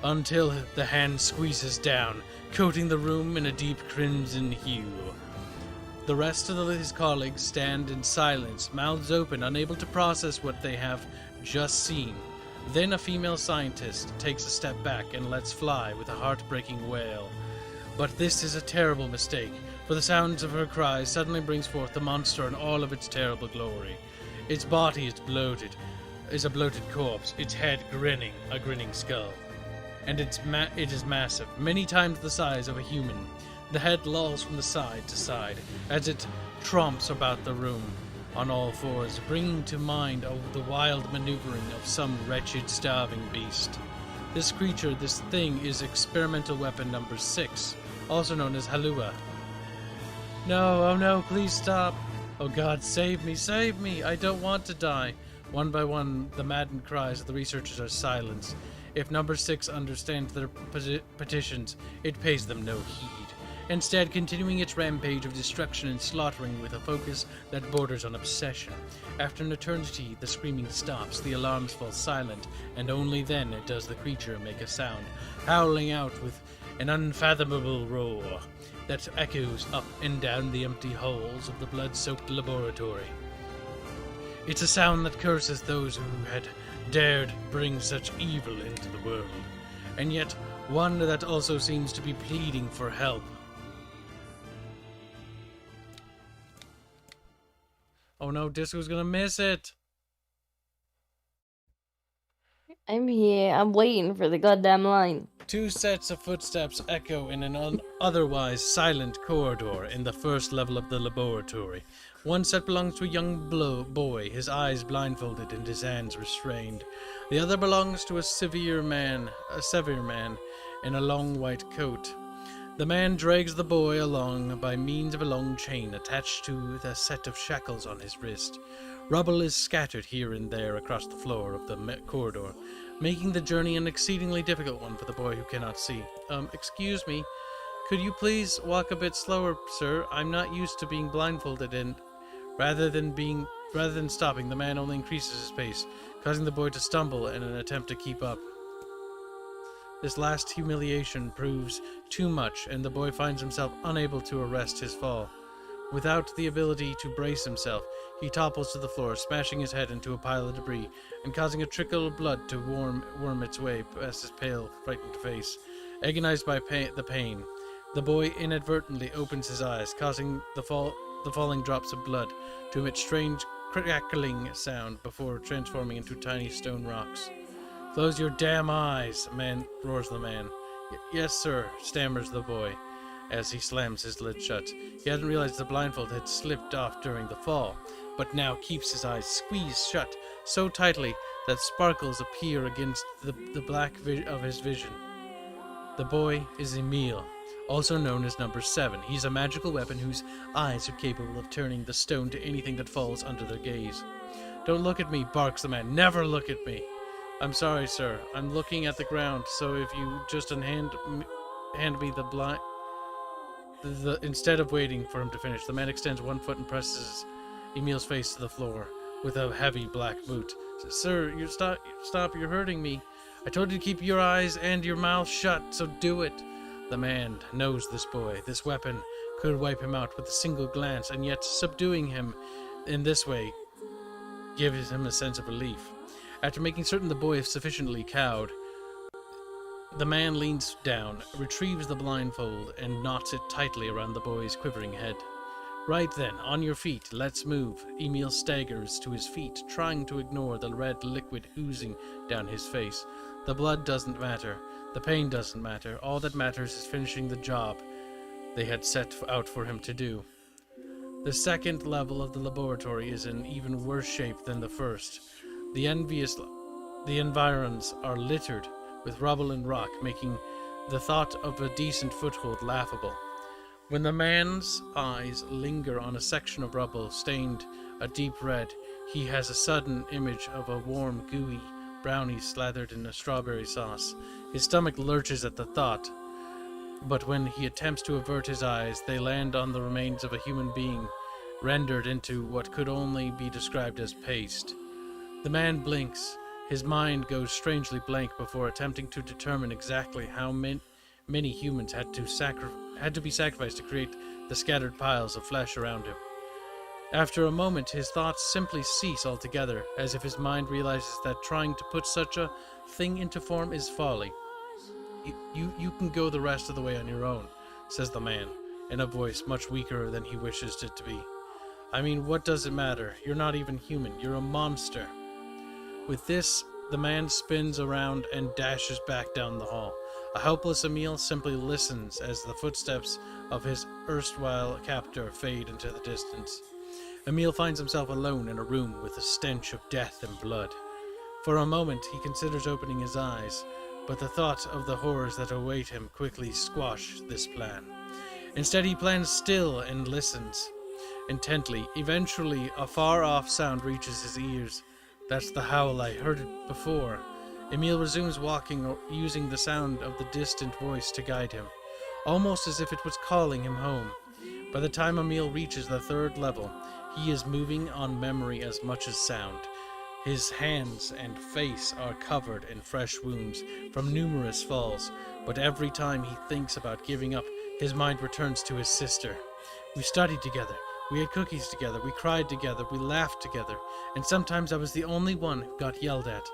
until the hand squeezes down, coating the room in a deep crimson hue. The rest of his colleagues stand in silence, mouths open, unable to process what they have just seen. Then a female scientist takes a step back and lets fly with a heartbreaking wail. But this is a terrible mistake, for the sounds of her cries suddenly brings forth the monster in all of its terrible glory. Its body is a bloated corpse, its head grinning, a grinning skull. And it is massive, many times the size of a human. The head lolls from the side to side as it tromps about the room on all fours, bringing to mind the wild maneuvering of some wretched, starving beast. This creature, this thing, is experimental weapon number 6, also known as Halua. No, oh no, please stop. Oh God, save me, I don't want to die. One by one, the maddened cries of the researchers are silenced. If number 6 understands their petitions, it pays them no heed. Instead, continuing its rampage of destruction and slaughtering with a focus that borders on obsession. After an eternity, the screaming stops, the alarms fall silent, and only then does the creature make a sound, howling out with an unfathomable roar that echoes up and down the empty halls of the blood-soaked laboratory. It's a sound that curses those who had dared bring such evil into the world, and yet one that also seems to be pleading for help. Oh no, Disco's gonna miss it! I'm here. I'm waiting for the goddamn line. 2 sets of footsteps echo in an otherwise silent corridor in the first level of the laboratory. One set belongs to a young boy, his eyes blindfolded and his hands restrained. The other belongs to a severe man in a long white coat. The man drags the boy along by means of a long chain attached to the set of shackles on his wrist. Rubble is scattered here and there across the floor of the corridor, making the journey an exceedingly difficult one for the boy who cannot see. Excuse me, could you please walk a bit slower, sir? I'm not used to being blindfolded, and rather than stopping, the man only increases his pace, causing the boy to stumble in an attempt to keep up. This last humiliation proves too much, and the boy finds himself unable to arrest his fall. Without the ability to brace himself, he topples to the floor, smashing his head into a pile of debris and causing a trickle of blood to worm its way past his pale, frightened face. Agonized by the pain, the boy inadvertently opens his eyes, causing the falling drops of blood to emit strange crackling sound before transforming into tiny stone rocks. "Close your damn eyes," roars the man. "Yes, sir," stammers the boy as he slams his lid shut. He hadn't realized the blindfold had slipped off during the fall, but now keeps his eyes squeezed shut so tightly that sparkles appear against the black of his vision. The boy is Emil, also known as Number 7. He's a magical weapon whose eyes are capable of turning the stone to anything that falls under their gaze. "Don't look at me," barks the man. "Never look at me." "I'm sorry, sir. I'm looking at the ground, so if you just hand me the blind..." Instead of waiting for him to finish, the man extends one foot and presses Emil's face to the floor with a heavy black boot. "Sir, you stop, you're hurting me. I told you to keep your eyes and your mouth shut, so do it." The man knows this boy. This weapon could wipe him out with a single glance, and yet subduing him in this way gives him a sense of relief. After making certain the boy is sufficiently cowed, the man leans down, retrieves the blindfold, and knots it tightly around the boy's quivering head. "Right then, on your feet, let's move." Emil staggers to his feet, trying to ignore the red liquid oozing down his face. The blood doesn't matter. The pain doesn't matter. All that matters is finishing the job they had set out for him to do. The second level of the laboratory is in even worse shape than the first. The environs are littered with rubble and rock, making the thought of a decent foothold laughable. When the man's eyes linger on a section of rubble stained a deep red, he has a sudden image of a warm, gooey brownie slathered in a strawberry sauce. His stomach lurches at the thought, but when he attempts to avert his eyes, they land on the remains of a human being, rendered into what could only be described as paste. The man blinks. His mind goes strangely blank before attempting to determine exactly how many humans had to be sacrificed to create the scattered piles of flesh around him. After a moment, his thoughts simply cease altogether, as if his mind realizes that trying to put such a thing into form is folly. You can go the rest of the way on your own," says the man, in a voice much weaker than he wishes it to be. "I mean, what does it matter? You're not even human. You're a monster." With this, the man spins around and dashes back down the hall. A helpless Emil simply listens as the footsteps of his erstwhile captor fade into the distance. Emil finds himself alone in a room with a stench of death and blood. For a moment, he considers opening his eyes, but the thought of the horrors that await him quickly squash this plan. Instead, he plans still and listens intently. Eventually, a far-off sound reaches his ears. "That's the howl. I heard it before." Emil resumes walking, using the sound of the distant voice to guide him, almost as if it was calling him home. By the time Emil reaches the third level, he is moving on memory as much as sound. His hands and face are covered in fresh wounds from numerous falls, but every time he thinks about giving up, his mind returns to his sister. "We studied together. We ate cookies together. We cried together. We laughed together. And sometimes I was the only one who got yelled at.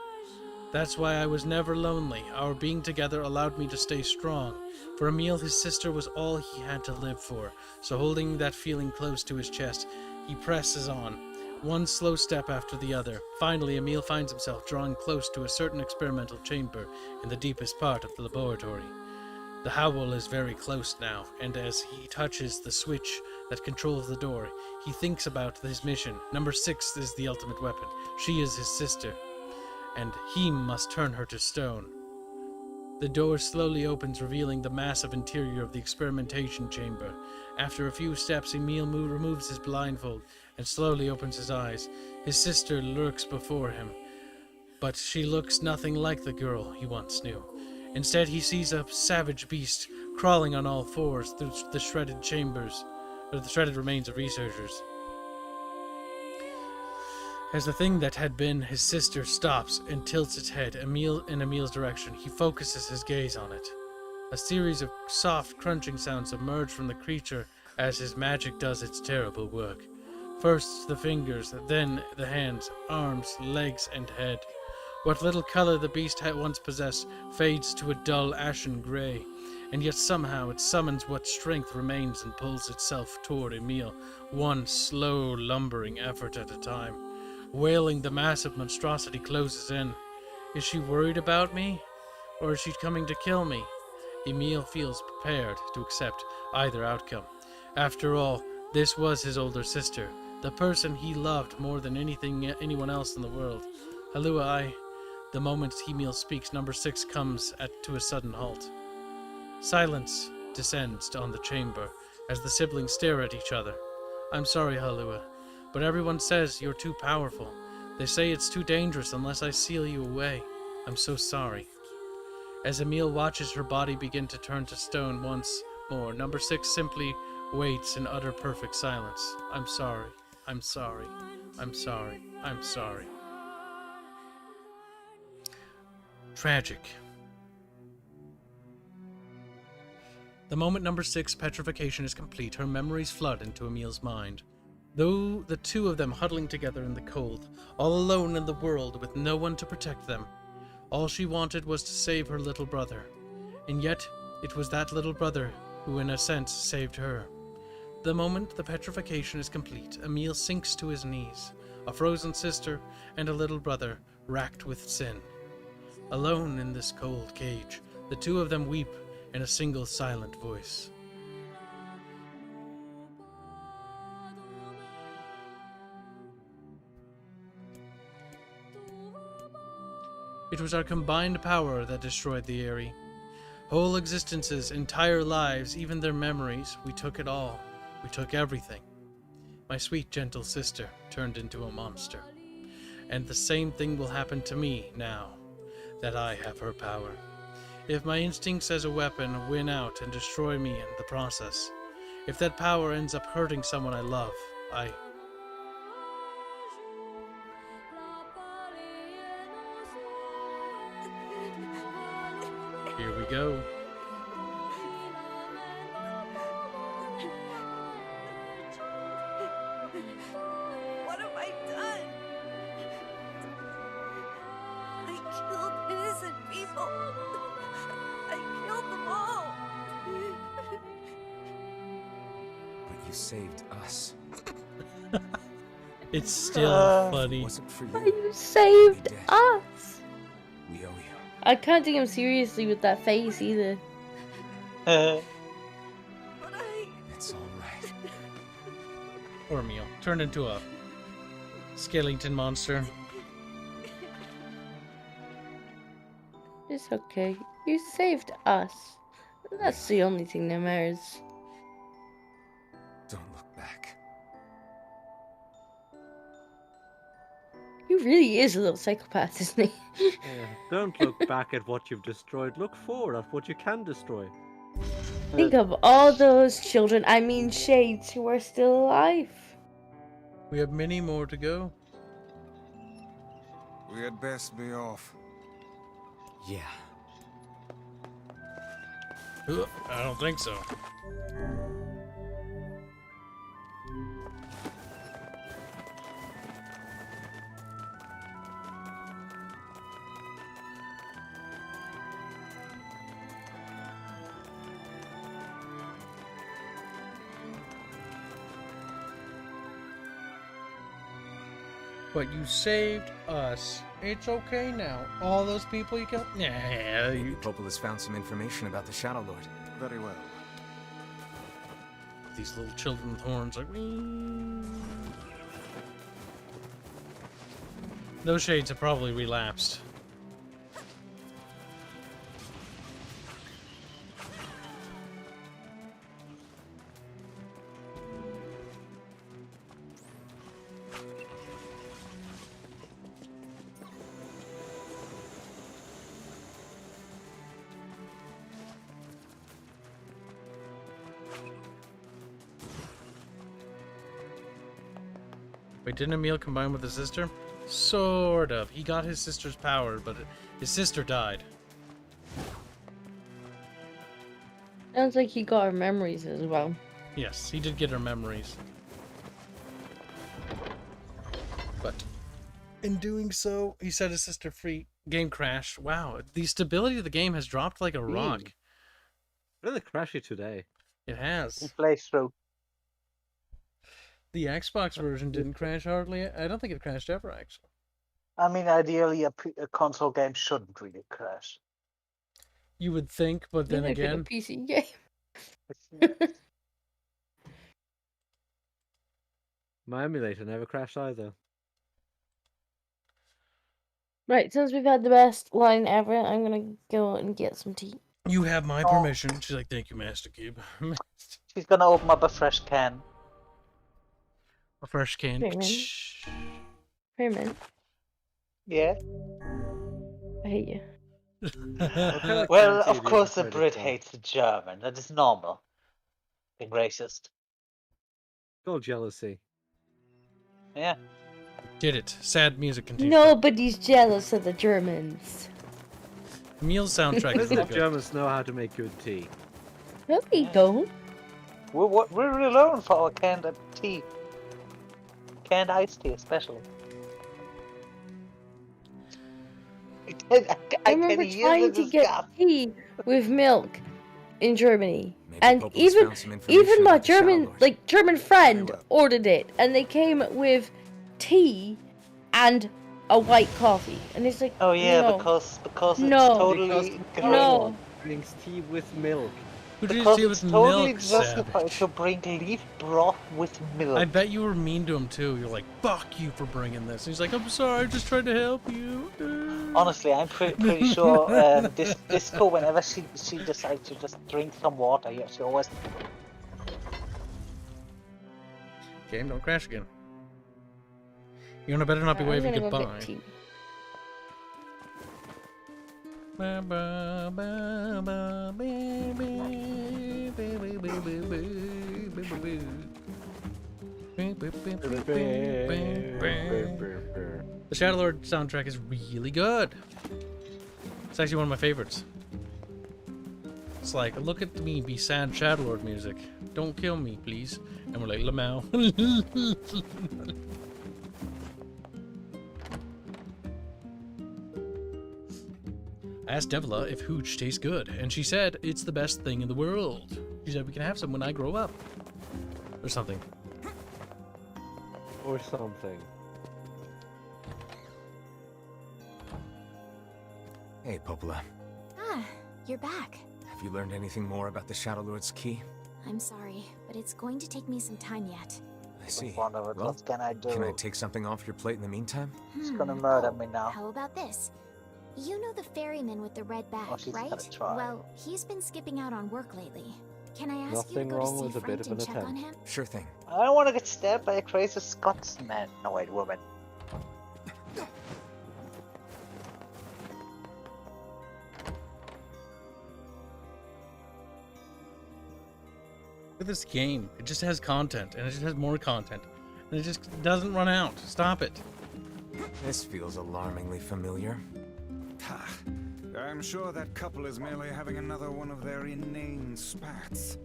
That's why I was never lonely. Our being together allowed me to stay strong. For Emil, his sister was all he had to live for. So holding that feeling close to his chest, he presses on, one slow step after the other. Finally, Emil finds himself drawing close to a certain experimental chamber in the deepest part of the laboratory. The howl is very close now, and as he touches the switch that controls the door, he thinks about his mission. Number 6 is the ultimate weapon. She is his sister, and he must turn her to stone. The door slowly opens, revealing the massive interior of the experimentation chamber. After a few steps, Emil removes his blindfold and slowly opens his eyes. His sister lurks before him, but she looks nothing like the girl he once knew. Instead, he sees a savage beast crawling on all fours through the shredded remains of researchers. As the thing that had been his sister stops and tilts its head in Emil's direction, he focuses his gaze on it. A series of soft, crunching sounds emerge from the creature as his magic does its terrible work. First the fingers, then the hands, arms, legs, and head. What little color the beast had once possessed fades to a dull ashen gray, and yet somehow it summons what strength remains and pulls itself toward Emil, one slow, lumbering effort at a time. Wailing, the massive monstrosity closes in. Is she worried about me? Or is she coming to kill me? Emil feels prepared to accept either outcome. After all, this was his older sister, the person he loved more than anyone else in the world. Halua, The moment Emil speaks, number 6 comes to a sudden halt. Silence descends on the chamber as the siblings stare at each other. I'm sorry, Halua, but everyone says you're too powerful. They say it's too dangerous unless I seal you away. I'm so sorry. As Emil watches her body begin to turn to stone once more, number 6 simply waits in utter perfect silence. I'm sorry. I'm sorry. I'm sorry. I'm sorry. Tragic. The moment number 6 petrification is complete, her memories flood into Emil's mind. Though the two of them huddling together in the cold, all alone in the world with no one to protect them, all she wanted was to save her little brother. And yet, it was that little brother who in a sense saved her. The moment the petrification is complete, Emil sinks to his knees, a frozen sister and a little brother racked with sin. Alone in this cold cage, the two of them weep in a single silent voice. It was our combined power that destroyed the Eyrie. Whole existences, entire lives, even their memories, we took it all. We took everything. My sweet, gentle sister turned into a monster. And the same thing will happen to me now that I have her power. If my instincts as a weapon win out and destroy me in the process, if that power ends up hurting someone I love, Here we go. What have I done? I killed innocent people. I killed them all. But you saved us. It's still funny. Wasn't for But you saved us. We owe you. I can't take him seriously with that face either. It's all right. Poor Emil. Turned into a skeleton monster. It's okay. You saved us. That's the only thing that matters. Don't look back. He really is a little psychopath, isn't he? Yeah, don't look back at what you've destroyed. Look forward at what you can destroy. Think of all those children, I mean shades, who are still alive. We have many more to go. We had best be off. Yeah. I don't think so. But you saved us. It's okay now. All those people you killed? Yeah, Maybe Popul has found some information about the ShadowLord. Very well. These little children with horns like... Those shades have probably relapsed. Wait, didn't Emil combine with his sister? Sort of. He got his sister's power, but his sister died. Sounds like he got her memories as well. Yes, he did get her memories. But in doing so, he set his sister free. Game crash. Wow, the stability of the game has dropped like a rock. Really crashy today. It has. Playthrough. The Xbox version didn't crash hardly. I don't think it crashed ever, actually. I mean, ideally, a console game shouldn't really crash. You would think, but then Even if again, it's a PC game. My emulator never crashed either. Right, since we've had the best line ever, I'm gonna go and get some tea. you have my permission. She's like, thank you, Master Kib. She's gonna open up a fresh can. A fresh can. Raymond. Yeah. I hate you. Well, of course the Brit hates the German. That is normal. Being racist. Called jealousy. Yeah. Get it. Sad music continues. Nobody's jealous of the Germans. Meal's soundtrack is The really good. Germans know how to make good tea. No, they don't. We're renowned for our canned tea. Canned iced tea, especially. I remember trying to get tea with milk in Germany, and even my German friend ordered it, and they came with tea and a white coffee, and it's like, oh yeah, no. because it's No. totally No. Drinks tea with milk. Who did because tea it's with totally milk, justified to bring leaf broth with milk. I bet you were mean to him too. You're like, fuck you for bringing this. And he's like, I'm sorry, I just tried to help you. Honestly, I'm pretty sure this Disco, whenever she decides to just drink some water, yeah, she always. Game, don't crash again. You better not be I'm waving gonna go goodbye. get tea. Ba, ba, ba, ba, ba, ba, ba, ba, ba, ba, ba, ba, ba. The ShadowLord soundtrack is really good. It's actually one of my favorites. It's like, look at me, be sad ShadowLord music. Don't kill me, please. And we're like, Lamau. I asked Devila if hooch tastes good, and she said it's the best thing in the world. She said we can have some when I grow up. Or something. Or something. Hey, Popola. Ah, you're back. Have you learned anything more about the Shadowlord's key? I'm sorry, but it's going to take me some time yet. I see. What can I do? Can I take something off your plate in the meantime? She's gonna murder me now. How about this? You know the ferryman with the red bag, she's right? gonna try. Well, he's been skipping out on work lately. Can I ask Nothing you to go wrong to with see a bit Frank of and an check on attempt. him? Sure thing. I don't want to get stabbed by a crazy Scotsman. No, wait, woman. Look at this game. It just has content, and it just has more content. And it just doesn't run out. Stop it. This feels alarmingly familiar. I'm sure that couple is merely having another one of their inane spats.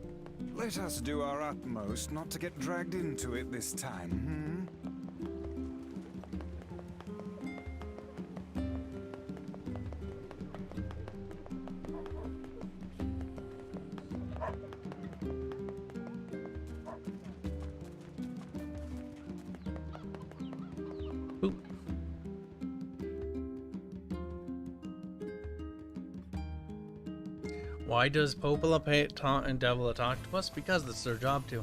Let us do our utmost not to get dragged into it this time, Why does Popola and Devila talk to us? Because it's their job to.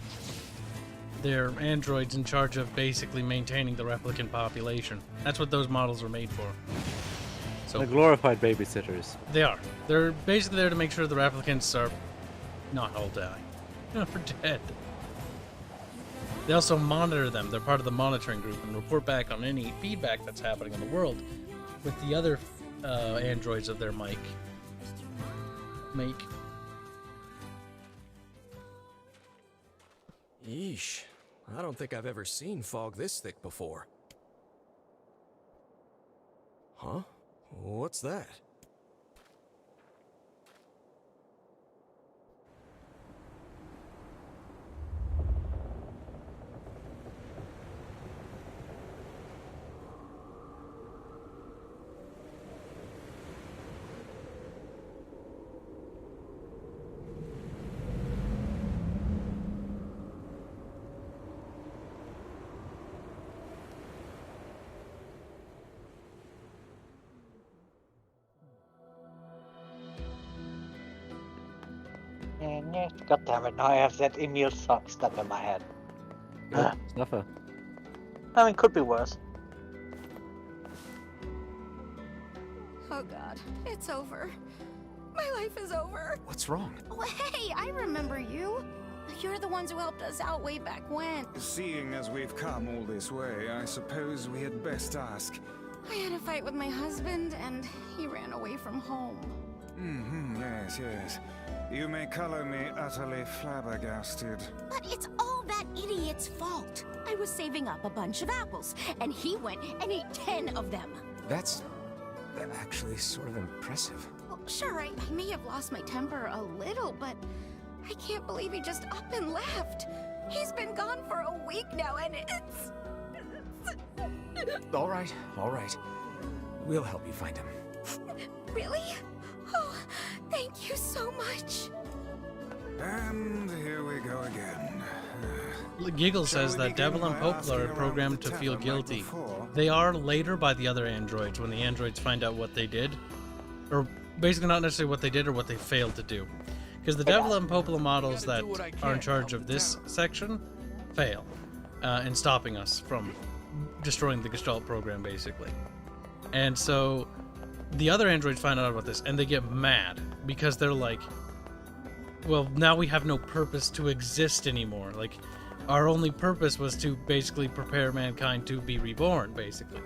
They're androids in charge of basically maintaining the replicant population. That's what those models are made for. So They're glorified babysitters. they are. They're basically there to make sure the replicants are not all die. Or dead. They also monitor them. They're part of the monitoring group and report back on any feedback that's happening in the world with the other androids of their make. Yeesh. I don't think I've ever seen fog this thick before. Huh? What's that? Yeah, god damn it, now I have that Emil sock stuck in my head. Snuffer. I mean, could be worse. Oh god, it's over. My life is over. What's wrong? Oh, hey, I remember you. You're the ones who helped us out way back when. Seeing as we've come all this way, I suppose we had best ask. I had a fight with my husband, and he ran away from home. Yes, yes. You may color me utterly flabbergasted. But it's all that idiot's fault. I was saving up a bunch of apples, and he went and ate 10 of them. That's actually sort of impressive. Well, sure, I may have lost my temper a little, but I can't believe he just up and left. He's been gone for a week now, and it's... All right. We'll help you find him. Really? Oh, thank you so much. And here we go again. Giggle says that Devil and Poplar are programmed to feel guilty. They are later by the other androids, when the androids find out what they did. Or basically not necessarily what they did or what they failed to do. Because the Devil and Poplar models that are in charge of this section fail in stopping us from destroying the Gestalt program, basically. And so the other androids find out about this and they get mad because they're like, well, now we have no purpose to exist anymore. Like, our only purpose was to basically prepare mankind to be reborn, basically.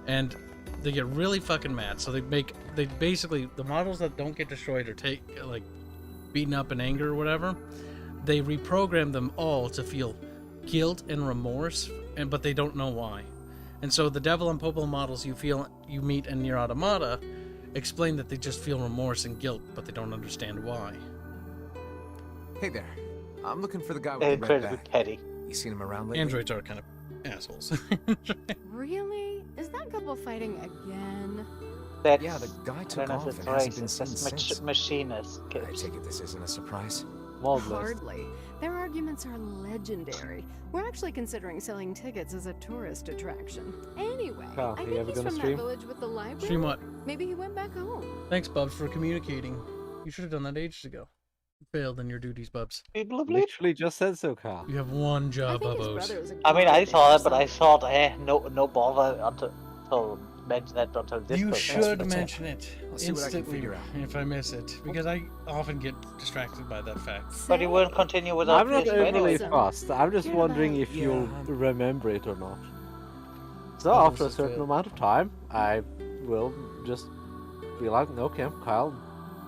And they get really fucking mad. So they basically, the models that don't get destroyed or beaten up in anger or whatever, they reprogram them all to feel guilt and remorse, but they don't know why. And so the Devil and Poplar models you meet in NIER Automata explain that they just feel remorse and guilt, but they don't understand why. Hey there. I'm looking for the guy with the red bag. Petty. You seen him around lately? Androids are kind of assholes. Really? Is that couple fighting again? Yeah, the guy took off and hasn't been seen since. Machinist. I take it this isn't a surprise. Hardly. Their arguments are legendary. We're actually considering selling tickets as a tourist attraction. Anyway, Carl, I you think ever he's gonna from stream? that village with the library. Stream what? Maybe he went back home. Thanks, Bubs, for communicating. You should have done that ages ago. You failed in your duties, Bubs. Literally just said so, Carl. You have one job, Bubbos. I mean, I saw it, but I thought, no bother until mention that until this. You should mention it I'll see what I can instantly figure out. if I miss it, because I often get distracted by that fact. But you won't continue with I'm not this overly anyway. fast. I'm just wondering if you'll remember it or not. So after a certain amount of time, I will just be like, okay, Kyle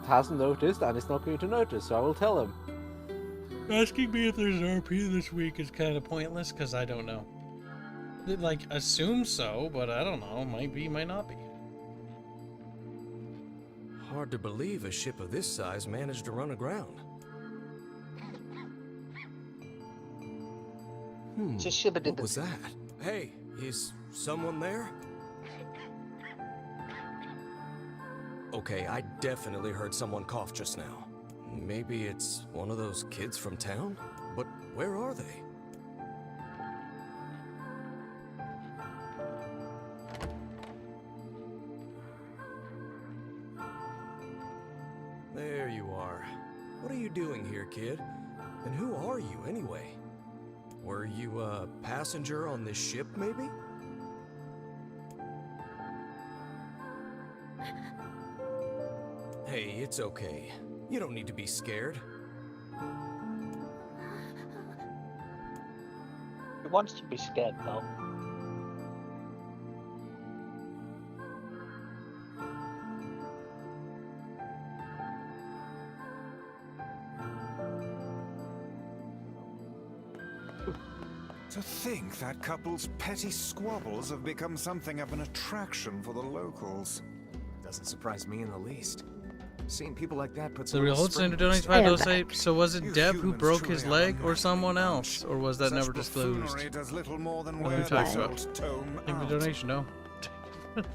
hasn't noticed and is not going to notice, so I will tell him. Asking me if there's RP this week is kind of pointless, because I don't know. Like, assume so, but I don't know. Might be, might not be. Hard to believe a ship of this size managed to run aground. What was that? Hey, is someone there? Okay, I definitely heard someone cough just now. Maybe it's one of those kids from town? But where are they? There you are. What are you doing here, kid? And who are you, anyway? Were you a passenger on this ship, maybe? Hey, it's okay. You don't need to be scared. He wants to be scared, though. To think that couple's petty squabbles have become something of an attraction for the locals. Doesn't surprise me in the least. Seeing people like that puts The real Holt Center donates $5 so was it Deb who broke his leg or someone else? Or was that never disclosed? Does little more than What are we wear talking the about? salt tome Take the out. donation, no.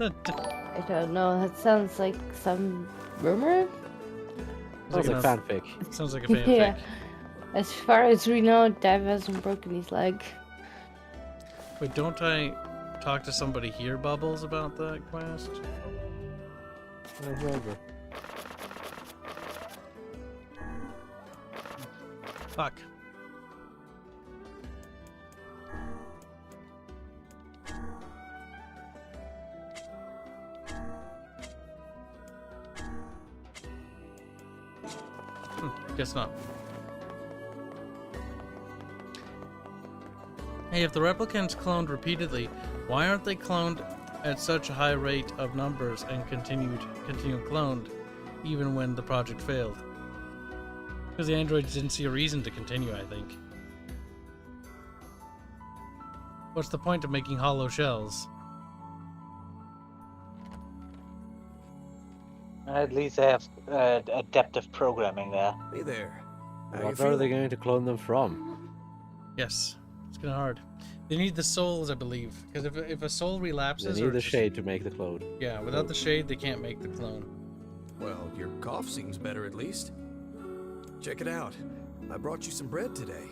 I don't know. That sounds like some rumor. Sounds like fanfic. Sounds like a fanfic. Yeah. As far as we know, Dev hasn't broken his leg. Wait, don't I talk to somebody here, Bubbles, about that quest? Fuck. Guess not. Hey, if the replicants cloned repeatedly, why aren't they cloned at such a high rate of numbers and continue cloned even when the project failed? Because the androids didn't see a reason to continue, I think. What's the point of making hollow shells? At least they have adaptive programming there. Hey there. What are they going to clone them from? Yes, it's kind of hard. They need the souls, I believe, because if a soul relapses, They need the shade to make the clone. Yeah, without the shade, they can't make the clone. Well, your cough seems better at least. Check it out. I brought you some bread today.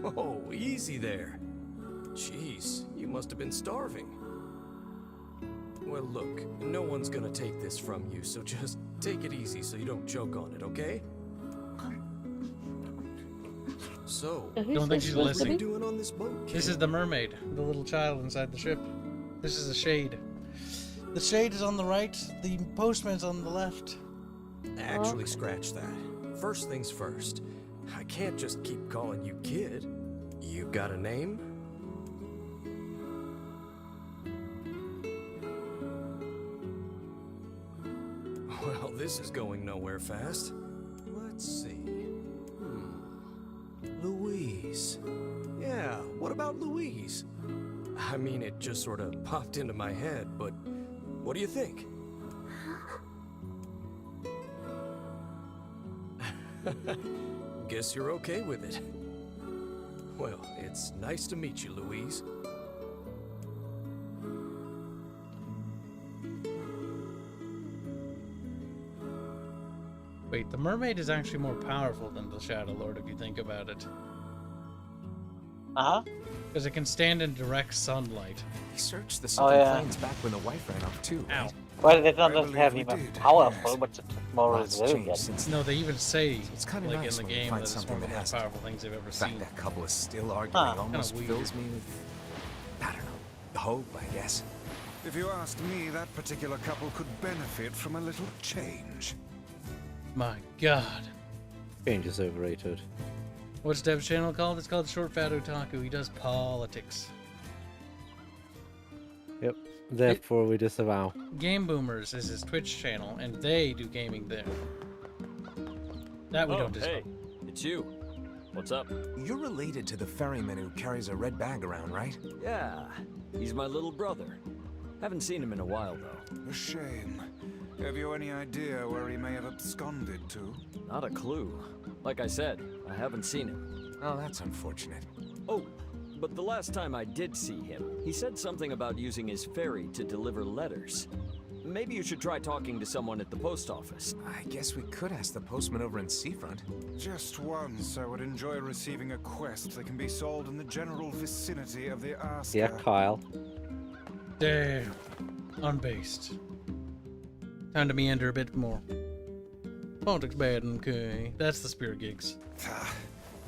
Oh, easy there. Jeez, you must have been starving. Well, look, no one's gonna take this from you, so just take it easy so you don't choke on it, okay? So, Don't think she's what are listening. you doing on this boat, kid? This is the mermaid, the little child inside the ship. This is the shade. The shade is on the right, the postman's on the left. Actually, scratch that. First things first. I can't just keep calling you kid. You got a name? Well, this is going nowhere fast. Let's see. Louise. Yeah, what about Louise? I mean, it just sort of popped into my head, but what do you think? Guess you're okay with it. Well, it's nice to meet you, Louise. Wait, the mermaid is actually more powerful than the ShadowLord if you think about it. Uh-huh. Because it can stand in direct sunlight. He searched the Oh, sunken yeah. plains back when the wife ran off too. Ow. Well, it's not I just believe heavy we but did, powerful, yes. but it's more Lots changed resilient. since No, they even say, it's kind of like nice in the when you game, find that it's something one of that the most has powerful things they've ever the fact seen. that couple is still arguing Huh. almost Kinda weird. fills me with, I don't know, hope, I guess. If you asked me, that particular couple could benefit from a little change. My god. Change is overrated. What's Dev's channel called? It's called Short Fat Otaku. He does politics. Yep. Therefore, we disavow. Game Boomers is his Twitch channel, and they do gaming there. That we don't disavow. Hey, it's you. What's up? You're related to the ferryman who carries a red bag around, right? Yeah, he's my little brother. Haven't seen him in a while, though. A shame. Have you any idea where he may have absconded to? Not a clue. Like I said, I haven't seen him. Oh, that's unfortunate. Oh, but the last time I did see him, he said something about using his ferry to deliver letters. Maybe you should try talking to someone at the post office. I guess we could ask the postman over in Seafront. Just once, I would enjoy receiving a quest that can be solved in the general vicinity of the Asker. Yeah, Kyle. Damn. Unbased. Time to meander a bit more. Politics bad, okay. That's the spirit gigs.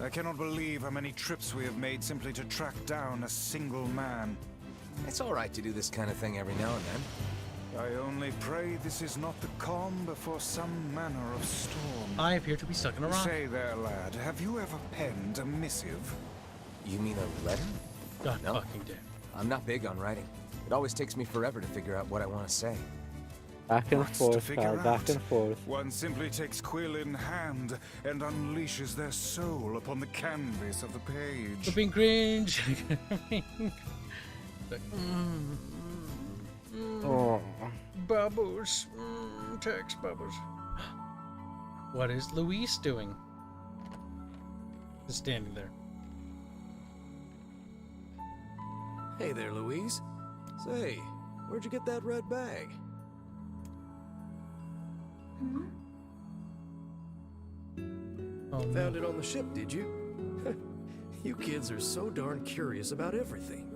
I cannot believe how many trips we have made simply to track down a single man. It's all right to do this kind of thing every now and then. I only pray this is not the calm before some manner of storm. I appear to be stuck in a rock. Say there, lad, have you ever penned a missive? You mean a letter? God No. fucking damn. I'm not big on writing. It always takes me forever to figure out what I want to say. Back and What's to forth, figure Kyle. Back out? and forth. One simply takes quill in hand and unleashes their soul upon the canvas of the page. Flipping cringe. Oh. Bubbles. Text bubbles. What is Luis doing? Just standing there. Hey there, Louise. Say, where'd you get that red bag? Oh, Found it on the ship, did you? You kids are so darn curious about everything.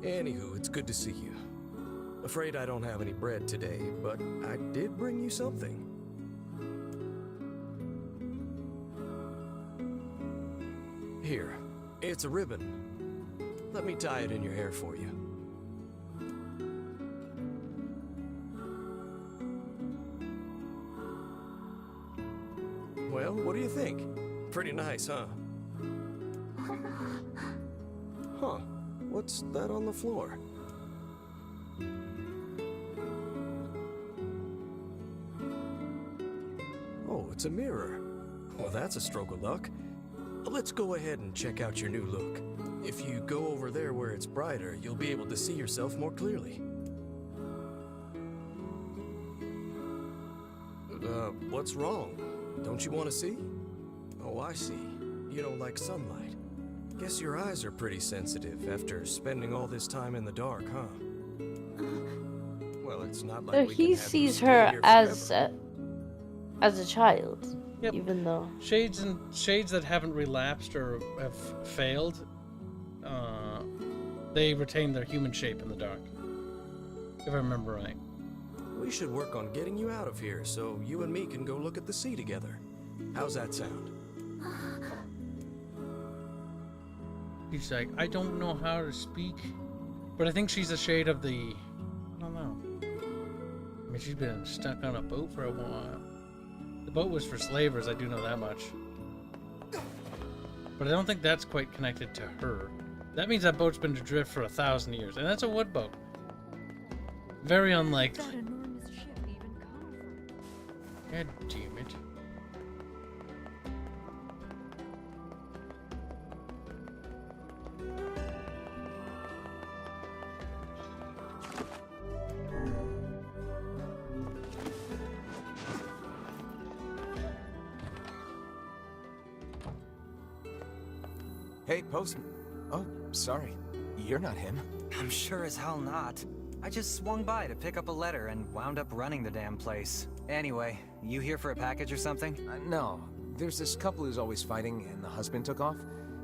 Anywho, it's good to see you. Afraid I don't have any bread today, but I did bring you something. Here, it's a ribbon. Let me tie it in your hair for you. Well, what do you think? Pretty nice, huh? Huh. What's that on the floor? Oh, it's a mirror. Well, that's a stroke of luck. Let's go ahead and check out your new look. If you go over there where it's brighter, you'll be able to see yourself more clearly. What's wrong? Don't you want to see? Oh, I see. You don't like sunlight. Guess your eyes are pretty sensitive after spending all this time in the dark, huh? Well, it's not like So we can he have you sees stay her here as forever. a child, Yep. even though Shades that haven't relapsed or have failed, they retain their human shape in the dark. If I remember right. We should work on getting you out of here so you and me can go look at the sea together. How's that sound? He's like, I don't know how to speak, but I think she's a shade of the, I don't know. I mean, she's been stuck on a boat for a while. The boat was for slavers, I do know that much. But I don't think that's quite connected to her. That means that boat's been adrift for 1,000 years, and that's a wood boat. Very unlikely. That enormous ship even come from? God damn it. Hey, Postman. Oh, sorry. You're not him. I'm sure as hell not. I just swung by to pick up a letter and wound up running the damn place. Anyway, you here for a package or something? No. There's this couple who's always fighting, and the husband took off.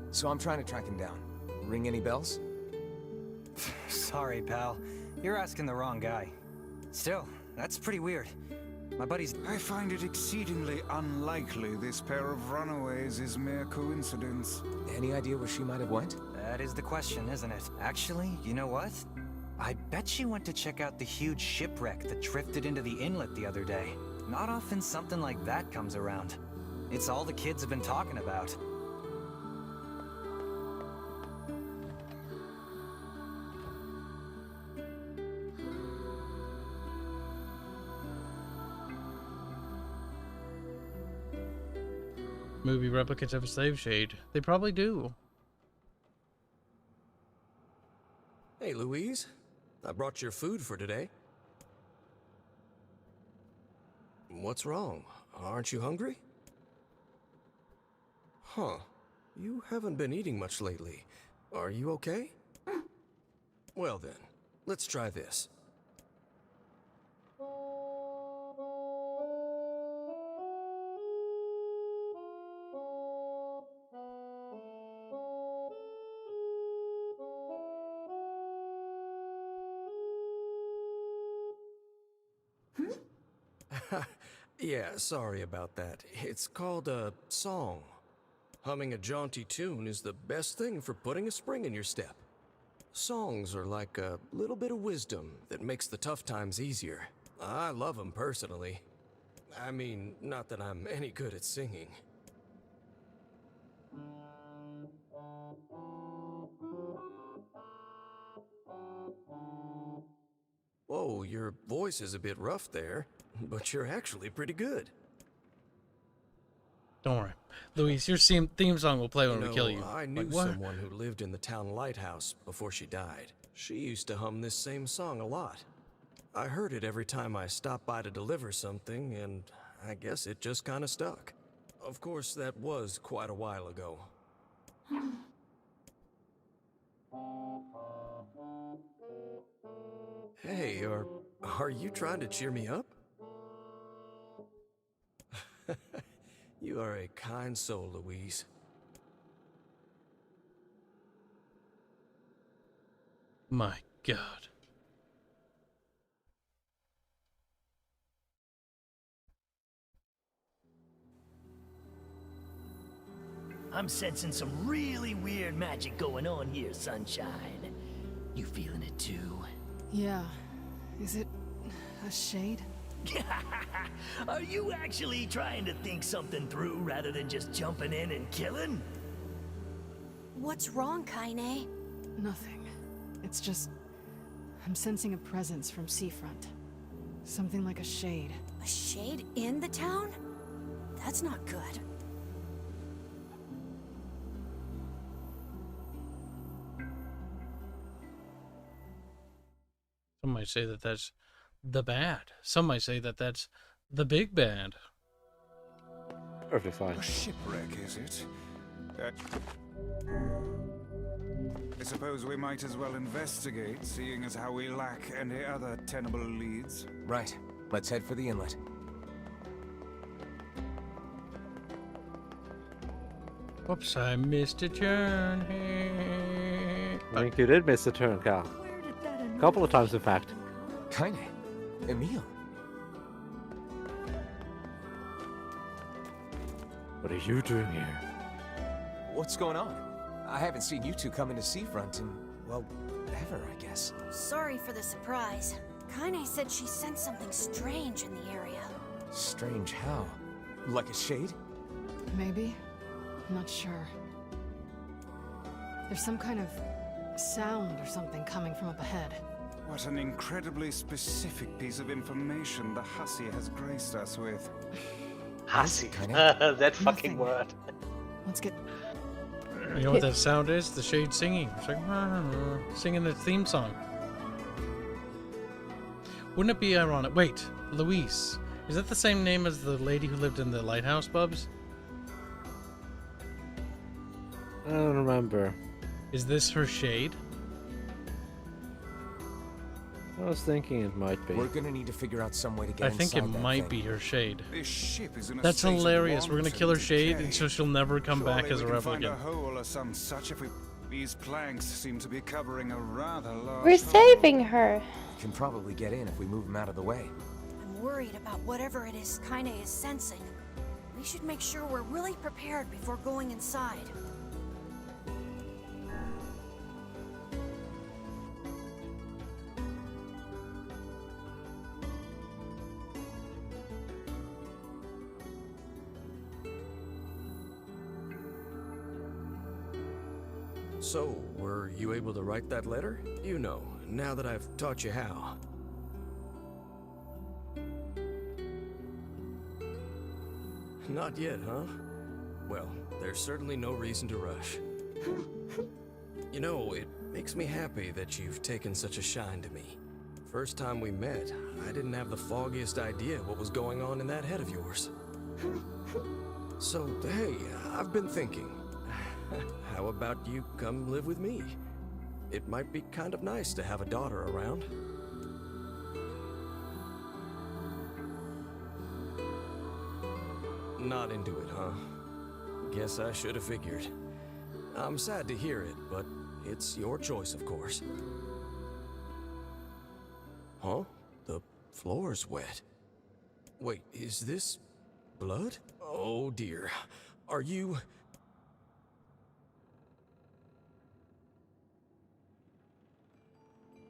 So I'm trying to track him down. Ring any bells? Sorry, pal. You're asking the wrong guy. Still, that's pretty weird. My buddy's... I find it exceedingly unlikely this pair of runaways is mere coincidence. Any idea where she might have went? That is the question, isn't it? Actually, you know what? I bet she went to check out the huge shipwreck that drifted into the inlet the other day. Not often something like that comes around. It's all the kids have been talking about. Movie replicants have a slave shade. They probably do. Hey, Louise. I brought your food for today. What's wrong? Aren't you hungry? Huh. You haven't been eating much lately. Are you okay? Well then, let's try this. Yeah, sorry about that. It's called a song. Humming a jaunty tune is the best thing for putting a spring in your step. Songs are like a little bit of wisdom that makes the tough times easier. I love them personally. I mean, not that I'm any good at singing. Whoa, your voice is a bit rough there, but you're actually pretty good. Don't worry. Luis, your theme song will play when we kill you. I knew Like, what? someone who lived in the town lighthouse before she died. She used to hum this same song a lot. I heard it every time I stopped by to deliver something, and I guess it just kind of stuck. Of course, that was quite a while ago. Hey, are you trying to cheer me up? You are a kind soul, Louise. My God. I'm sensing some really weird magic going on here, Sunshine. You feeling it too? Yeah. Is it a shade? Are you actually trying to think something through rather than just jumping in and killing? What's wrong, Kaine? Nothing. It's just... I'm sensing a presence from seafront. Something like a shade. A shade in the town? That's not good. Some might say that that's the bad. Some might say that that's the big bad. Perfectly fine. A shipwreck, is it? I suppose we might as well investigate, seeing as how we lack any other tenable leads. Right. Let's head for the inlet. Whoops, I missed a turn here. I think you did miss a turn, Cal. A couple of times, in fact. Kaine. Emil. What are you doing here? What's going on? I haven't seen you two come into Seafront in, well, ever, I guess. Sorry for the surprise. Kaine said she sensed something strange in the area. Strange how? Like a shade? Maybe? I'm not sure. There's some kind of sound or something coming from up ahead. What an incredibly specific piece of information the hussy has graced us with. Hussy. That fucking word. Let's get... You know what that sound is? The shade singing. It's like singing the theme song. Wouldn't it be ironic? Wait, Louise. Is that the same name as the lady who lived in the lighthouse, Bubs? I don't remember. Is this her shade? I was thinking it might be. We're gonna need to figure out some way to get I think inside it that might thing. be her shade. This ship is in a That's state of hilarious. We're gonna kill her wanton shade, decay. and so she'll never come back Surely as a we can find a replicant. hole or some such if we... These planks seem to be covering a rather large We're hole. saving her. We can probably get in if we move them out of the way. I'm worried about whatever it is Kaine is sensing. We should make sure we're really prepared before going inside. So, were you able to write that letter? You know, now that I've taught you how. Not yet, huh? Well, there's certainly no reason to rush. You know, it makes me happy that you've taken such a shine to me. First time we met, I didn't have the foggiest idea what was going on in that head of yours. So, hey, I've been thinking. How about you come live with me? It might be kind of nice to have a daughter around. Not into it, huh? Guess I should have figured. I'm sad to hear it, but it's your choice, of course. Huh? The floor's wet. Wait, is this blood? Oh dear. Are you...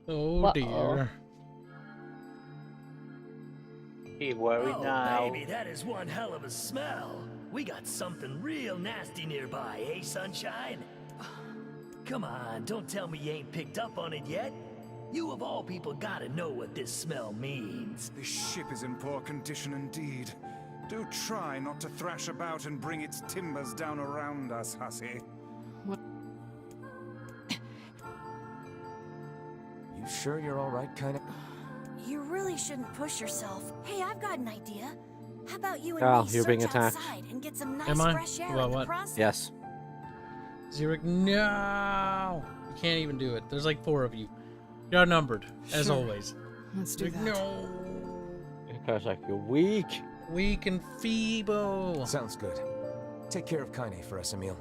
Oh dear. Be worried now. Baby, that is one hell of a smell. We got something real nasty nearby, eh, Sunshine? Come on, don't tell me you ain't picked up on it yet. You of all people gotta know what this smell means. This ship is in poor condition indeed. Do try not to thrash about and bring its timbers down around us, hussy. You sure you're alright, kinda? You really shouldn't push yourself. Hey, I've got an idea. How about you and Cal, me you're search being attacked. outside and get some nice Am I? fresh air Well, in the what? process? Yes. Zurich, no! You can't even do it. There's like 4 of you. You're outnumbered, as Sure. always. Let's do Like, that. no! Because like you're weak. Weak and feeble. Sounds good. Take care of Kaine for us, Emil.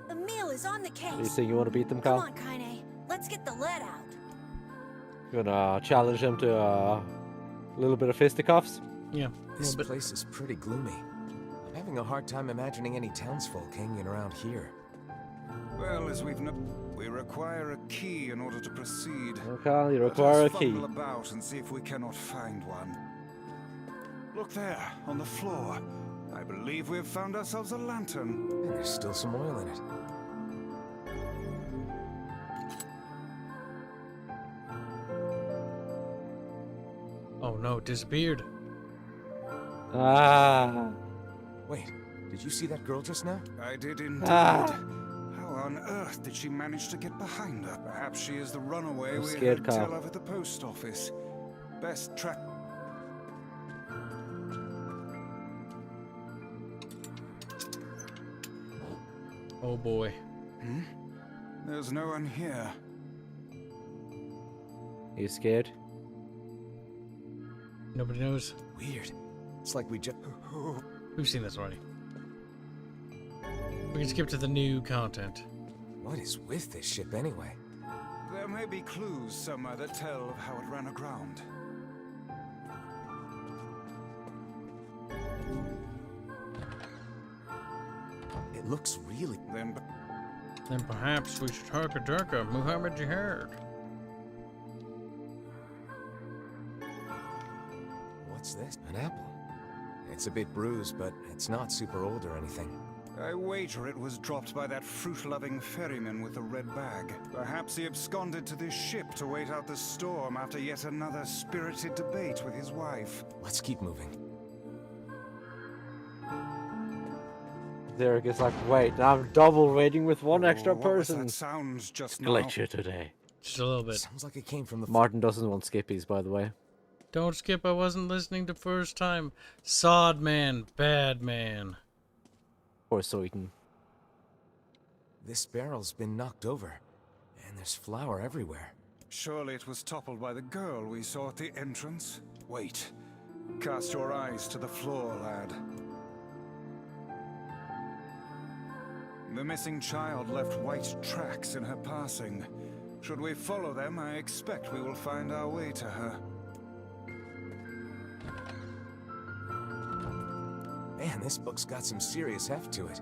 Emil is on the Do case. you think you want to beat them, Come Cal? on, Kaine. Let's get the lead out. Gonna challenge him to a little bit of fisticuffs. Yeah. This place is pretty gloomy. I'm having a hard time imagining any townsfolk hanging around here. Well, as we require a key in order to proceed. Okay, you require a Let us key. fumble about and see if we cannot find one. Look there, on the floor. I believe we have found ourselves a lantern. And there's still some oil in it. Oh no, it disappeared. Ah. Wait, did you see that girl just now? I did indeed. Ah. How on earth did she manage to get behind her? Perhaps she is the runaway I'm we scared, heard Kyle. tell of at the post office. Best track. Oh boy. Hmm? There's no one here. You scared? Nobody knows. Weird. It's like we just... We've seen this already. We can skip to the new content. What is with this ship anyway? There may be clues somewhere that tell of how it ran aground. It looks really... Then perhaps we should hark a durka Muhammad Jihad. What's this? An apple. It's a bit bruised, but it's not super old or anything. I wager it was dropped by that fruit-loving ferryman with the red bag. Perhaps he absconded to this ship to wait out the storm after yet another spirited debate with his wife. Let's keep moving. Derek is like, wait, I'm double raiding with one extra What was person. that sound just now? Glitch today. Just a little bit. Sounds like it came from the... Martin doesn't want skippies, by the way. Don't skip, I wasn't listening the first time. Sod man, bad man. Or Soyton. This barrel's been knocked over, and there's flour everywhere. Surely it was toppled by the girl we saw at the entrance. Wait. Cast your eyes to the floor, lad. The missing child left white tracks in her passing. Should we follow them, I expect we will find our way to her. Man, this book's got some serious heft to it.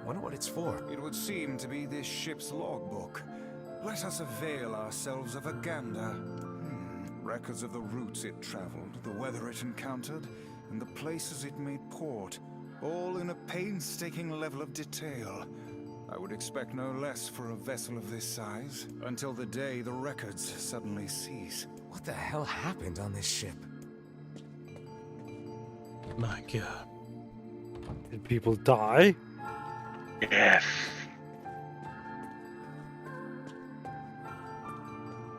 Wonder what it's for. It would seem to be this ship's logbook. Let us avail ourselves of a gander. Records of the routes it traveled, the weather it encountered, and the places it made port, all in a painstaking level of detail. I would expect no less for a vessel of this size, until the day the records suddenly cease. What the hell happened on this ship? My God. Did people die? Yes.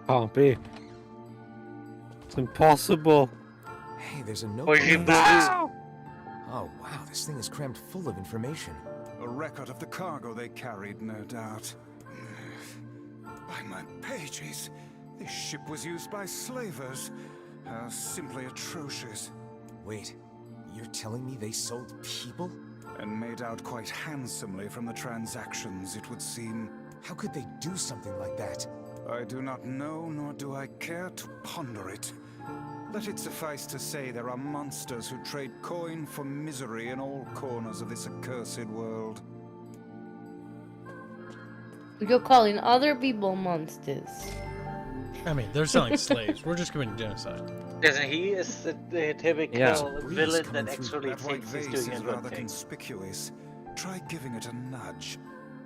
Can't be. It's impossible. Hey, there's a note. Wow. Oh, wow, this thing is crammed full of information. A record of the cargo they carried, no doubt. By my pages, this ship was used by slavers. How simply atrocious. Wait, you're telling me they sold people? And made out quite handsomely from the transactions, it would seem. How could they do something like that? I do not know, nor do I care to ponder it. Let it suffice to say there are monsters who trade coin for misery in all corners of this accursed world. You're calling other people monsters. I mean, they're selling slaves. We're just committing genocide. Isn't he is the typical villain that actually That white thinks he's vase doing a is good rather thing? conspicuous. Try giving it a nudge.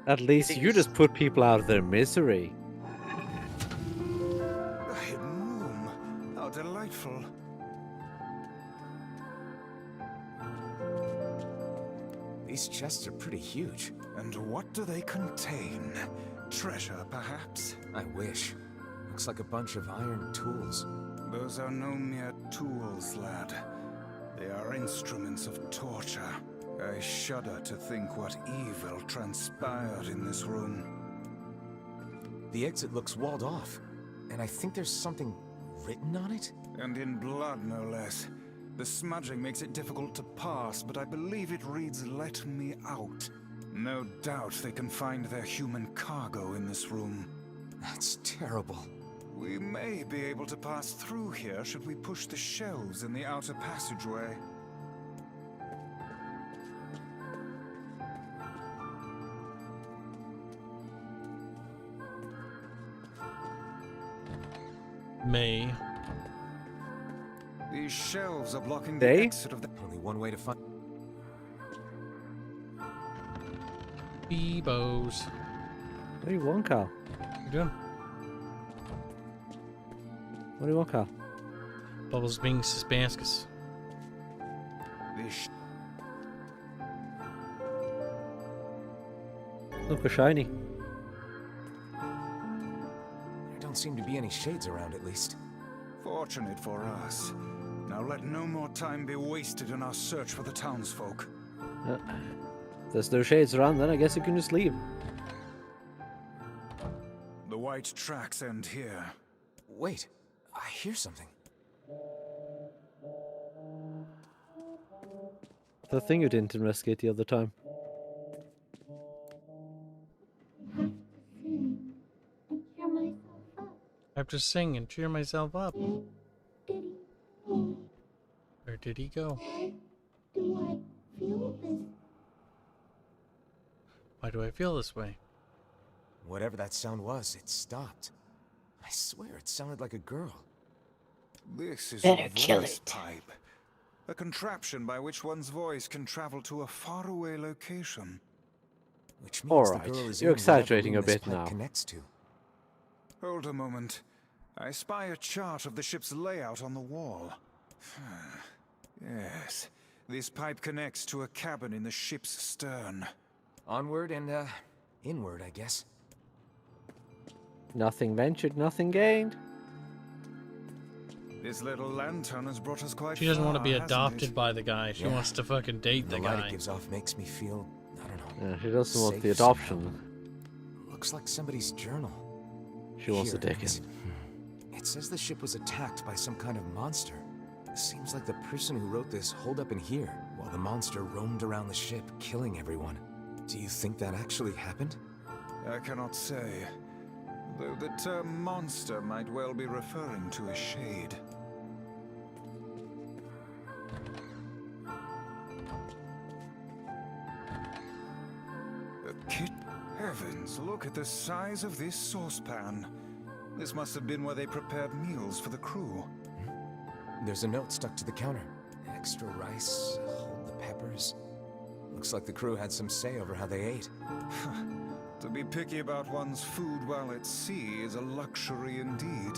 At least you just put people out of their misery. A hidden room. How delightful. These chests are pretty huge. And what do they contain? Treasure, perhaps? I wish. Looks like a bunch of iron tools. Those are no mere tools, lad. They are instruments of torture. I shudder to think what evil transpired in this room. The exit looks walled off, and I think there's something written on it? And in blood, no less. The smudging makes it difficult to pass, but I believe it reads, "Let me out." No doubt they can find their human cargo in this room. That's terrible. We may be able to pass through here should we push the shelves in the outer passageway. May. These shelves are blocking the They? exit of the... Only one way to find... Beebos. What do you want, Carl? What you doing? What do you want, Carl? Bubbles being suspicious. This... Look, a shiny. There don't seem to be any shades around, at least. Fortunate for us. Now let no more time be wasted in our search for the townsfolk. There's no shades around, then I guess you can just leave. The white tracks end here. Wait, I hear something. The thing you didn't investigate the other time. I have to sing and cheer myself up. Where did he go? Why do I feel this way? Whatever that sound was, it stopped. I swear it sounded like a girl. This is Better a kill voice it. pipe. A contraption by which one's voice can travel to a faraway location. Which means Alright, the girl is you're in whatever exaggerating room a this bit pipe now. connects to. Hold a moment. I spy a chart of the ship's layout on the wall. Yes, this pipe connects to a cabin in the ship's stern. Onward and, inward, I guess. Nothing ventured, nothing gained. This little lantern has brought us quite She doesn't want to far, be hasn't adopted it? by the guy. She Yeah. wants to fucking date the The light guy. it gives off makes me feel, I don't know. Yeah, she doesn't want safe the adoption. somehow. Looks like somebody's journal. She wants to Here take is. it. It says the ship was attacked by some kind of monster. Seems like the person who wrote this holed up in here, while the monster roamed around the ship, killing everyone. Do you think that actually happened? I cannot say. Though the term monster might well be referring to a shade. A kit? Heavens, look at the size of this saucepan. This must have been where they prepared meals for the crew. There's a note stuck to the counter. Extra rice, hold the peppers. Looks like the crew had some say over how they ate. To be picky about one's food while at sea is a luxury indeed.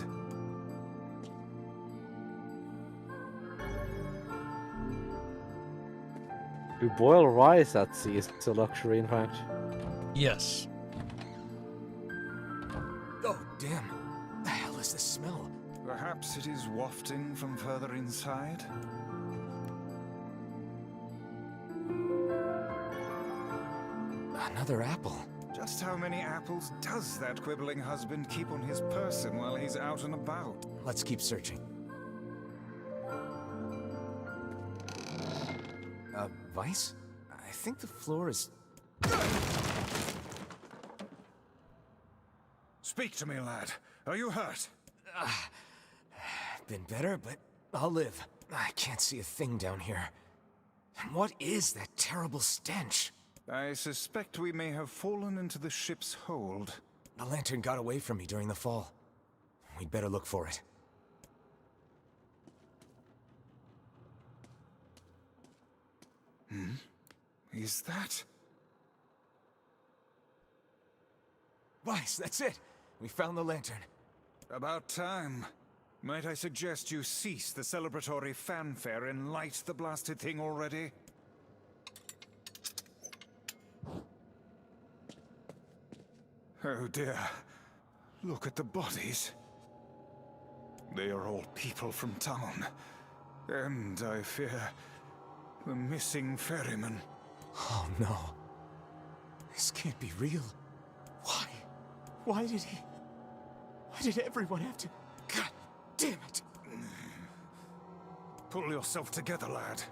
To boil rice at sea is a luxury, in fact. Yes. Oh, damn. The hell is this smell? Perhaps it is wafting from further inside? Another apple. Just how many apples does that quibbling husband keep on his person while he's out and about? Let's keep searching. Vice? I think the floor is... Speak to me, lad. Are you hurt? Been better, but I'll live. I can't see a thing down here. And what is that terrible stench? I suspect we may have fallen into the ship's hold. The lantern got away from me during the fall. We'd better look for it. Is that? Vice, that's it! We found the lantern. About time. Might I suggest you cease the celebratory fanfare and light the blasted thing already? Oh dear. Look at the bodies. They are all people from town. And, I fear, the missing ferryman. Oh no. This can't be real. Why? Why did he... Why did everyone have to... God damn it! Pull yourself together, lad.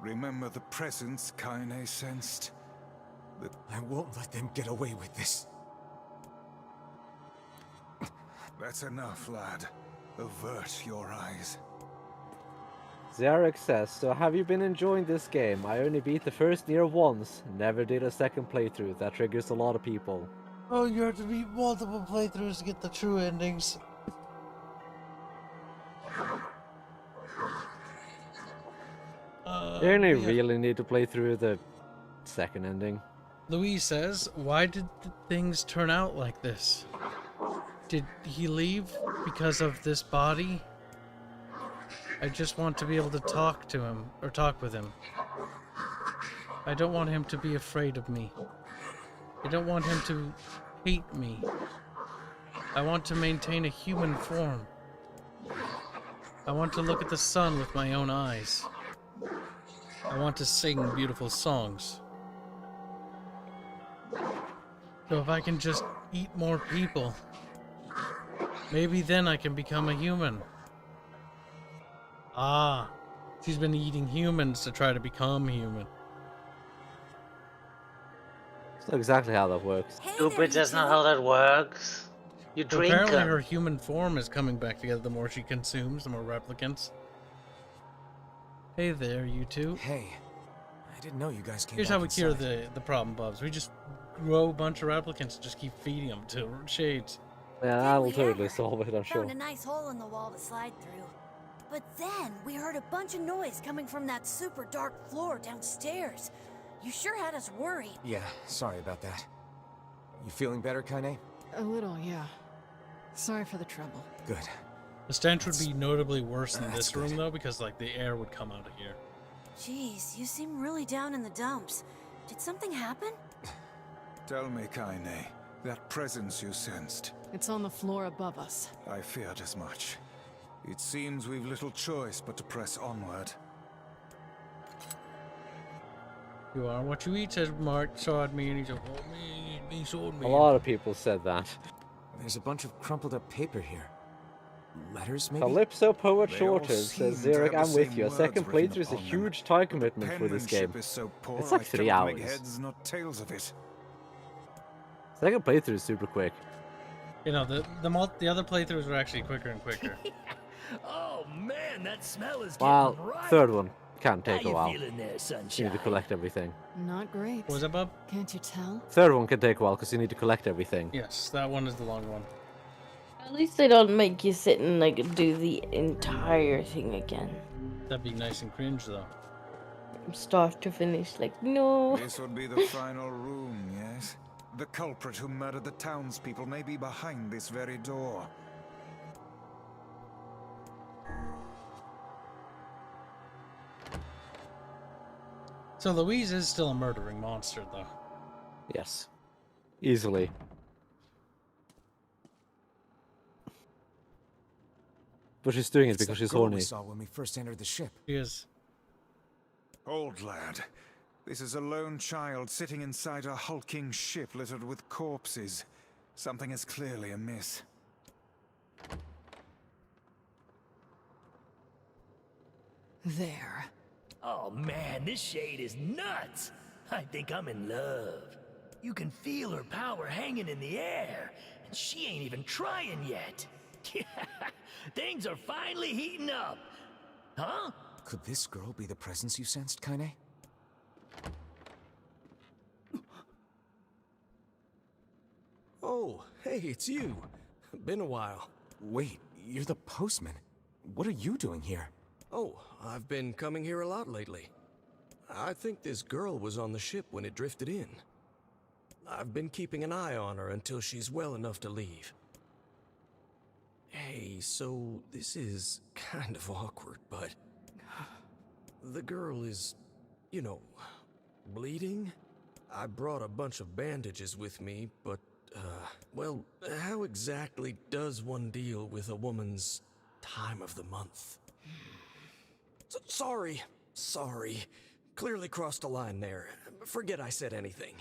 Remember the presence Kaine sensed? I won't let them get away with this. That's enough, lad. Avert your eyes. Zarek says, so have you been enjoying this game? I only beat the first NIER once, never did a second playthrough. That triggers a lot of people. Oh, you have to beat multiple playthroughs to get the true endings. You only Yeah. really need to play through the second ending. Louise says, why did things turn out like this? Did he leave because of this body? I just want to be able to talk to him, or talk with him. I don't want him to be afraid of me. I don't want him to hate me. I want to maintain a human form. I want to look at the sun with my own eyes. I want to sing beautiful songs. So if I can just eat more people, maybe then I can become a human. Ah, she's been eating humans to try to become human. That's not exactly how that works. Stupid, that's not how that works. You So drink apparently them. her human form is coming back together the more she consumes, the more replicants. Hey there, you two. Hey, I didn't know you guys came Here's back how we cure inside. the problem, Bubs. We just grow a bunch of replicants and just keep feeding them to Shades. Yeah, that'll totally solve it, I'm sure. Found a nice hole in the wall to slide through. But then we heard a bunch of noise coming from that super dark floor downstairs. You sure had us worried. Yeah, sorry about that. You feeling better, Kaine? A little, yeah. Sorry for the trouble. Good. The stench would be notably worse in this room, though, because, like, the air would come out of here. Jeez, you seem really down in the dumps. Did something happen? Tell me, Kaine, that presence you sensed. It's on the floor above us. I feared as much. It seems we've little choice but to press onward. You are what you eat, says Mark. Sawed me, and he said, oh, me, sawed me. A lot of people said that. There's a bunch of crumpled up paper here. Letters, maybe? Calypso Poet They all Shorted says, seem to Zarek, have I'm the with same you. A words second written playthrough is a upon them. huge time commitment for this game. Penmanship is so poor, It's like I 3 cannot hours. make heads nor tails of it. Second playthrough is super quick. You know, the other playthroughs were actually quicker and quicker. Oh man, that smell is While getting right. third one can How take a you while. feeling there, You sunshine? need to collect everything. Not great. What was that, Bub? Can't you tell? Third one can take a while because you need to collect everything. Yes, that one is the long one. At least they don't make you sit and like do the entire thing again. That'd be nice and cringe, though. From start to finish, like, no. This would be the final room, yes? The culprit who murdered the townspeople may be behind this very door. So Louise is still a murdering monster, though. Yes. Easily. But she's doing it It's because that she's girl we horny. saw when we first entered the ship. She is. Old lad, this is a lone child sitting inside a hulking ship littered with corpses. Something is clearly amiss. There. Oh man, this shade is nuts. I think I'm in love. You can feel her power hanging in the air, and she ain't even trying yet. Things are finally heating up. Huh? Could this girl be the presence you sensed, Kaine? Oh, hey, it's you. Been a while. Wait, you're the postman. What are you doing here? Oh, I've been coming here a lot lately. I think this girl was on the ship when it drifted in. I've been keeping an eye on her until she's well enough to leave. Hey, so this is kind of awkward, but the girl is, you know, bleeding. I brought a bunch of bandages with me, but, well, how exactly does one deal with a woman's time of the month? Sorry. Clearly crossed a line there. Forget I said anything.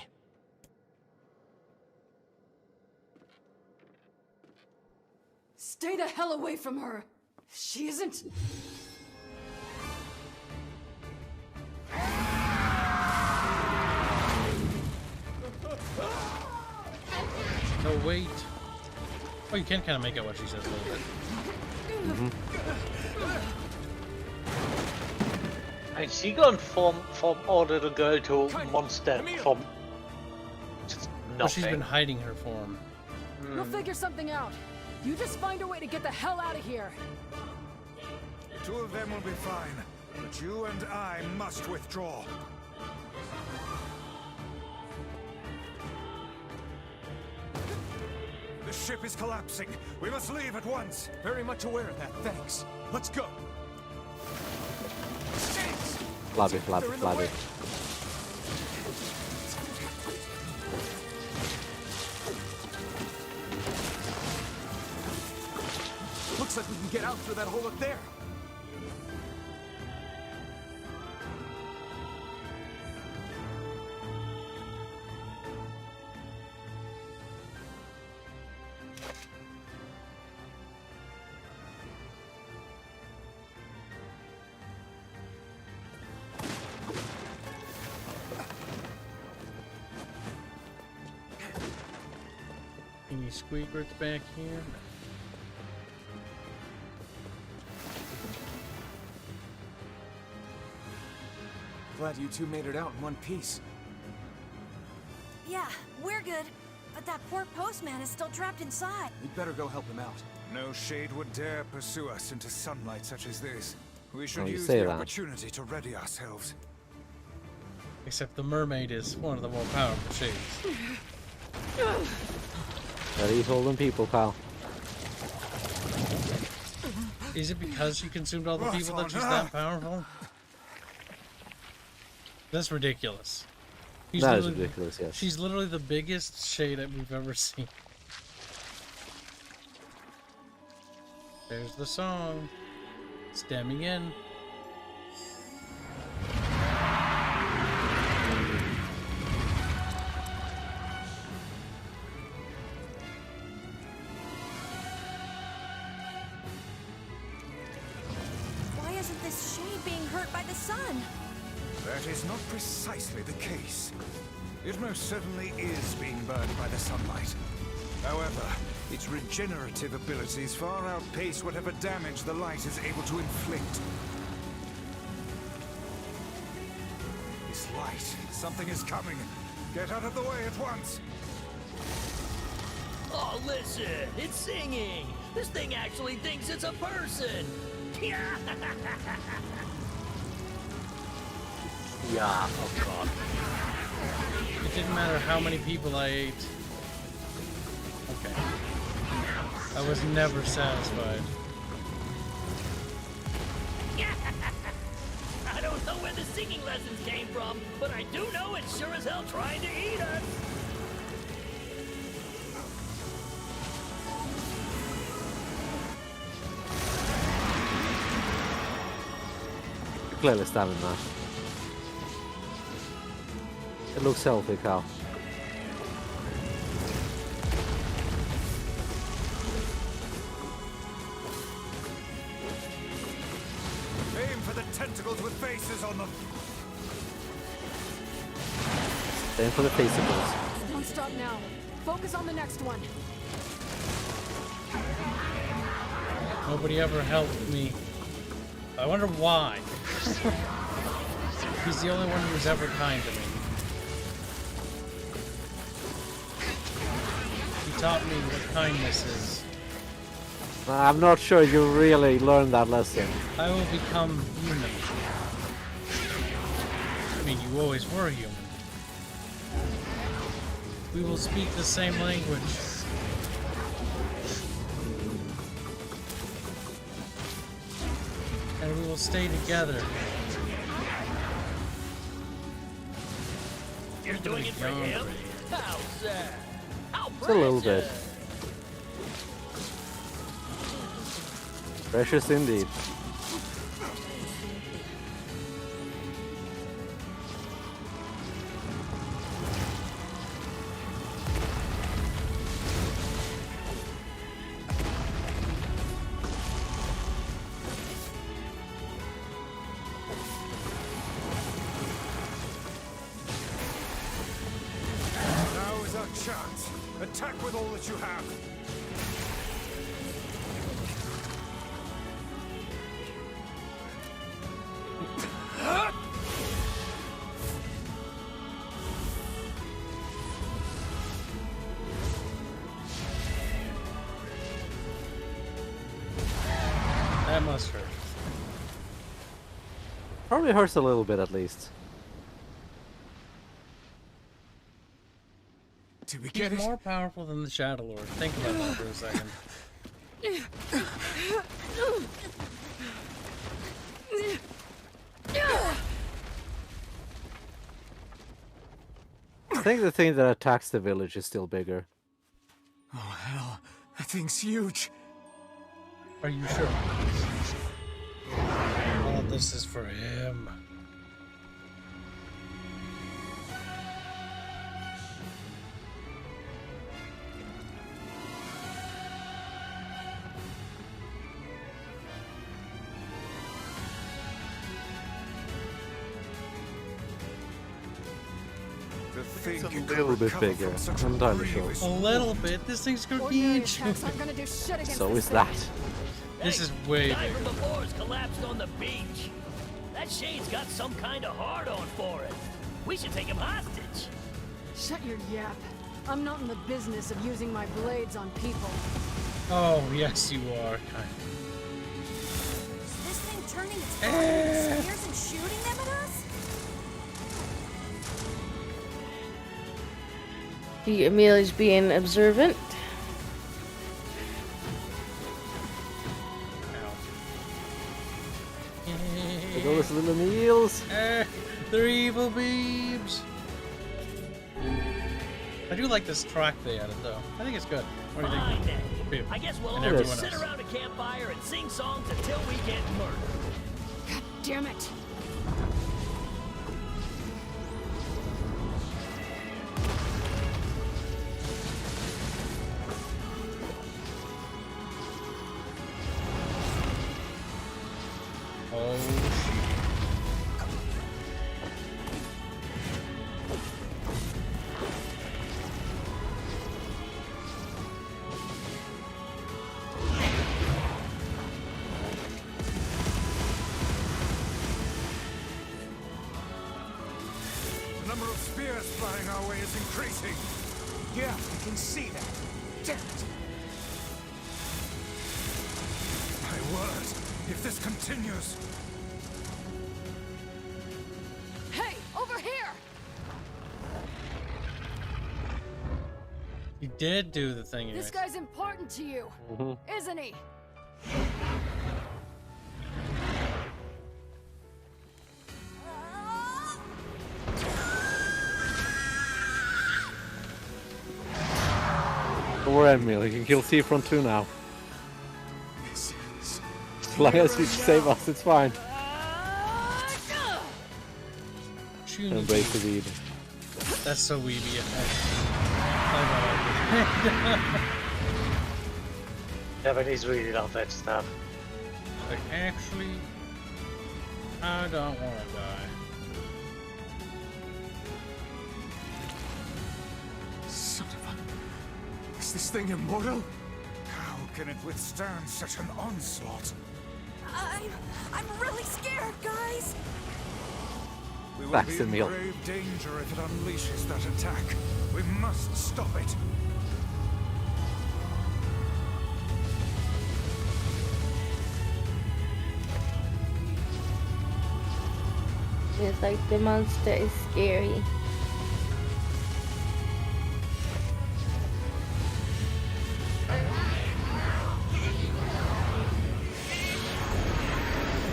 Stay the hell away from her! She isn't... No, wait. Oh, you can kind of make out what she says a little bit. And she gone from all little girl to monster from just nothing. Well, she's been hiding her form. We'll figure something out. You just find a way to get the hell out of here. The 2 of them will be fine, but you and I must withdraw. The ship is collapsing. We must leave at once. Very much aware of that. Thanks. Let's go. Flabby, flabby, flabby. Looks like we can get out through that hole up there. Any squeakers back here? Glad you two made it out in one piece. Yeah, we're good. But that poor postman is still trapped inside. We'd better go help him out. No shade would dare pursue us into sunlight such as this. We should Oh, you use say the that. opportunity to ready ourselves. Except the mermaid is one of the more powerful shades. Better eat holding people, pal. Is it because she consumed all the people that she's that powerful? That's ridiculous. That is ridiculous, yes. She's literally the biggest shade that we've ever seen. There's the song. Stemming in. Why isn't this shade being hurt by the sun? That is not precisely the case. It most certainly is being burned by the sunlight. However, its regenerative abilities far outpace whatever damage the light is able to inflict. This light, something is coming. Get out of the way at once. Oh, listen, it's singing. This thing actually thinks it's a person. Yeah, oh god. It didn't matter how many people I ate. Okay. I was never satisfied. I don't know where the singing lessons came from, but I do know it's sure as hell trying to eat us. Clearly stabbing that. It looks healthy, Cal. Aim for the tentacles with faces on them. Aim for the faceables. Don't stop now. Focus on the next one. Nobody ever helped me. I wonder why. He's the only one who's ever kind to me. He taught me what kindness is. I'm not sure you really learned that lesson. I will become human. I mean, you always were human. We will speak the same language. And we will stay together. You're doing it for him? How sad. How Just a little bit. Precious indeed. Now is our chance. Attack with all that you have. That must hurt. Probably hurts a little bit at least. Did we He's get it? more powerful than the ShadowLord. Think about that for a second. I think the thing that attacks the village is still bigger. Oh hell, that thing's huge. Are you sure? Oh, this is for him. It's a little bit bigger. I'm entirely sure. A little bit. This thing's gargantuan. So is that. This is way guy bigger. from before's collapsed on the beach. That Shade's got some kind of hard-on for it. We should take him hostage. Shut your yap. I'm not in the business of using my blades on people. Oh, yes, you are. Is this thing turning its body into spears and shooting them at us? Amelia's being observant. There go those little meals. They're evil beebs. I do like this track they added, though. I think it's good. What do you Fine, think? then. Beeb. I guess we'll And all everyone just sit else. around a campfire and sing songs until we get murdered. God damn it. Oh, The number of spears flying our way is increasing. Yeah, I can see that. Damn it. My word, if this continues... Hey, over here! he did do the thing. This guy's important to you, isn't he? Don't worry, Emil, you can kill Seafront 2 now. As long as you save us, it's fine. Embrace the weed. That's so weeby. Japanese really love that stuff. Like, actually, I don't want to die. Son of a... Is this thing immortal? How can it withstand such an onslaught? I'm really scared, guys. We will Thanks, be in Emil. grave danger if it unleashes that attack. We must stop it. It's like the monster is scary.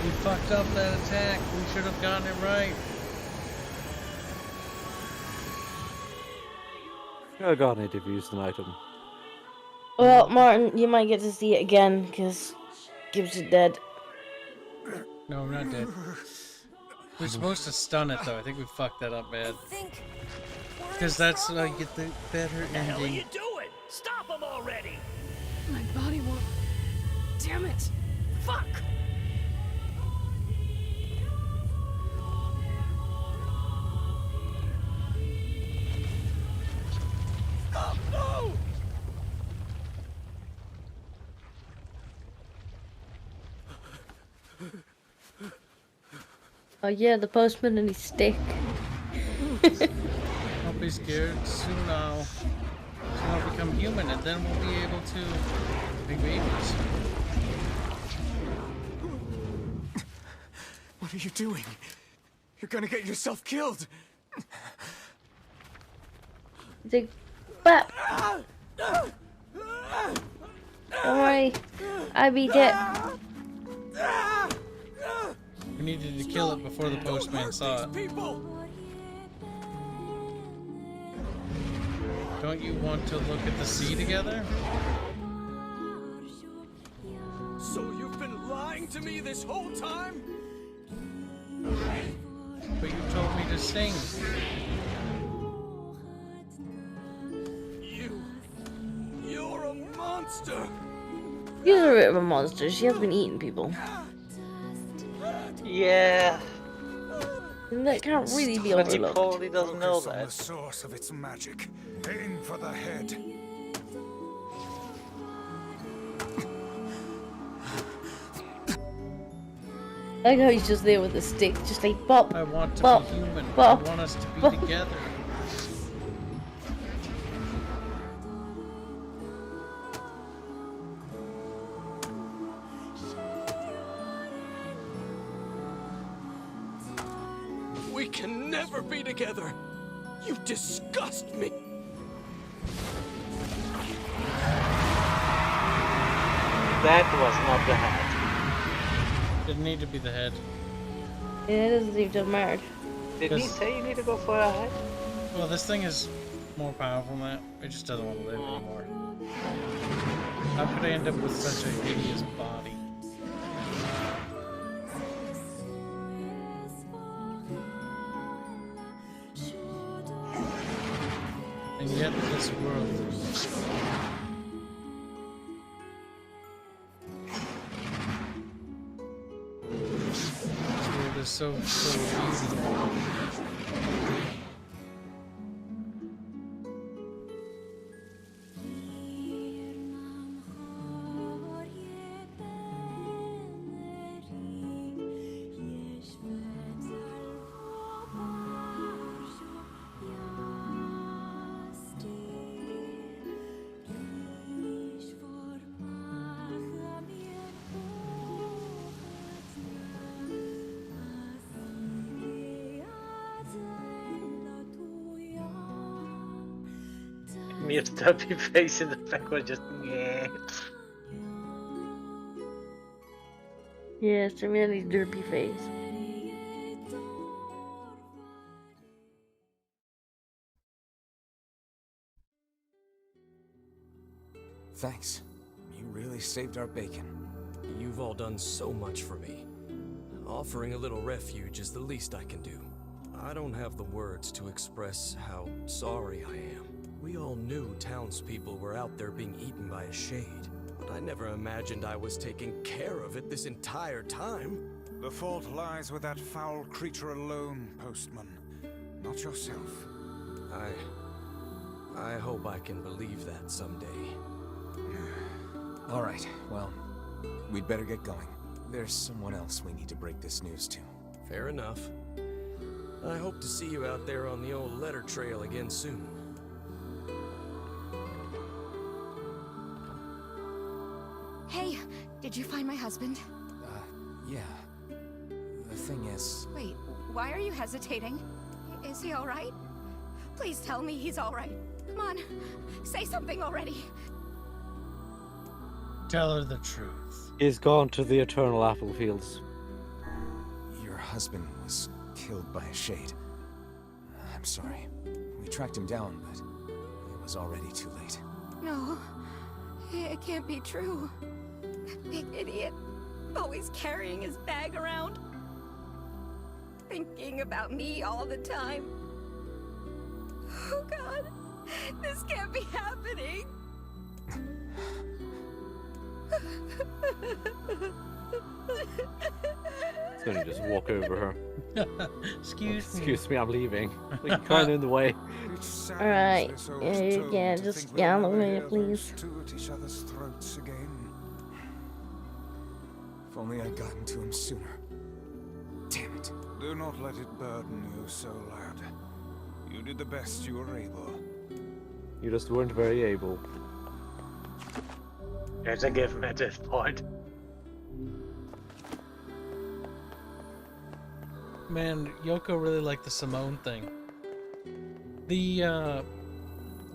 We fucked up that attack. We should have gotten it right. Oh god, I need to use an item. Well, Martin, you might get to see it again, because Kibs is dead. No, I'm not dead. We're supposed to stun it, though. I think we fucked that up bad. Because that's how you get the better What the hell are you ending. doing? Stop him already! My body won't... Damn it! Fuck! No! Oh yeah, the postman and his stick. Don't be scared. Soon I'll become human, and then we'll be able to make babies. What are you doing? You're gonna get yourself killed. Dig back. Don't worry, I beat it. We needed to kill it before the postman saw it. Don't you want to look at the sea together? So you've been lying to me this whole time? But you told me to sing. You're a monster. She's a bit of a monster. She has been eating people. Yeah. And that can't really be But he overlooked. probably doesn't know Focus on that. the source of its magic. Aim for the head. I like how he's just there with a stick, just like bop. I want to bop, be human. bop, I want us to be bop. together. We can never be together. You disgust me. That was not the head. Didn't need to be the head. Yeah, it doesn't seem to have mattered. Did he say you need to go for a head? Well, this thing is more powerful than that. It just doesn't want to live anymore. How could I end up with such a hideous body? And yet this world is so beautiful. Mir's derpy face in the background just yeah. Yeah, it's really derpy face. Thanks. You really saved our bacon. You've all done so much for me. Offering a little refuge is the least I can do. I don't have the words to express how sorry I am. We all knew townspeople were out there being eaten by a shade, but I never imagined I was taking care of it this entire time. The fault lies with that foul creature alone, Postman. Not yourself. I hope I can believe that someday. All right, well, we'd better get going. There's someone else we need to break this news to. Fair enough. I hope to see you out there on the old letter trail again soon. Hey, did you find my husband? Yeah. The thing is... Wait, why are you hesitating? Is he alright? Please tell me he's alright. Come on, say something already. Tell her the truth. He's gone to the eternal apple fields. Your husband was killed by a shade. I'm sorry. We tracked him down, but it was already too late. No, it can't be true. That big idiot, always carrying his bag around. Thinking about me all the time. Oh God, this can't be happening. He's gonna just walk over her. Excuse me, I'm leaving. You're kind of in the way. Alright, yeah, you can just get out of the way, please. At each other's throats again. If only I'd gotten to him sooner. Damn it. Do not let it burden you so, lad. You did the best you were able. You just weren't very able. There's a given at this point. Man, Yoko really liked the Simone thing. The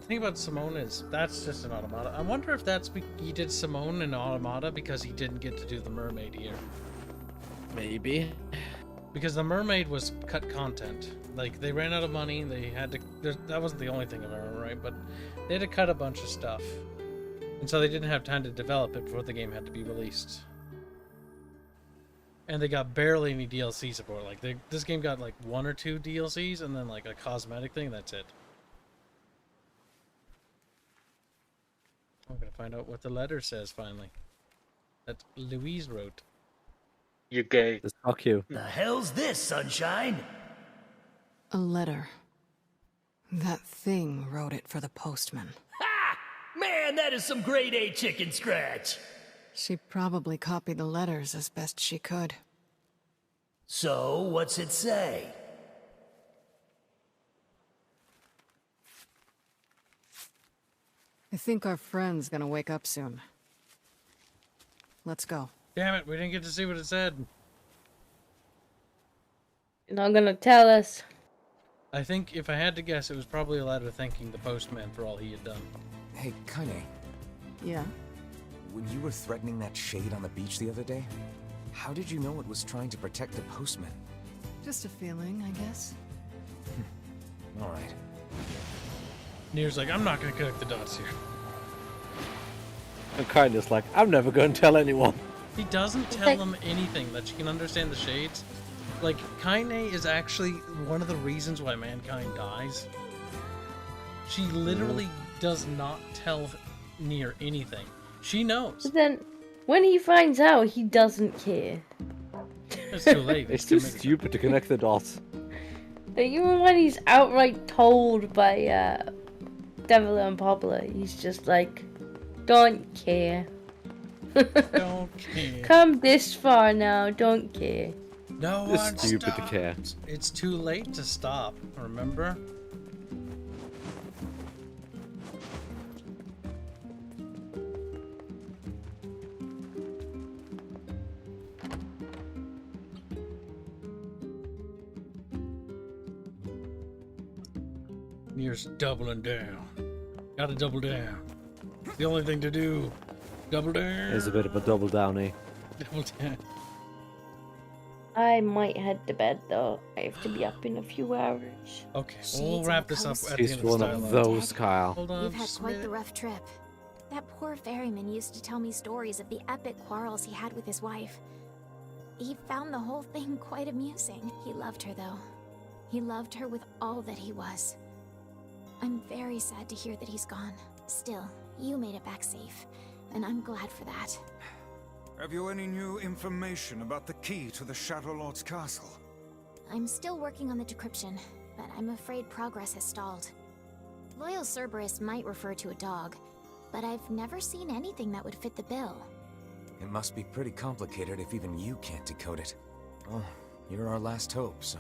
thing about Simone is that's just an automata. I wonder if that's he did Simone in automata because he didn't get to do the mermaid here. Maybe. Because the mermaid was cut content. Like, they ran out of money, they had to... That wasn't the only thing, if I remember right, but they had to cut a bunch of stuff. And so they didn't have time to develop it before the game had to be released. And they got barely any DLC support. Like, this game got, like, 1 or 2 DLCs, and then, like, a cosmetic thing, that's it. I'm gonna find out what the letter says, finally. That Louise wrote. You're gay. Fuck you. The hell's this, Sunshine? A letter. That thing wrote it for the postman. Ha! Man, that is some grade A chicken scratch. She probably copied the letters as best she could. So, what's it say? I think our friend's gonna wake up soon. Let's go. Damn it, we didn't get to see what it said. You're not gonna tell us. I think, if I had to guess, it was probably a letter thanking the postman for all he had done. Hey, Kaine. Yeah? When you were threatening that shade on the beach the other day, how did you know it was trying to protect the postman? Just a feeling, I guess. Alright. NIER's like, I'm not gonna connect the dots here. And Kaine's like, I'm never going to tell anyone. He doesn't tell them anything that you can understand the shades. Like, Kaine is actually one of the reasons why mankind dies. She literally does not tell NIER anything. She knows. But then, when he finds out, he doesn't care. It's too late. It's too stupid to connect the dots. Like, even when he's outright told by Devil and Pablo, he's just like, don't care. Don't care. Come this far now, don't care. No It's one stupid to stops. care. It's too late to stop, remember? NIER's doubling down. Gotta double down. It's the only thing to do. Double down. There's a bit of a double down, eh? Double down. I might head to bed though. I have to be up in a few hours. Okay, we'll wrap this up at the He's end of one the of dialogue. those, Kyle. Hold on, You've had just a quite the minute. rough trip. That poor ferryman used to tell me stories of the epic quarrels he had with his wife. He found the whole thing quite amusing. He loved her, though. He loved her with all that he was. I'm very sad to hear that he's gone. Still, you made it back safe, and I'm glad for that. Have you any new information about the key to the ShadowLord's castle? I'm still working on the decryption, but I'm afraid progress has stalled. Loyal Cerberus might refer to a dog, but I've never seen anything that would fit the bill. It must be pretty complicated if even you can't decode it. Well, you're our last hope, so...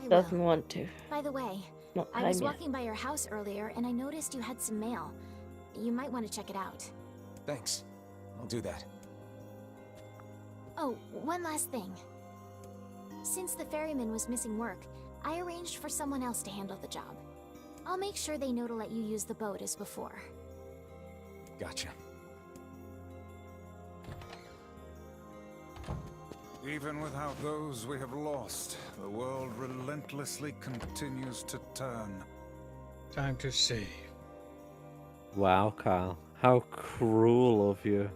Doesn't want to. By the way, Not I was time yet. walking by your house earlier and I noticed you had some mail. You might want to check it out. Thanks. I'll do that. Oh, one last thing. Since the ferryman was missing work, I arranged for someone else to handle the job. I'll make sure they know to let you use the boat as before. Gotcha. Even without those we have lost, the world relentlessly continues to turn. Time to save. Wow, Kyle. How cruel of you.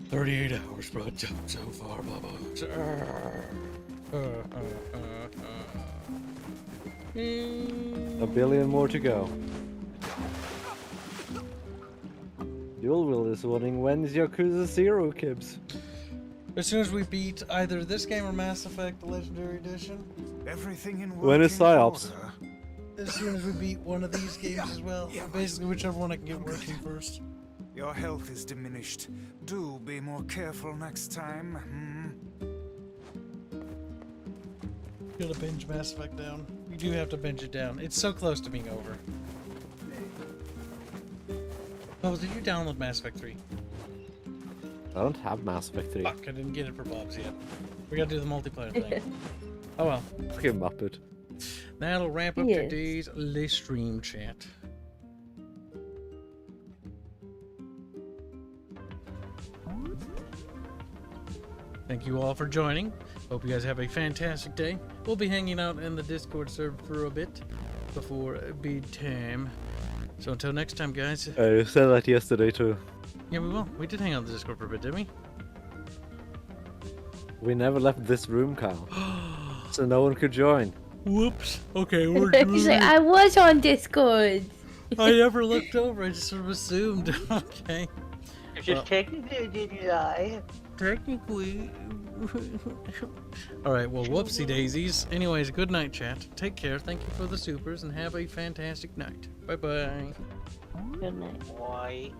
Hours, bro. So far, A billion more to go. Dual Will is wondering when's Yakuza 0, Kibs? As soon as we beat either this game or Mass Effect Legendary Edition. Everything in When is PsyOps? As soon as we beat one of these games as well. Basically, whichever one I can get working first. Your health is diminished. Do be more careful next time. Gotta binge Mass Effect down. You do have to binge it down. It's so close to being over. Oh, did you download Mass Effect 3? I don't have Mass Effect 3. Fuck, I didn't get it for Bob's yet. We gotta do the multiplayer thing. Oh well. Fucking Muppet. That'll wrap up Yes. today's LiveStream chat. Thank you all for joining. Hope you guys have a fantastic day. We'll be hanging out in the Discord server for a bit before bedtime. So until next time, guys. I said that yesterday too. Yeah, we will. We did hang out in the Discord for a bit, didn't we? We never left this room, Kyle. So no one could join. Whoops. Okay, we're He's like, I was on Discord. I never looked over. I just sort of assumed. Okay. You just technically didn't lie. Technically. Alright, well, whoopsie daisies. Anyways, good night, chat. Take care. Thank you for the supers and have a fantastic night. Bye bye. Good night. Why?